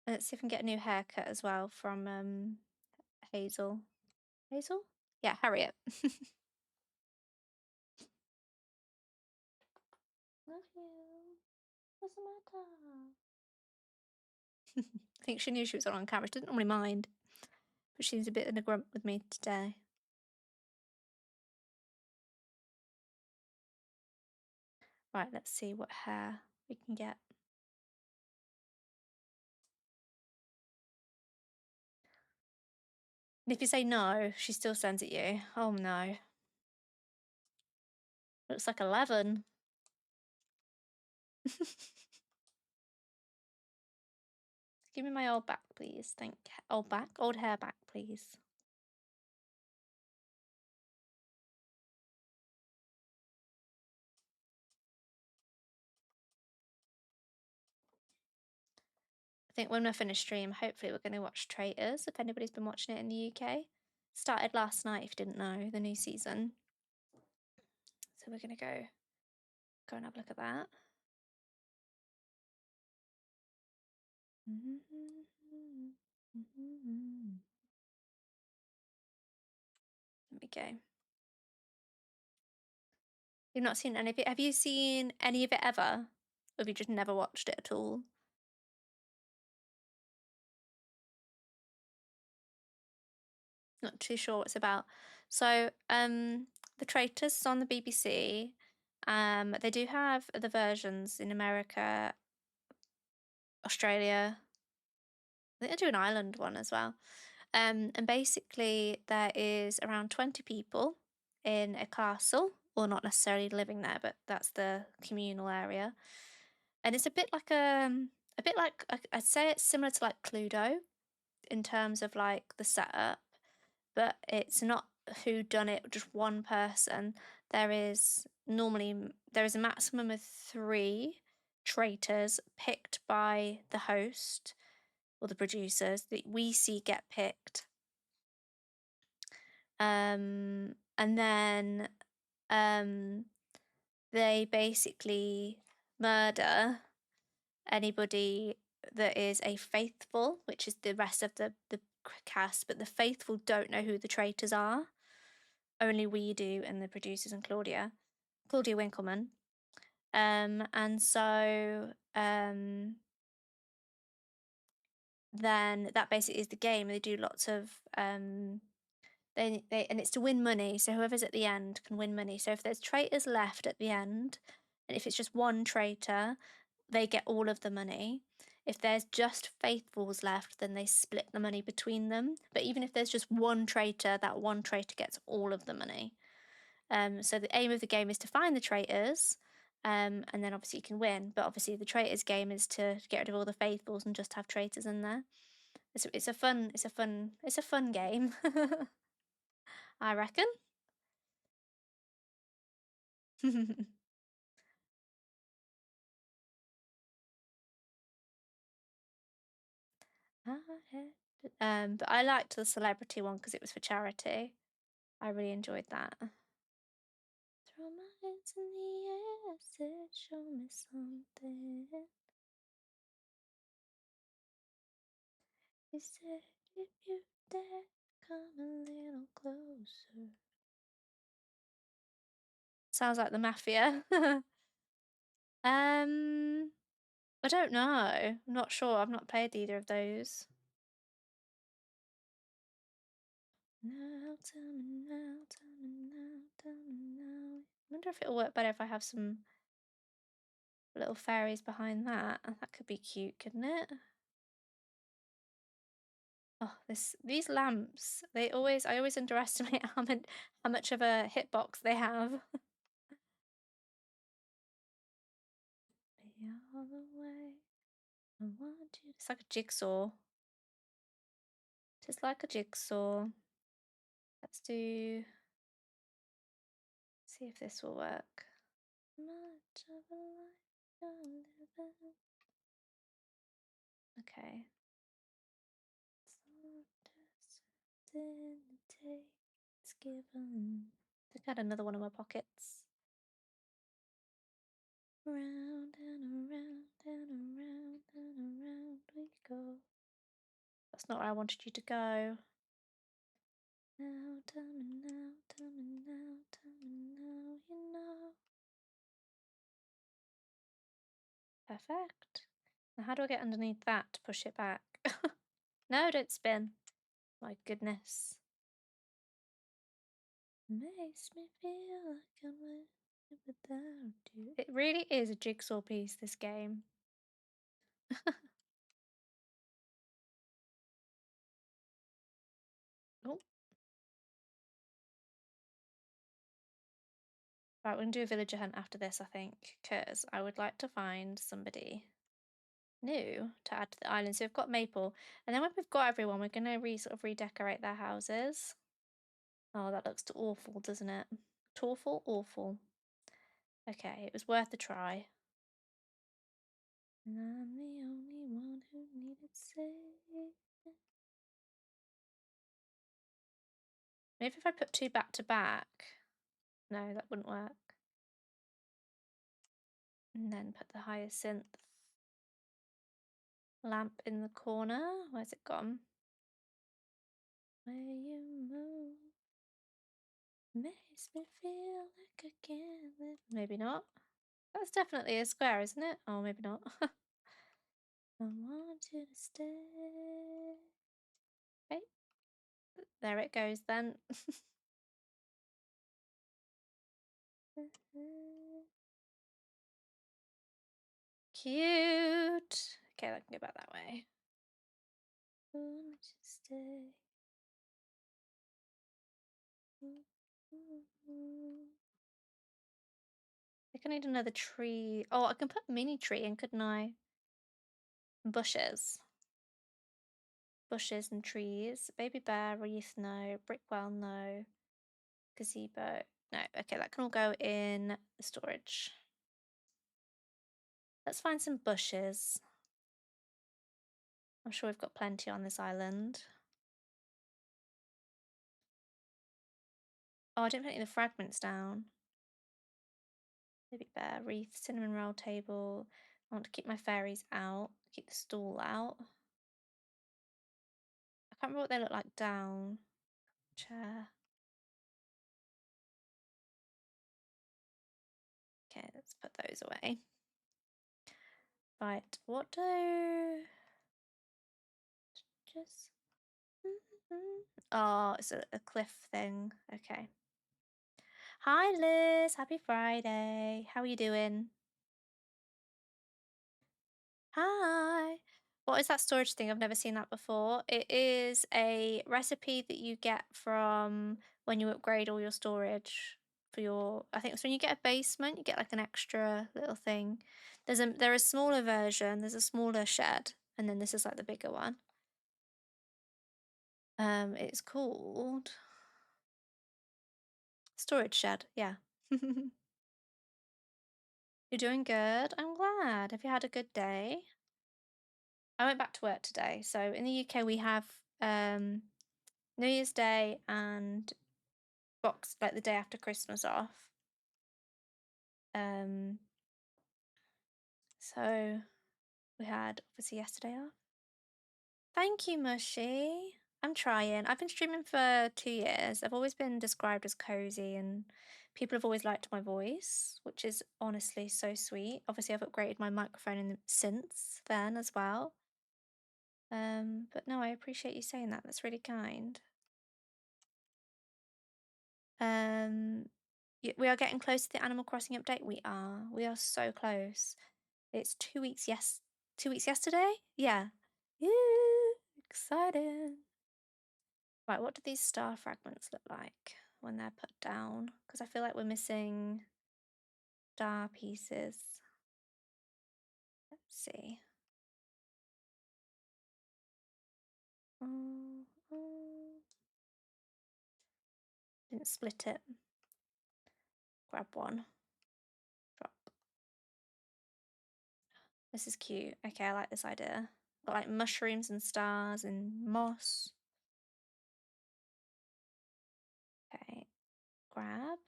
S1: Let's see if I can get a new haircut as well from Hazel. Hazel? Yeah, Harriet. Love you. What's the matter? I think she knew she was on camera. She didn't normally mind, but she's a bit in a grump with me today. Right, let's see what hair we can get. if you say no, she still sends at you. Oh no. Looks like 11. Give me my old back, please. Old hair back, please. I think when we finish stream, hopefully we're going to watch Traitors, if anybody's been watching it in the UK. Started last night, if you didn't know, the new season. So we're going to go and have a look at that. There we go. You've not seen any of it? Have you seen any of it ever? Or have you just never watched it at all? Not too sure what it's about. So, The Traitors is on the BBC. They do have the versions in America, Australia. I think they do an Ireland one as well. And basically, there is around 20 people in a castle, or not necessarily living there, but that's the communal area. And it's a bit like I'd say it's similar to like Cluedo in terms of like the setup, but it's not who done it, just one person. There is a maximum of 3 traitors picked by the host or the producers that we see get picked. And then they basically murder anybody that is a faithful, which is the rest of the cast, but the faithful don't know who the traitors are. Only we do, and the producers and Claudia Winkleman. And so then that basically is the game. They do lots of they and it's to win money. So whoever's at the end can win money. So if there's traitors left at the end, and if it's just one traitor, they get all of the money. If there's just faithfuls left, then they split the money between them. But even if there's just one traitor, that one traitor gets all of the money. So the aim of the game is to find the traitors, and then obviously you can win. But obviously the traitors game is to get rid of all the faithfuls and just have traitors in there. It's a fun game. I reckon. But I liked the celebrity one because it was for charity. I really enjoyed that. Throw my hands in the air, said, show me something. He said, if you dare, come a little closer. Sounds like the mafia. I don't know. I'm not sure. I've not played either of those. Now, tell me now, tell me now, tell me now. I wonder if it'll work better if I have some little fairies behind that. That could be cute, couldn't it? Oh, these lamps. I always underestimate how much of a hitbox they have. Be all the way. I want you. It's like a jigsaw. Just like a jigsaw. Let's see if this will work. Much of a life you're living. Okay. So didn't take, it's given. I think I had another one in my pockets. Round and around and around and around we go. That's not where I wanted you to go. Now, tell me now, tell me now, tell me now, you know. Perfect. Now, how do I get underneath that to push it back? No, don't spin. My goodness. Makes me feel like I'm living without you. It really is a jigsaw piece, this game. Oh. Right, we're gonna do a villager hunt after this, I think, because I would like to find somebody new to add to the island. So we've got Maple, and then when we've got everyone, we're gonna sort of redecorate their houses. Oh, that looks awful, doesn't it? Awful, awful. Okay, it was worth a try. And I'm the only one who needed saving. Maybe if I put 2 back to back. No, that wouldn't work. And then put the hyacinth lamp in the corner. Where's it gone? Where you move makes me feel like I can't live. Maybe not. That's definitely a square, isn't it? Oh, maybe not. I want you to stay. Okay, there it goes then. Cute. Okay, I can go back that way. I want you to stay. I think I need another tree. Oh, I can put mini tree in, couldn't I? Bushes. Bushes and trees. Baby bear, wreath, no. Brickwell, no. Gazebo, no. Okay, that can all go in the storage. Let's find some bushes. I'm sure we've got plenty on this island. Oh, I didn't put any of the fragments down. Baby bear, wreath, cinnamon roll table. I want to keep my fairies out. Keep the stool out. I can't remember what they look like down. Chair. Okay, let's put those away. Right, what do... Just... Oh, it's a cliff thing. Okay. Hi, Liz. Happy Friday. How are you doing? Hi. What is that storage thing? I've never seen that before. It is a recipe that you get from when you upgrade all your storage for your, I think it's when you get a basement, you get like an extra little thing. There is a smaller version, there's a smaller shed, and then this is like the bigger one. It's called storage shed, yeah. You're doing good. I'm glad. Have you had a good day? I went back to work today. So in the UK we have New Year's Day and like the day after Christmas off. Um so we had obviously yesterday off. Thank you, Mushy. I'm trying. I've been streaming for 2 years. I've always been described as cozy and people have always liked my voice, which is honestly so sweet. Obviously I've upgraded my microphone since then as well. But no, I appreciate you saying that. That's really kind. Um, we are getting close to the Animal Crossing update. We are. We are so close. It's 2 weeks. Yes, 2 weeks yesterday. Yeah. Yeah. Excited. Right. What do these star fragments look like when they're put down? Because I feel like we're missing star pieces. Let's see. Oh, oh. Didn't split it. Grab one. Drop. This is cute. Okay, I like this idea. Got like mushrooms and stars and moss. Okay, grab,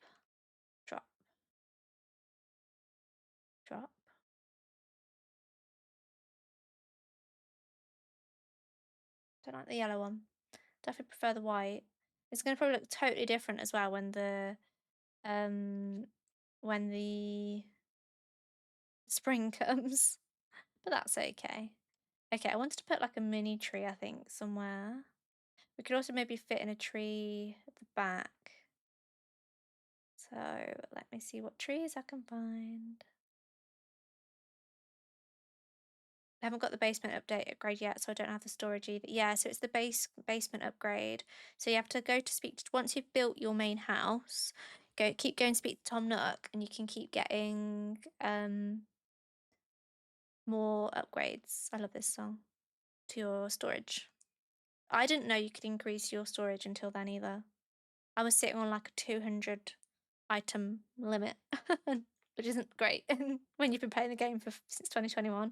S1: drop, drop. Don't like the yellow one. Definitely prefer the white. It's gonna probably look totally different as well um when the spring comes, but that's okay. Okay, I wanted to put like a mini tree, I think, somewhere. We could also maybe fit in a tree at the back. So let me see what trees I can find. I haven't got the basement upgrade yet, so I don't have the storage either. Yeah, so it's the basement upgrade. So you have to go to speak to, once you've built your main house, keep going to speak to Tom Nook, and you can keep getting more upgrades. I love this song. To your storage. I didn't know you could increase your storage until then either. I was sitting on like a 200 item limit, which isn't great when you've been playing the game since 2021.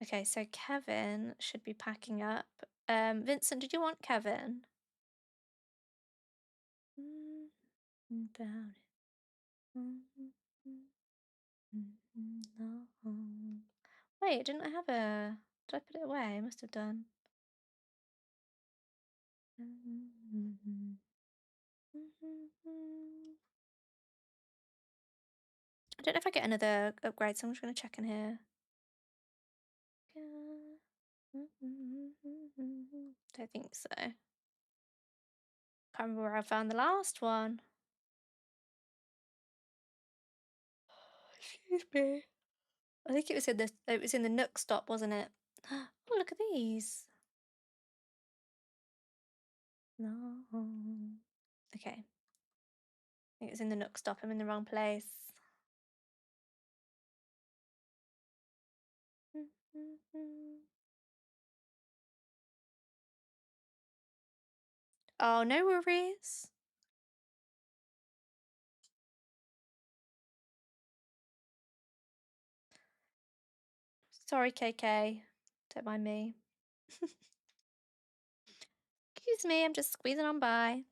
S1: Okay, so Kevin should be packing up. Vincent, did you want Kevin? About it. Wait, didn't I have a... Did I put it away? I must have done. I don't know if I get another upgrade, so I'm just going to check in here. Don't think so. Can't remember where I found the last one. Excuse me. I think it was in the Nook stop, wasn't it? Oh, look at these. No. Okay. I think it's in the Nook stop. I'm in the wrong place. Oh, no worries. Sorry, KK. Don't mind me. Excuse me, I'm just squeezing on by.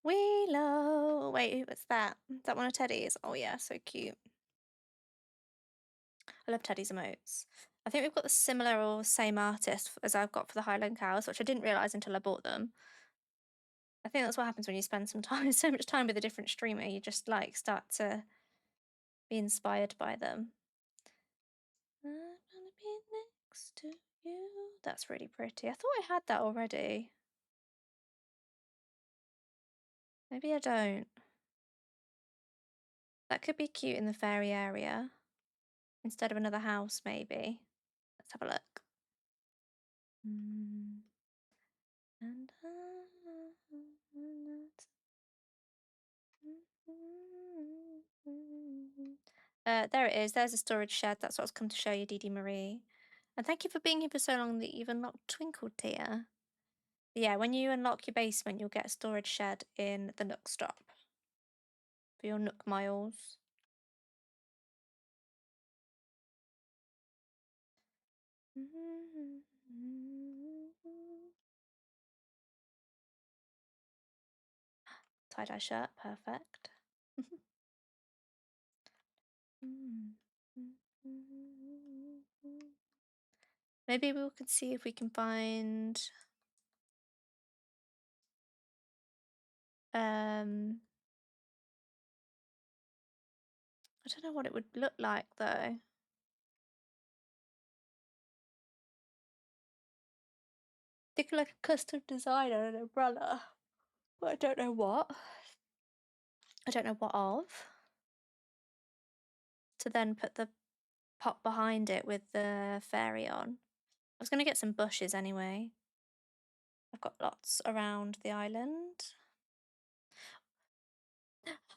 S1: Willow. Wait, what's that? Is that one of Teddy's? Oh yeah, so cute. I love Teddy's emotes. I think we've got the similar or same artist as I've got for the Highland Cows, which I didn't realise until I bought them. I think that's what happens when you spend so much time with a different streamer. You just like start to be inspired by them. I wanna be next to you. That's really pretty. I thought I had that already. Maybe I don't. That could be cute in the fairy area. Instead of another house, maybe. Let's have a look. And there it is. There's a storage shed. That's what I was come to show you, Dee Dee Marie. And thank you for being here for so long that you've unlocked Twinkle Tier. Yeah, when you unlock your basement, you'll get a storage shed in the Nook stop for your Nook miles. Tie-dye shirt, perfect. Maybe we could see if we can find I don't know what it would look like though. Think like a custom design on an umbrella, but I don't know what. I don't know what of. To then put the pot behind it with the fairy on. I was going to get some bushes anyway. I've got lots around the island.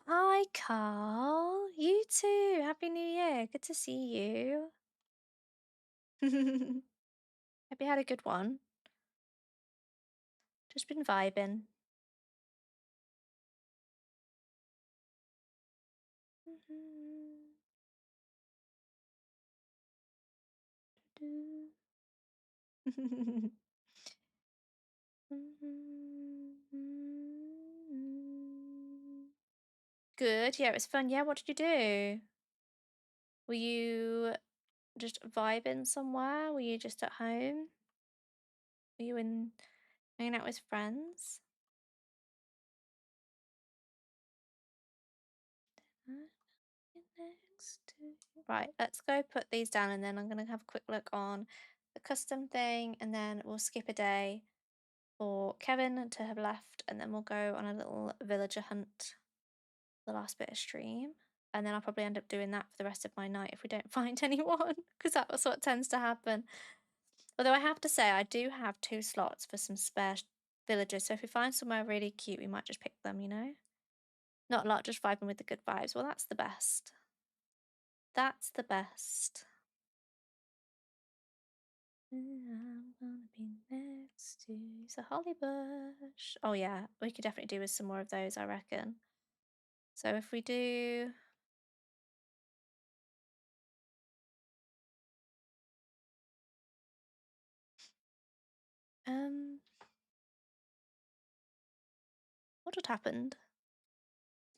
S1: Hi, Carl. You too. Happy New Year. Good to see you. Hope you had a good one. Just been vibing. Good. Yeah, it was fun. Yeah, what did you do? Were you just vibing somewhere? Were you just at home? Were you in hanging out with friends? Next to right, let's go put these down and then I'm gonna have a quick look on the custom thing and then we'll skip a day for Kevin to have left and then we'll go on a little villager hunt the last bit of stream. And then I'll probably end up doing that for the rest of my night if we don't find anyone, because that's what tends to happen. Although I have to say, I do have 2 slots for some spare villagers, so if we find somewhere really cute, we might just pick them, you know? Not a lot, just vibing with the good vibes. Well, that's the best. That's the best. I'm gonna be next to the holly bush. Oh yeah, we could definitely do with some more of those, I reckon. So if we do... what had happened?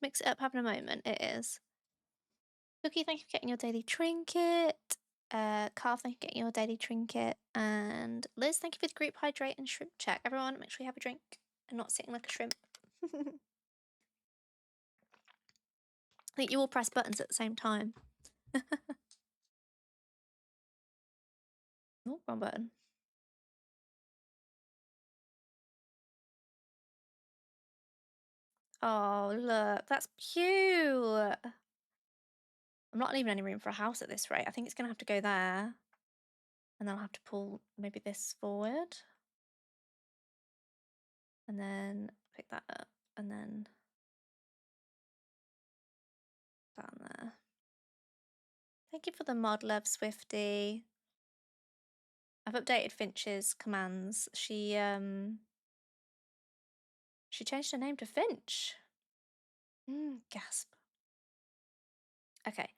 S1: Mix it up, having a moment. It is. Cookie, thank you for getting your daily trinket. Carl, thank you for getting your daily trinket. And Liz, thank you for the group hydrate and shrimp check. Everyone, make sure you have a drink and not sitting like a shrimp. I think you all press buttons at the same time. Oh, wrong button. Oh, look, that's cute. I'm not leaving any room for a house at this rate. I think it's going to have to go there. And then I'll have to pull maybe this forward. And then pick that up. And then down there. Thank you for the mod, love, Swifty. I've updated Finch's commands. She changed her name to Finch. Gasp. Okay.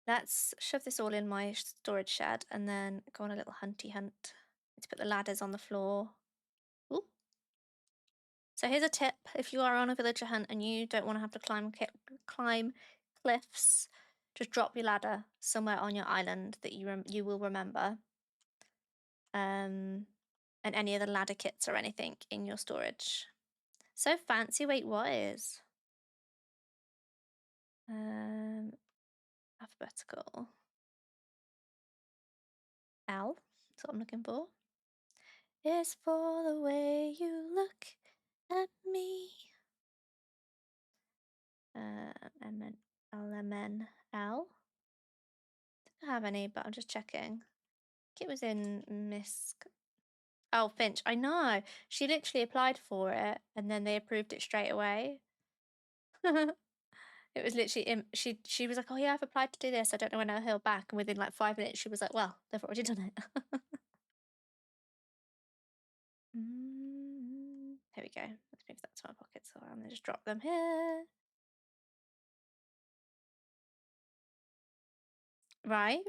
S1: Let's shove this all in my storage shed and then go on a little hunty hunt. Let's put the ladders on the floor. Ooh. So here's a tip. If you are on a villager hunt and you don't want to have to climb cliffs, just drop your ladder somewhere on your island that you will remember. And any other ladder kits or anything in your storage. So fancy. Wait, what is? Alphabetical. L. That's what I'm looking for. Is for the way you look at me. LMNL. Don't have any, but I'm just checking. I think it was in Miss. Oh, Finch. I know. She literally applied for it, and then they approved it straight away. It was literally she was like, oh yeah, I've applied to do this. I don't know when I'll hear back. And within like 5 minutes, she was like, well, they've already done it. Here we go. Let's move that to my pocket so I'm gonna just drop them here. Right.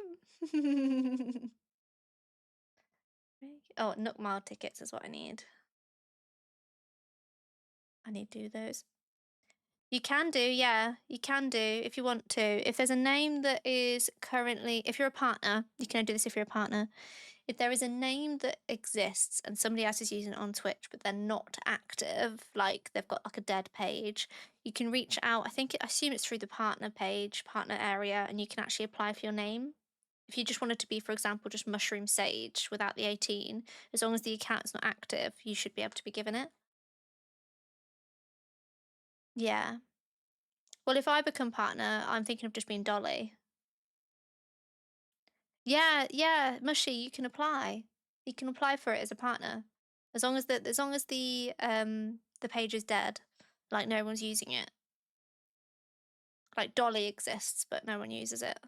S1: Oh, Nook Mile tickets is what I need. I need to do those. You can do, yeah, you can do if you want to. If there's a name that is currently, if you're a partner, you can do this if you're a partner. If there is a name that exists and somebody else is using it on Twitch, but they're not active, like they've got like a dead page, you can reach out. I assume it's through the partner page, partner area, and you can actually apply for your name. If you just wanted to be, for example, just Mushroom Sage without the 18, as long as the account's not active, you should be able to be given it. Yeah. Well, if I become partner, I'm thinking of just being Dolly. Yeah, Mushy, you can apply. You can apply for it as a partner. As long as the page is dead, like no one's using it. Like Dolly exists, but no one uses it.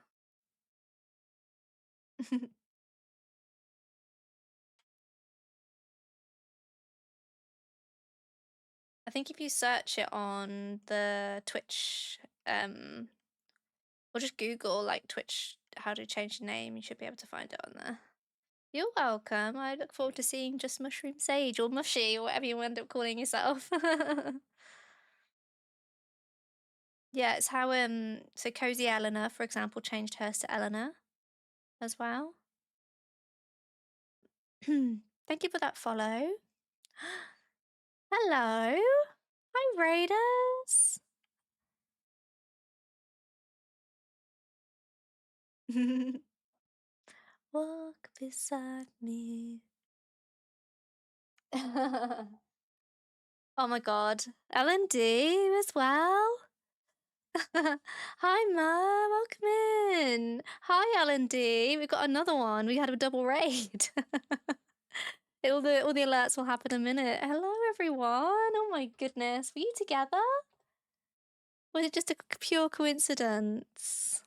S1: I think if you search it on the Twitch, or just Google like Twitch, how to change the name, you should be able to find it on there. You're welcome. I look forward to seeing just Mushroom Sage or Mushy or whatever you end up calling yourself. Yeah, it's how so Cozy Eleanor, for example, changed hers to Eleanor as well. Thank you for that follow. Hello. Hi, Raiders. Walk beside me. Oh my god. L&D as well. Hi, Ma. Welcome in. Hi, L&D. We've got another one. We had a double raid. all the alerts will happen in a minute. Hello, everyone. Oh my goodness. Were you together? Was it just a pure coincidence?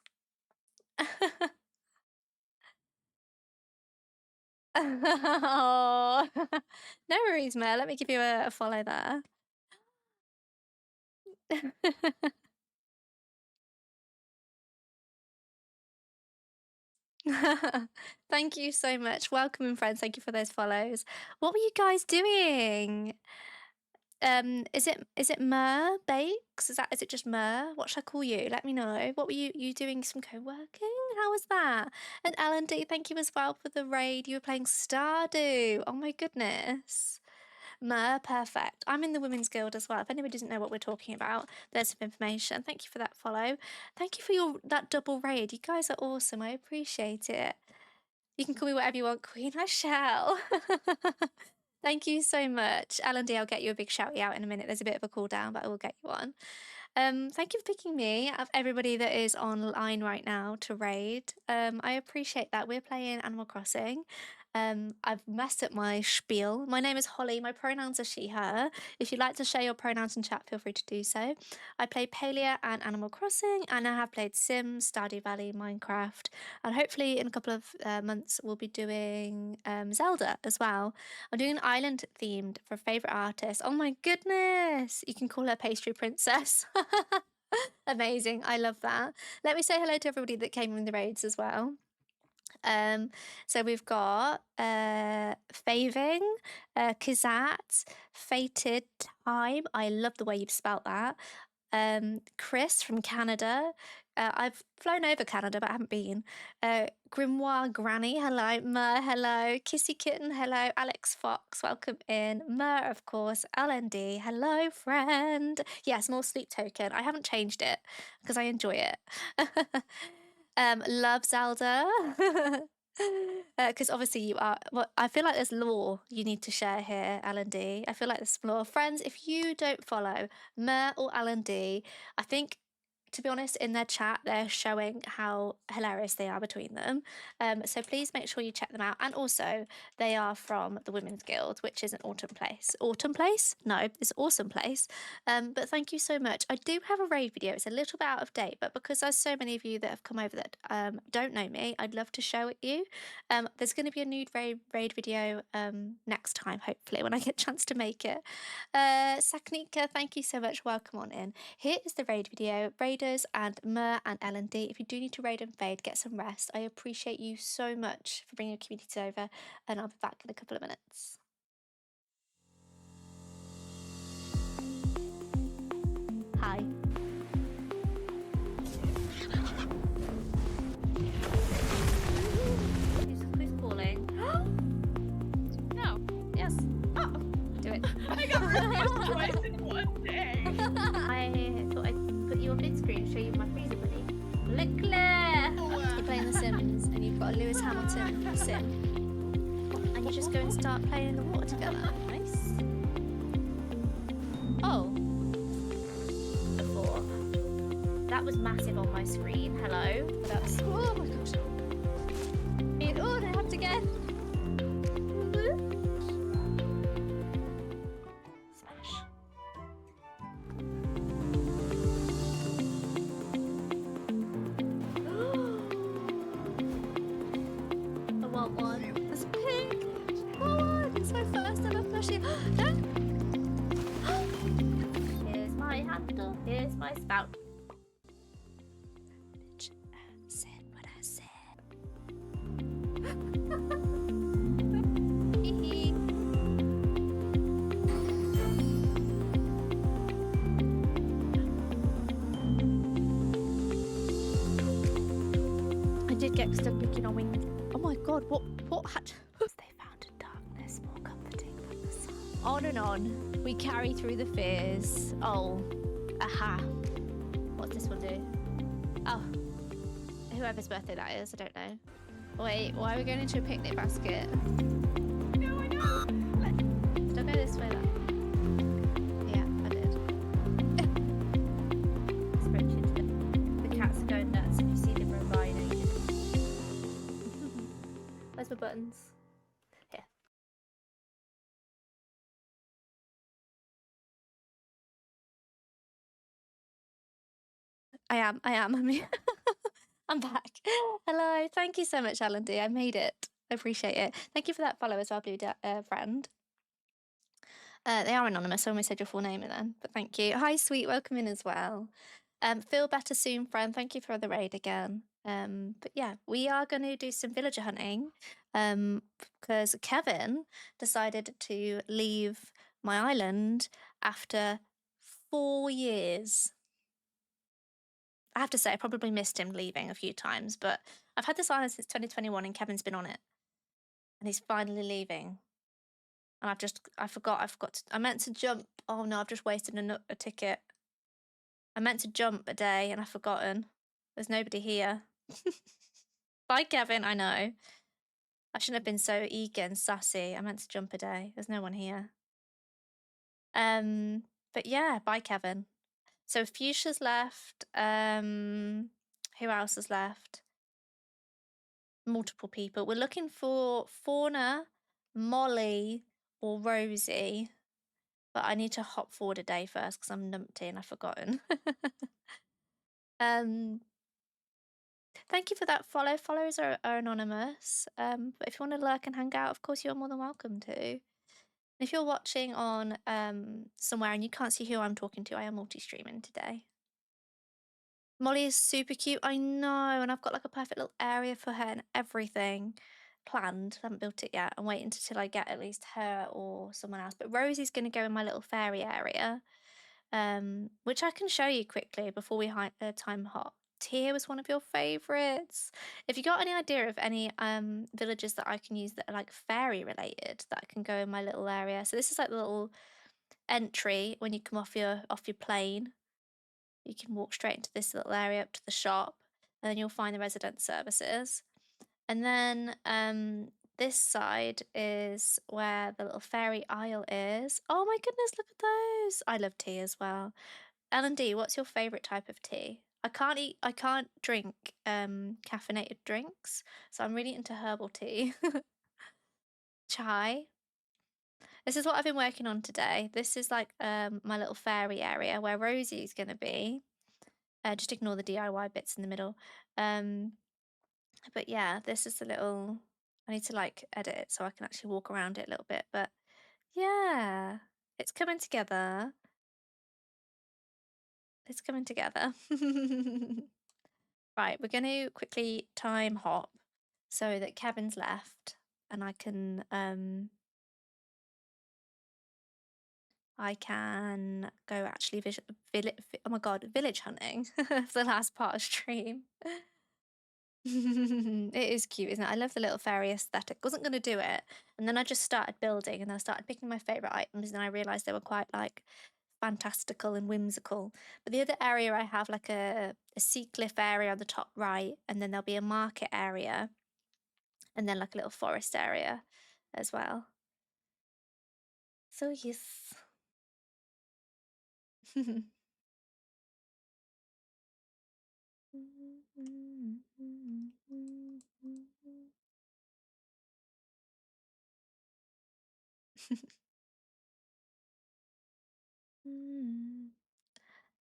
S1: Oh, no worries, Mel. Let me give you a follow there. Thank you so much. Welcome in, friends. Thank you for those follows. What were you guys doing? Is it Mer Bakes? Is it just Mer? What should I call you? Let me know. What were you doing? Some co-working? How was that? And L&D, thank you as well for the raid. You were playing Stardew. Oh my goodness. Mer, perfect. I'm in the Women's Guild as well. If anybody doesn't know what we're talking about, there's some information. Thank you for that follow. Thank you for that double raid. You guys are awesome. I appreciate it. You can call me whatever you want, Queen. I shall. Thank you so much. L&D, I'll get you a big shouty out in a minute. There's a bit of a cool down, but I will get you on. Thank you for picking me out of everybody that is online right now to raid. I appreciate that. We're playing Animal Crossing. I've messed up my spiel. My name is Holly. My pronouns are she, her. If you'd like to share your pronouns in chat, feel free to do so. I play Palia and Animal Crossing, and I have played Sims, Stardew Valley, Minecraft, and hopefully in a couple of months we'll be doing Zelda as well. I'm doing an island themed for favourite artist. Oh my goodness! You can call her Pastry Princess. Amazing. I love that. Let me say hello to everybody that came in the raids as well. So we've got Faving, Kazat, Fated Time. I love the way you've spelt that. Chris from Canada. I've flown over Canada, but I haven't been. Grimoire Granny, hello. Mer, hello. Kissy Kitten, hello. Alex Fox, welcome in. Mer, of course. LND, hello, friend. Yes, more sleep token. I haven't changed it because I enjoy it. Love Zelda. Because obviously you are. Well, I feel like there's lore you need to share here, L&D. I feel like there's some lore. Friends, if you don't follow Mer or L&D, I think, to be honest, in their chat, they're showing how hilarious they are between them. So please make sure you check them out. And also, they are from the Women's Guild, which is an Autumn Place. Autumn Place? No, it's Awesome Place. But thank you so much. I do have a raid video. It's a little bit out of date, but because there's so many of you that have come over that don't know me, I'd love to show it you. There's going to be a nude raid video next time, hopefully, when I get a chance to make it. Saknika, thank you so much. Welcome on in. Here is the raid video. Raiders and Mer and L&D, if you do need to raid and fade, get some rest. I appreciate you so much for bringing your communities over, and I'll be back in a couple of minutes. Hi. Who's calling?
S4: No.
S1: Yes.
S4: Oh,
S1: Do it.
S4: I got refused twice in one day.
S1: I thought I'd put you on big screen and show you my freezer buddy. Leclerc! You're playing The Sims and you've got a Lewis Hamilton sim. And you just go and start playing in the water together. Nice. Oh. Before. That was massive on my screen. Hello. That's. Oh my gosh. Oh, I have to get. Smash. I want one. There's a pig. Oh, it's my first ever plushie. No. I spout. Said what I said. I did get stuck picking on wings. Oh my god, what had they found in darkness more comforting than the sun. On and on, we carry through the fears. Oh, aha. What's this one do? Oh, whoever's birthday that is, I don't know. Wait, why are we going into a picnic basket?
S4: No, I know.
S1: Did I go this way? Yeah, I did. The cats are going nuts if you see them run by naked. Where's my buttons? Here. I am. I'm back. Hello. Thank you so much, Alan D. I made it. I appreciate it. Thank you for that follow as well, Blue friend. They are anonymous. I almost said your full name then, but thank you. Hi, sweet. Welcome in as well. Feel better soon, friend. Thank you for the raid again. But yeah, we are going to do some villager hunting because Kevin decided to leave my island after 4 years. I have to say, I probably missed him leaving a few times, but I've had this island since 2021 and Kevin's been on it. And he's finally leaving. And I meant to jump. Oh no, I've just wasted a ticket. I meant to jump a day and I've forgotten. There's nobody here. Bye, Kevin, I know. I shouldn't have been so eager and sassy. I meant to jump a day. There's no one here. But yeah, bye, Kevin. So Fuchsia's left. Who else has left? Multiple people. We're looking for Fauna, Molly, or Rosie. But I need to hop forward a day first because I'm numpty and I've forgotten. Thank you for that follow. Followers are anonymous. But if you want to lurk and hang out, of course, you're more than welcome to. If you're watching on somewhere and you can't see who I'm talking to, I am multi-streaming today. Molly is super cute, I know, and I've got like a perfect little area for her and everything planned. I haven't built it yet. I'm waiting until I get at least her or someone else. But Rosie's going to go in my little fairy area, which I can show you quickly before we time hop. Tia was one of your favorites. If you got any idea of any villages that I can use that are like fairy related, that I can go in my little area. So this is like the little entry when you come off your plane. You can walk straight into this little area up to the shop, and then you'll find the resident services. And then this side is where the little fairy isle is. Oh my goodness, look at those. I love tea as well. L&D, what's your favourite type of tea? I can't drink caffeinated drinks, so I'm really into herbal tea. Chai. This is what I've been working on today. This is like my little fairy area where Rosie's gonna be. Just ignore the DIY bits in the middle. But yeah, this is the little. I need to like edit it so I can actually walk around it a little bit. But yeah, it's coming together. It's coming together. Right, we're going to quickly time hop so that Kevin's left and I can go actually oh my god, village hunting for the last part of stream. It is cute, isn't it? I love the little fairy aesthetic. Wasn't going to do it, and then I just started building, and then I started picking my favorite items, and I realized they were quite like fantastical and whimsical. But the other area I have like a sea cliff area on the top right, and then there'll be a market area, and then like a little forest area as well. So yes.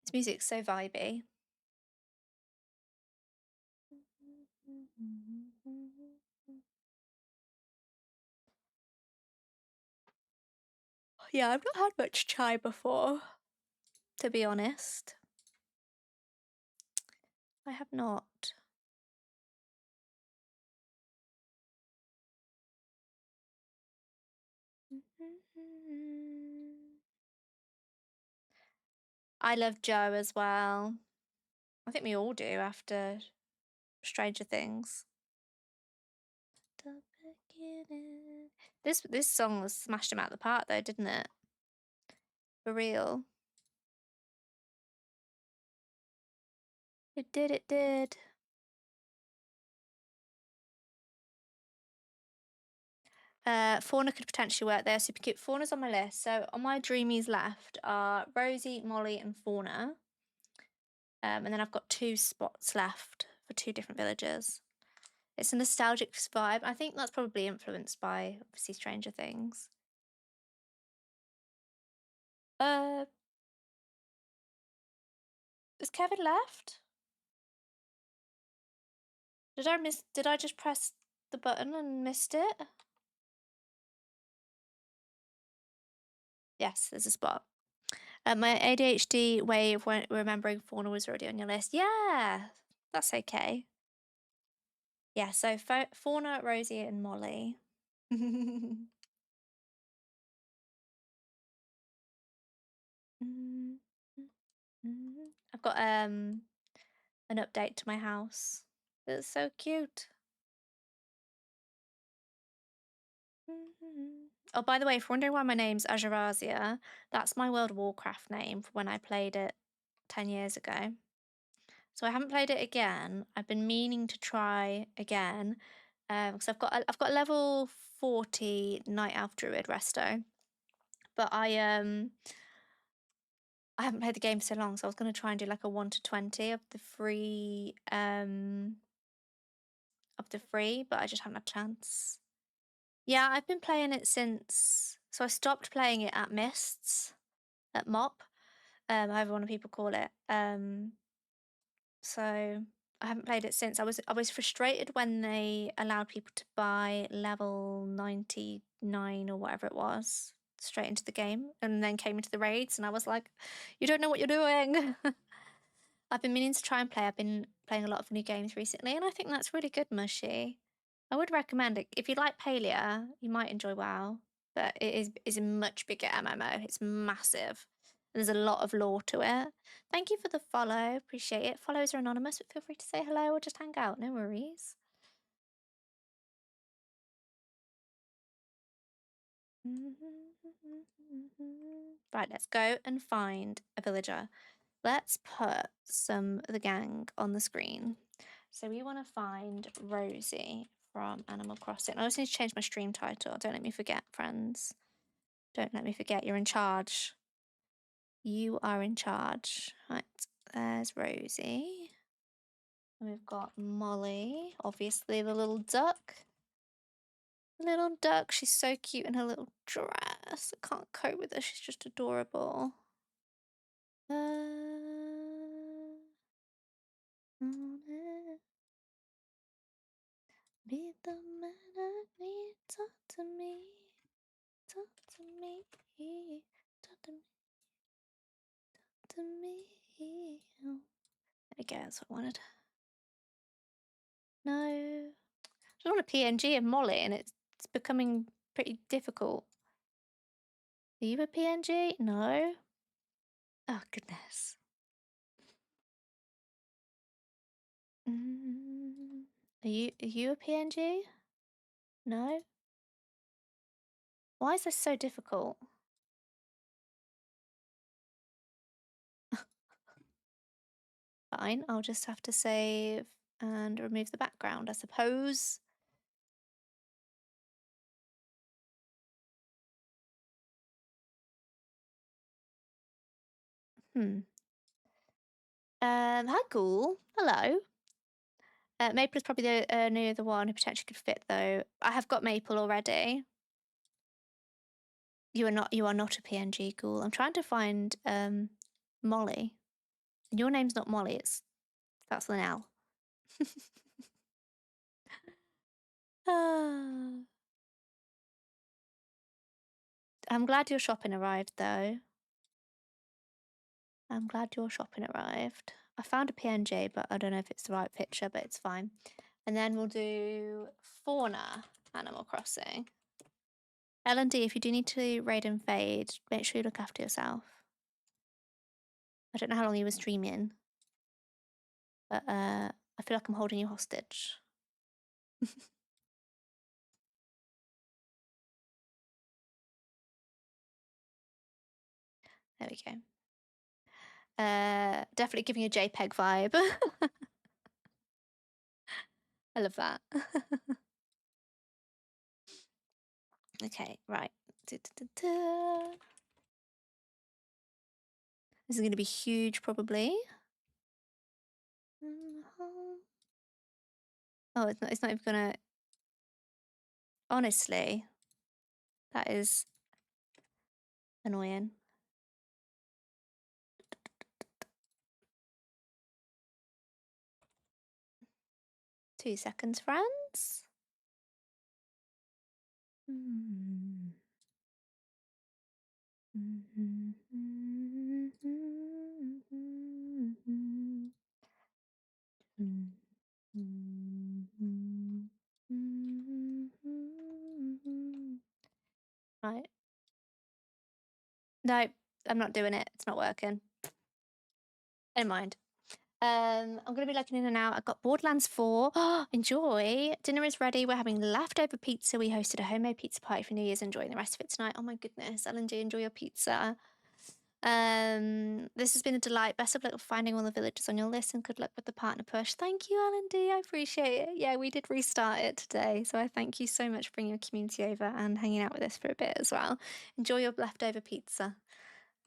S1: This music's so vibey. Yeah, I've not had much chai before, to be honest. I have not. I love Joe as well. I think we all do after Stranger Things. This song smashed him out the park though, didn't it? For real. It did, it did. Fauna could potentially work there. Super cute. Fauna's on my list. So on my dreamies left are Rosie, Molly, and Fauna. And then I've got 2 spots left for 2 different villages. It's a nostalgic vibe. I think that's probably influenced by obviously Stranger Things. Is Kevin left? Did I just press the button and missed it? Yes, there's a spot. My ADHD way of remembering fauna was already on your list. Yeah, that's okay. Yeah, so Fauna, Rosie, and Molly. I've got an update to my house. It's so cute. Oh, by the way, if you're wondering why my name's Ajarazia, that's my World of Warcraft name for when I played it 10 years ago. So I haven't played it again. I've been meaning to try again because I've got level 40 Night Elf Druid Resto, but I haven't played the game for so long, so I was going to try and do like a 1 to 20 of the free but I just haven't had a chance. Yeah, I've been playing it since. So I stopped playing it at Mists, at MOP, however one people call it. So I haven't played it since. I was frustrated when they allowed people to buy level 99 or whatever it was straight into the game, and then came into the raids, and I was like, you don't know what you're doing. I've been meaning to try and play. I've been playing a lot of new games recently, and I think that's really good, Mushy. I would recommend it. If you like Palia, you might enjoy WoW, but is a much bigger MMO. It's massive. There's a lot of lore to it. Thank you for the follow. Appreciate it. Follows are anonymous, but feel free to say hello or just hang out. No worries. Right, let's go and find a villager. Let's put some of the gang on the screen. So we want to find Rosie from Animal Crossing. I also need to change my stream title. Don't let me forget, friends. Don't let me forget. You're in charge. You are in charge. Right, there's Rosie. And we've got Molly, obviously the little duck. Little duck, she's so cute in her little dress. I can't cope with her, she's just adorable. Be the man I need, talk to me, talk to me, talk to me, talk to me. There we go, that's what I wanted. No, I don't want a PNG of Molly, and it's becoming pretty difficult. Are you a PNG? No. Oh goodness. Are you a PNG? No. Why is this so difficult? Fine, I'll just have to save and remove the background, I suppose. Hi, Ghoul. Hello. Maple is probably the only other one who potentially could fit, though. I have got Maple already. You are not a PNG, Ghoul. I'm trying to find Molly. Your name's not Molly. That's an L. Ah. I'm glad your shopping arrived, though. I'm glad your shopping arrived. I found a PNG, but I don't know if it's the right picture, but it's fine. And then we'll do fauna Animal Crossing. L&D, if you do need to raid and fade, make sure you look after yourself. I don't know how long you were streaming, but I feel like I'm holding you hostage. There we go. Definitely giving a JPEG vibe. I love that. Okay, right. Da-da-da-da. This is going to be huge, probably. Oh, it's not even gonna. Honestly, that is annoying. Two seconds, friends. Right. No, I'm not doing it. It's not working. Never mind. I'm going to be looking in and out. I've got Borderlands 4. Enjoy. Dinner is ready. We're having leftover pizza. We hosted a homemade pizza party for New Year's. Enjoying the rest of it tonight. Oh my goodness. L&D, enjoy your pizza. This has been a delight. Best of luck with finding all the villagers on your list and good luck with the partner push. Thank you, L&D. I appreciate it. Yeah, we did restart it today. So I thank you so much for bringing your community over and hanging out with us for a bit as well. Enjoy your leftover pizza.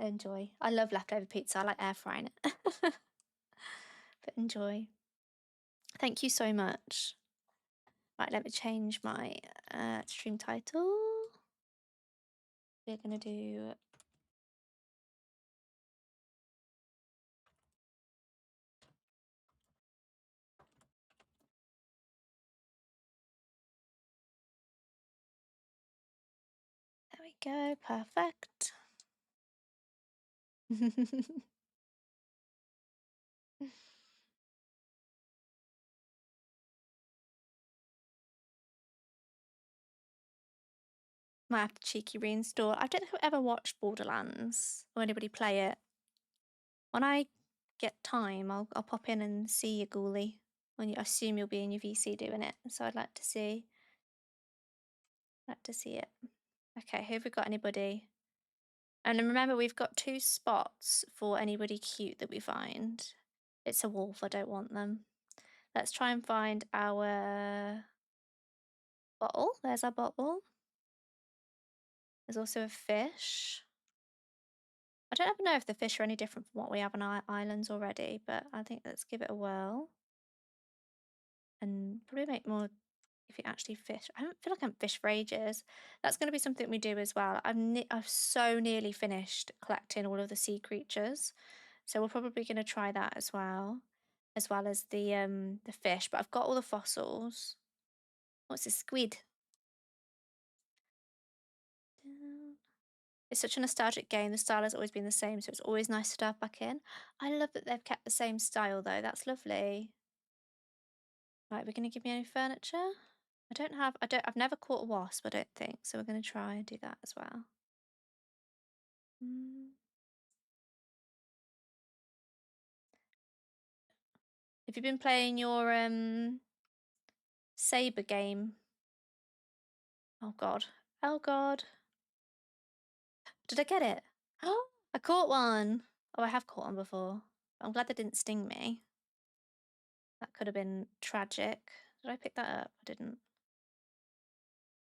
S1: Enjoy. I love leftover pizza. I like air frying it. But enjoy. Thank you so much. Right, let me change my stream title. We're going to do... There we go. Perfect. Might have to cheeky reinstall. I don't think I've ever watched Borderlands or anybody play it. When I get time, I'll pop in and see you, Ghoulie. When you assume you'll be in your VC doing it, so I'd like to see. It. Okay, have we got anybody? And remember, we've got 2 spots for anybody cute that we find. It's a wolf. I don't want them. Let's try and find our bottle. There's our bottle. There's also a fish. I don't ever know if the fish are any different from what we have on our islands already, but I think let's give it a whirl. And probably make more if you actually fish. I don't feel like I haven't fished for ages. That's going to be something we do as well. I've so nearly finished collecting all of the sea creatures. So we're probably going to try that as well as the fish. But I've got all the fossils. What's this? Squid. It's such a nostalgic game. The style has always been the same, so it's always nice to dive back in. I love that they've kept the same style though. That's lovely. Right, we're gonna give me any furniture? I've never caught a wasp, I don't think, so we're gonna try and do that as well. Have you been playing your saber game? Oh god. Oh god. Did I get it? Oh, I caught one. Oh, I have caught one before. I'm glad they didn't sting me. That could have been tragic. Did I pick that up? I didn't.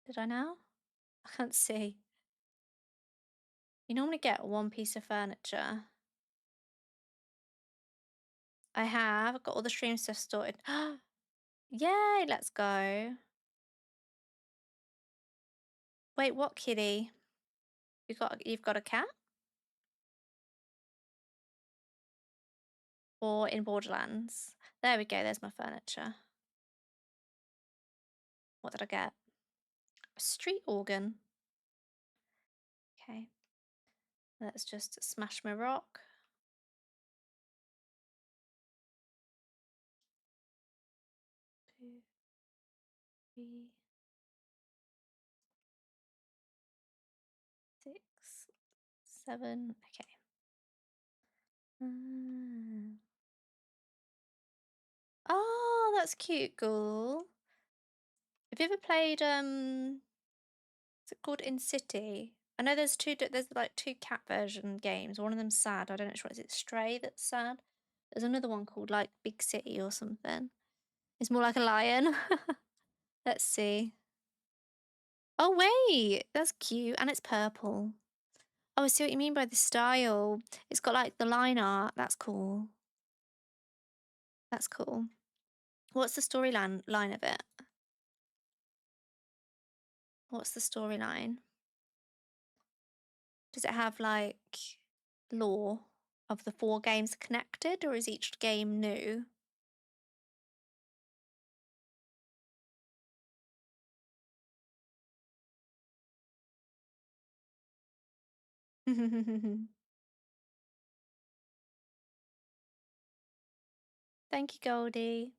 S1: Did I now? I can't see. You normally get one piece of furniture. I have got all the stream stuff sorted. Yay, let's go. Wait, what kitty? You've got a cat? Or in Borderlands? There we go, there's my furniture. What did I get? A street organ. Okay. Let's just smash my rock. 3, 6, 7. Okay. Oh, that's cute, Ghoul. Have you ever played is it called In City? I know there's there's like two cat version games. One of them's sad. I don't know which one. Is it Stray that's sad? There's another one called like Big City or something. It's more like a lion. Let's see. Oh wait, that's cute and it's purple. Oh, I see what you mean by the style. It's got like the line art. That's cool. That's cool. What's the storyline of it? What's the storyline? Does it have like lore of the 4 games connected, or is each game new? Thank you, Goldie.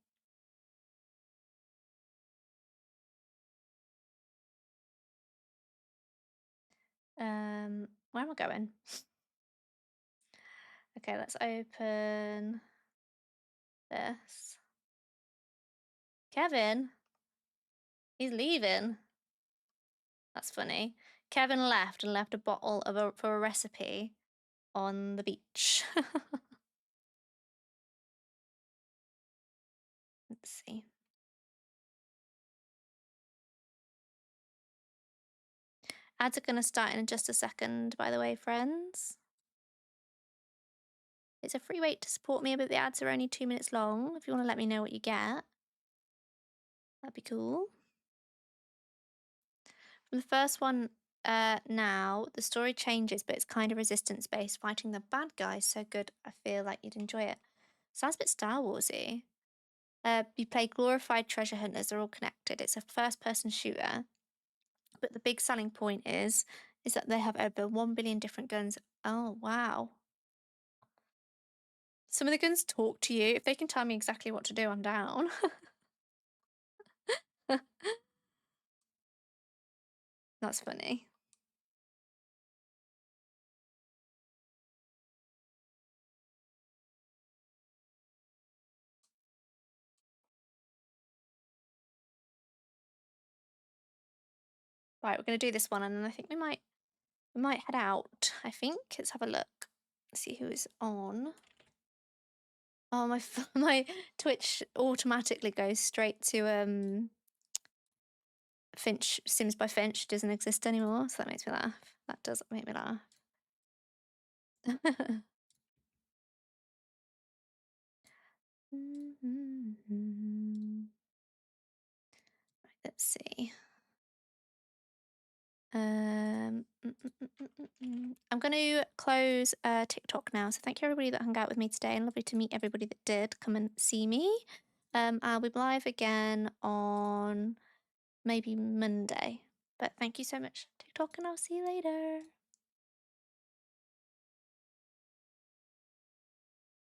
S1: Where am I going? Okay, let's open this. Kevin, he's leaving. That's funny. Kevin left and left a bottle for a recipe on the beach. Let's see. Ads are going to start in just a second, by the way, friends. It's a free way to support me, but the ads are only 2 minutes long. If you want to let me know what you get, that'd be cool. From the first one now, the story changes, but it's kind of resistance-based, fighting the bad guys so good I feel like you'd enjoy it. Sounds a bit Star Wars-y. You play glorified treasure hunters, they're all connected. It's a first-person shooter, but the big selling point is that they have over 1 billion different guns. Oh, wow. Some of the guns talk to you. If they can tell me exactly what to do, I'm down. That's funny. Right, we're going to do this one, and then I think we might head out. I think. Let's have a look. See who is on. Oh, my my Twitch automatically goes straight to Finch. Sims by Finch doesn't exist anymore, so that makes me laugh. That does make me laugh. Right, let's see. I'm going to close TikTok now. So thank you everybody that hung out with me today, and lovely to meet everybody that did come and see me. I'll be live again on maybe Monday. But thank you so much, TikTok, and I'll see you later.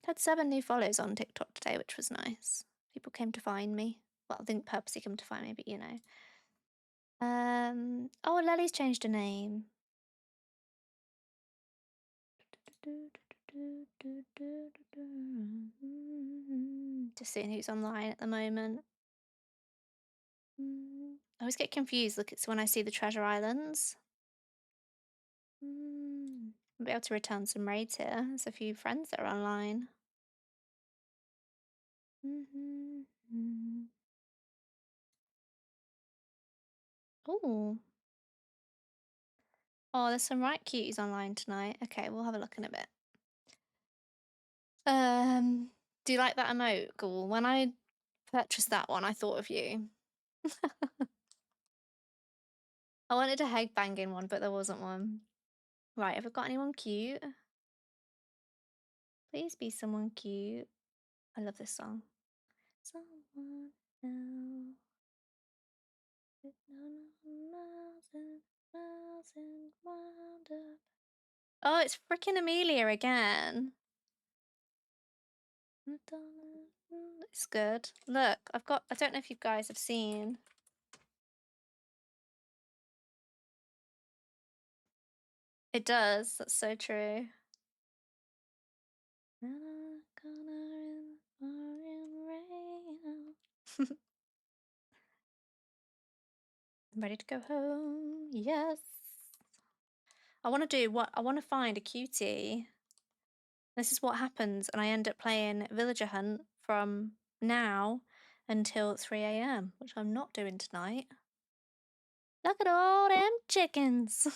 S1: Had 7 new follows on TikTok today, which was nice. People came to find me. Well, didn't purposely come to find me, but you know. Oh, Lely's changed her name. Just seeing who's online at the moment. I always get confused. Look, it's when I see the treasure islands. I'll be able to return some raids here. There's a few friends that are online. Oh. Oh, there's some right cuties online tonight. Okay, we'll have a look in a bit. Do you like that emote, Ghoul? When I purchased that one, I thought of you. I wanted a head banging one, but there wasn't one. Right, have I got anyone cute? Please be someone cute. I love this song. Someone now. Miles and miles and wound up. Oh, it's freaking Amelia again. It's good. Look, I don't know if you guys have seen. It does. That's so true. I'm ready to go home. Yes. I want to find a cutie. This is what happens, and I end up playing villager hunt from now until 3 a.m., which I'm not doing tonight. Look at all them chickens.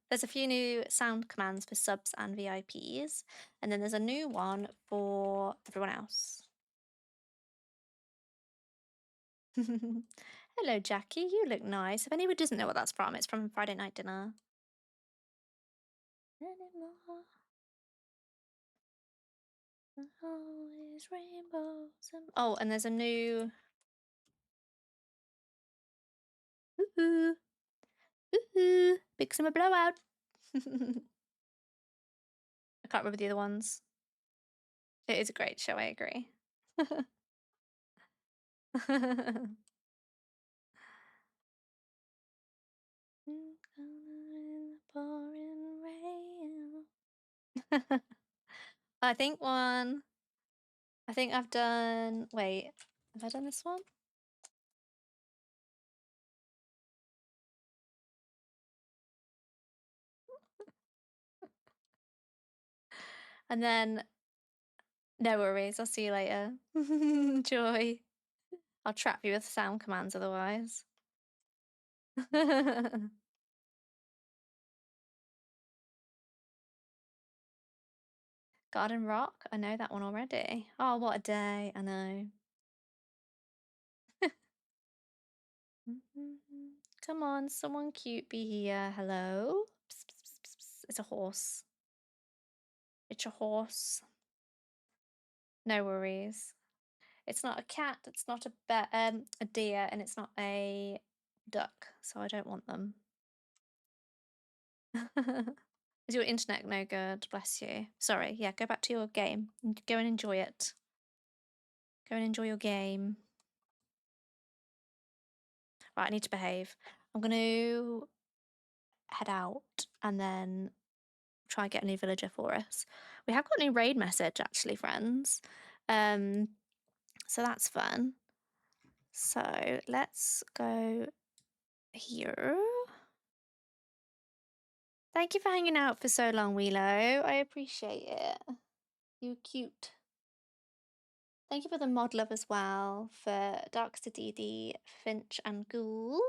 S1: There's a few new sound commands for subs and VIPs, and then there's a new one for everyone else. Hello, Jackie. You look nice. If anyone doesn't know what that's from, it's from Friday Night Dinner. Anymore. Always rainbows. Oh, and there's a new. Ooh, ooh, Big Summer Blowout. I can't remember the other ones. It is a great show, I agree. I think I've done. Wait, have I done this one? And then, no worries, I'll see you later. Joy. I'll trap you with sound commands otherwise. Garden Rock, I know that one already. Oh, what a day, I know. Come on, someone cute be here. Hello? Psst, psst, psst, psst, psst. It's a horse. It's a horse. No worries. It's not a cat, it's not a deer, and it's not a duck, so I don't want them. Is your internet no good? Bless you. Sorry, yeah, go back to your game. Go and enjoy it. Go and enjoy your game. Right, I need to behave. I'm going to head out and then try and get a new villager for us. We have got a new raid message, actually, friends. So that's fun. So let's go here. Thank you for hanging out for so long, Wheelo. I appreciate it. You're cute. Thank you for the mod love as well, for Darkster DD, Finch, and Ghoul.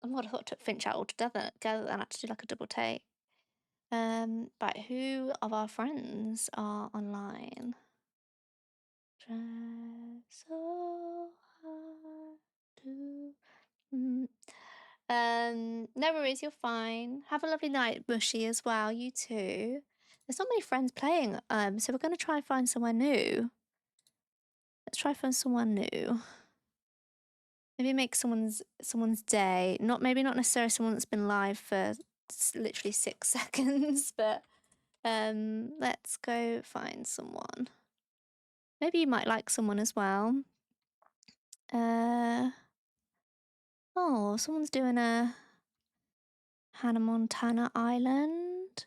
S1: I would have thought took Finch out altogether and had to do like a double take. Right, who of our friends are online? Try so hard to. No worries, you're fine. Have a lovely night, Mushy, as well. You too. There's not many friends playing, so we're going to try and find somewhere new. Let's try find someone new. Maybe make someone's day. Maybe not necessarily someone that's been live for literally 6 seconds, but let's go find someone. Maybe you might like someone as well. Oh, someone's doing a Hannah Montana Island.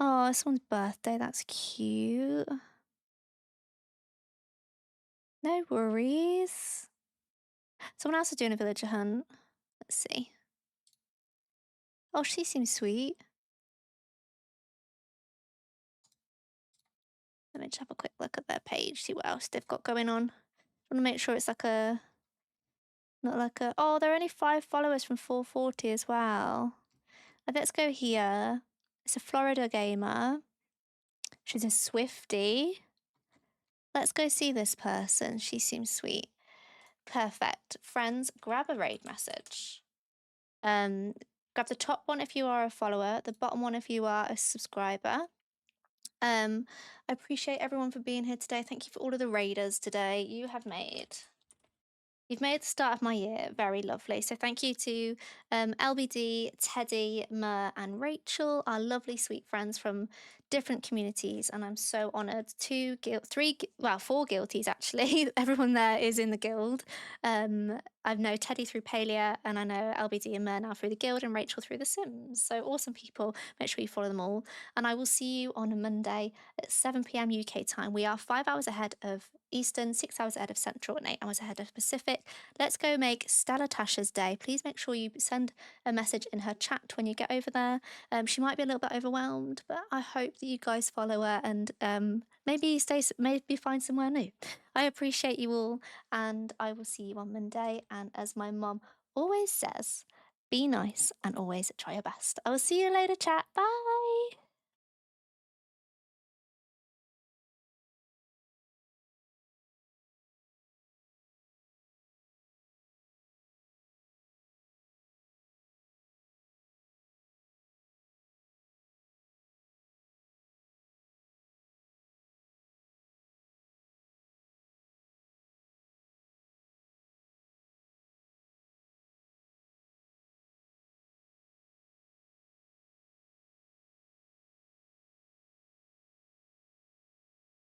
S1: Oh, it's someone's birthday. That's cute. No worries. Someone else is doing a villager hunt. Let's see. Oh, she seems sweet. Let me just have a quick look at their page, see what else they've got going on. I want to make sure it's like a... Not like a... Oh, there are only 5 followers from 440 as well. Let's go here. It's a Florida gamer. She's a Swiftie. Let's go see this person. She seems sweet. Perfect. Friends, grab a raid message. Grab the top one if you are a follower, the bottom one if you are a subscriber. I appreciate everyone for being here today. Thank you for all of the raiders today. You have made You've made the start of my year very lovely. So thank you to LBD, Teddy, Mer, and Rachel, our lovely sweet friends from different communities. And I'm so honoured. Four guilties actually. Everyone there is in the guild. I know Teddy through Palia, and I know LBD and Mer now through the guild, and Rachel through the Sims. So awesome people. Make sure you follow them all. And I will see you on a Monday at 7 p.m. UK time. We are 5 hours ahead of Eastern, 6 hours ahead of Central, and 8 hours ahead of Pacific. Let's go make Stella Tasha's day. Please make sure you send a message in her chat when you get over there. She might be a little bit overwhelmed, but I hope that you guys follow her and maybe find somewhere new. I appreciate you all, and I will see you on Monday. And as my mum always says, be nice and always try your best. I will see you later, chat. Bye.